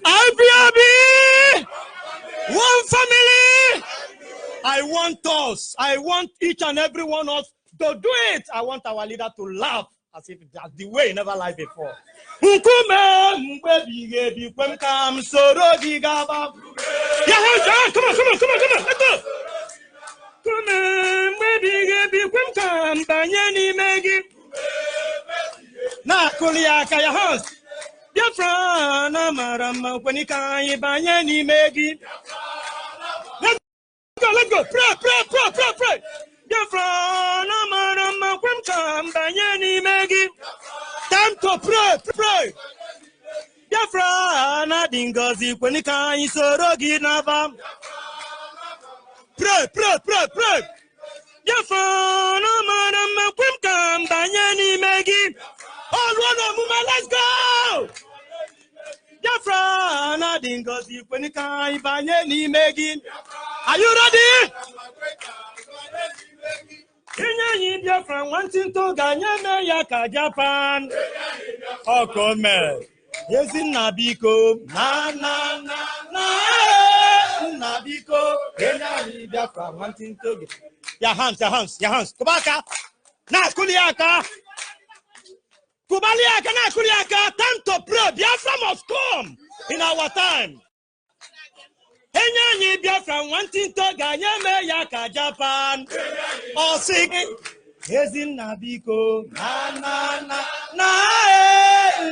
IPOB, one family. I want each and every one of us to do it. I want our leader to laugh as if that's the way he never laughed before. Yeah, come on, let's go. Na kuliaka ya hands. Biafra na marama kwenika ibanye ni megi. Let's go. Pray. Biafra na marama kwenika ibanye ni megi. Time to pray. Biafra na dingozi kwenika isoro ginaba. Pray. Biafra na marama kwenika ibanye ni megi. All one movement, let's go! Biafra na dingozi kwenika ibanye ni megi. Are you ready? Kenya yi Biafra wanting to ganye me ya ka Japan. Okome. Yezi nabiko. Na. Nabiko. Kenya yi Biafra wanting to get. Your hands. Kubaka. Na kuliaka. Kuliaka, time to pray. Biafra must come in our time. Enyanyi Biafra wanting to ganye me ya ka Japan. Or singing. Hezin nabiko. Na.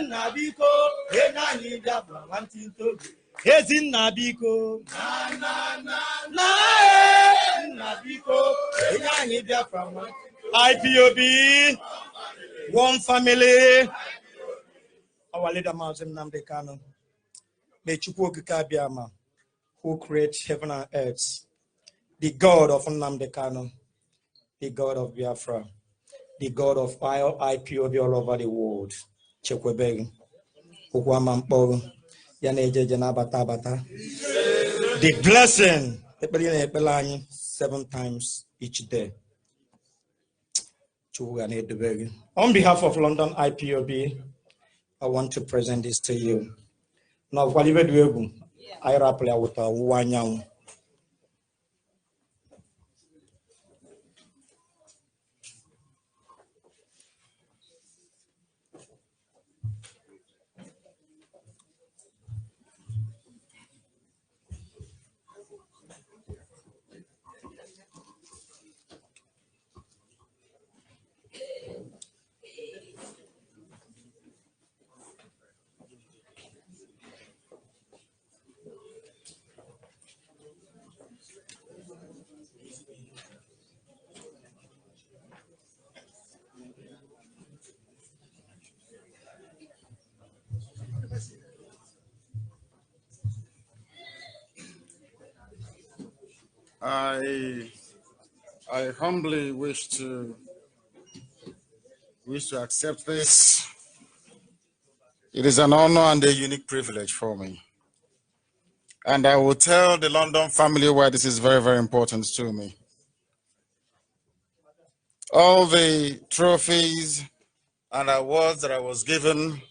Nabiko. Enyanyi Biafra wanting to. Hezin nabiko. Na. Nabiko. Enyanyi Biafra wanting. IPOB. One family. Our leader, Nnamdi Kanu. May Chukwu Okike Abiama, who creates heaven and earth, the God of Nnamdi Kanu, the God of Biafra, the God of IPOB all over the world. Chekwebegi, Ukwamampo, Yaneje Janabata. The blessing, 7 times each day. On behalf of London IPOB, I want to present this to you. Now, I rappel with a wanyang. I humbly wish to accept this. It is an honor and a unique privilege for me. And I will tell the London family why this is very, very important to me. All the trophies and awards that I was given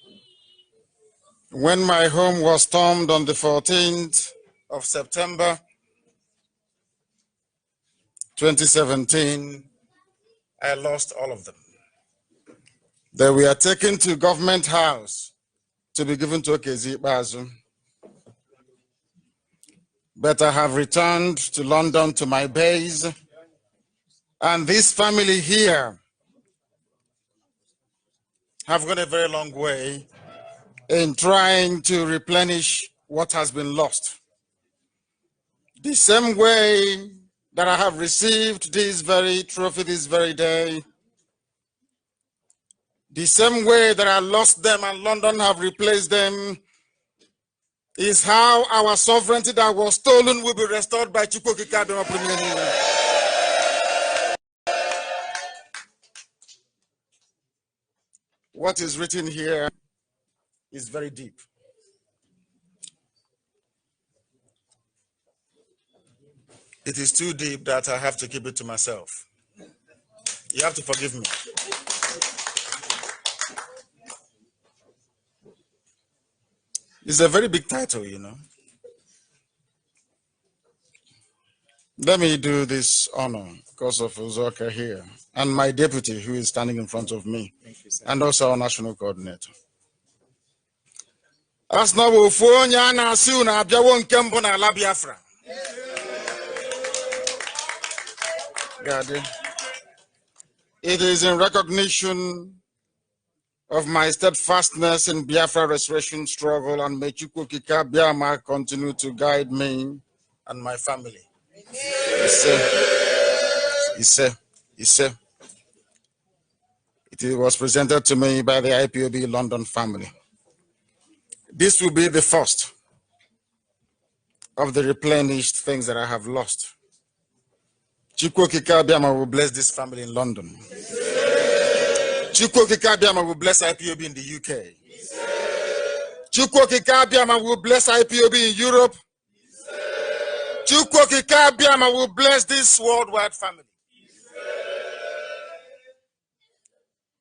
when my home was stormed on the 14th of September 2017, I lost all of them. They were taken to Government House to be given to Okezi Bazu. But I have returned to London to my base, and this family here have gone a very long way in trying to replenish what has been lost. The same way that I have received this very trophy this very day, the same way that I lost them and London have replaced them, is how our sovereignty that was stolen will be restored by Chukwuka Premier. What is written here is very deep. It is too deep that I have to keep it to myself. You have to forgive me. It's a very big title, you know. Let me do this honor because of Uzoka here and my deputy who is standing in front of me, and also our national coordinator. As now we phone yana soon abjawo nkembo na ala Biafra. It is in recognition of my steadfastness in Biafra restoration struggle, and may Chukwuka Biama continue to guide me and my family. It was presented to me by the IPOB London family. This will be the first of the replenished things that I have lost. Chukwuka Biama will bless this family in London. Chukwuka Biama will bless IPOB in the UK. Chukwuka Biama will bless IPOB in Europe. Chukwuka Biama will bless this worldwide family.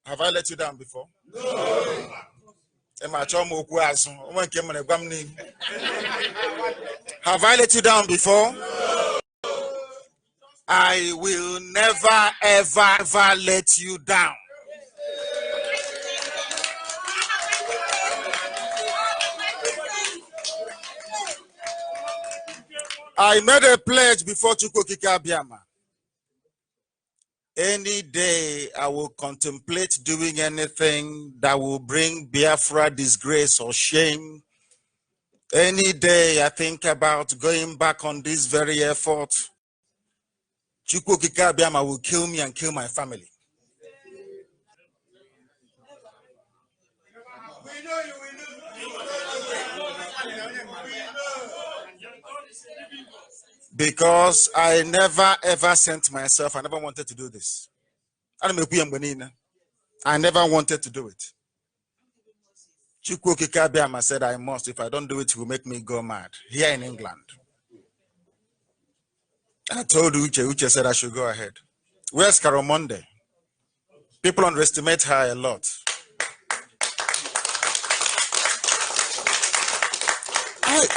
Have I let you down before? No. Have I let you down before? No. I will never, ever let you down. I made a pledge before Chukwuka Biama. Any day I will contemplate doing anything that will bring Biafra disgrace or shame. Any day I think about going back on this very effort, Chukwuka Biama will kill me and kill my family. Because I never ever sent myself, I never wanted to do this. I never wanted to do it. Chukwuka Biama said I must. If I don't do it, he will make me go mad here in England. I told Uche said I should go ahead. Where's Carol Monday? People underestimate her a lot.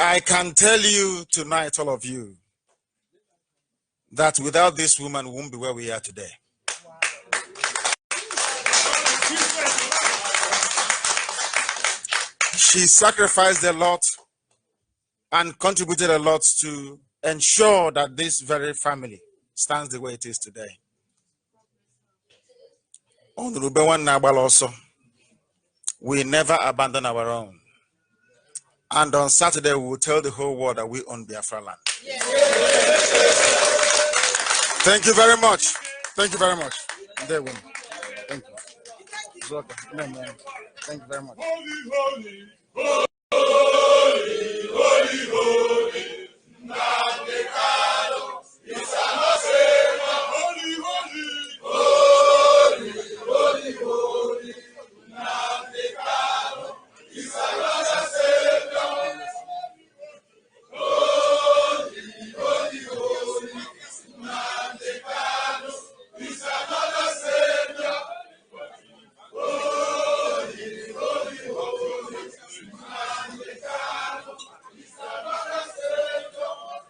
I can tell you tonight, all of you, that without this woman, we won't be where we are today. She sacrificed a lot and contributed a lot to ensure that this very family stands the way it is today. On Rubewan Nabal also, we never abandon our own. And on Saturday, we will tell the whole world that we own Biafra land. Yeah. Thank you very much. Thank you very much. There we go. Thank you. Thank you very much. Holy, holy, holy, holy, holy.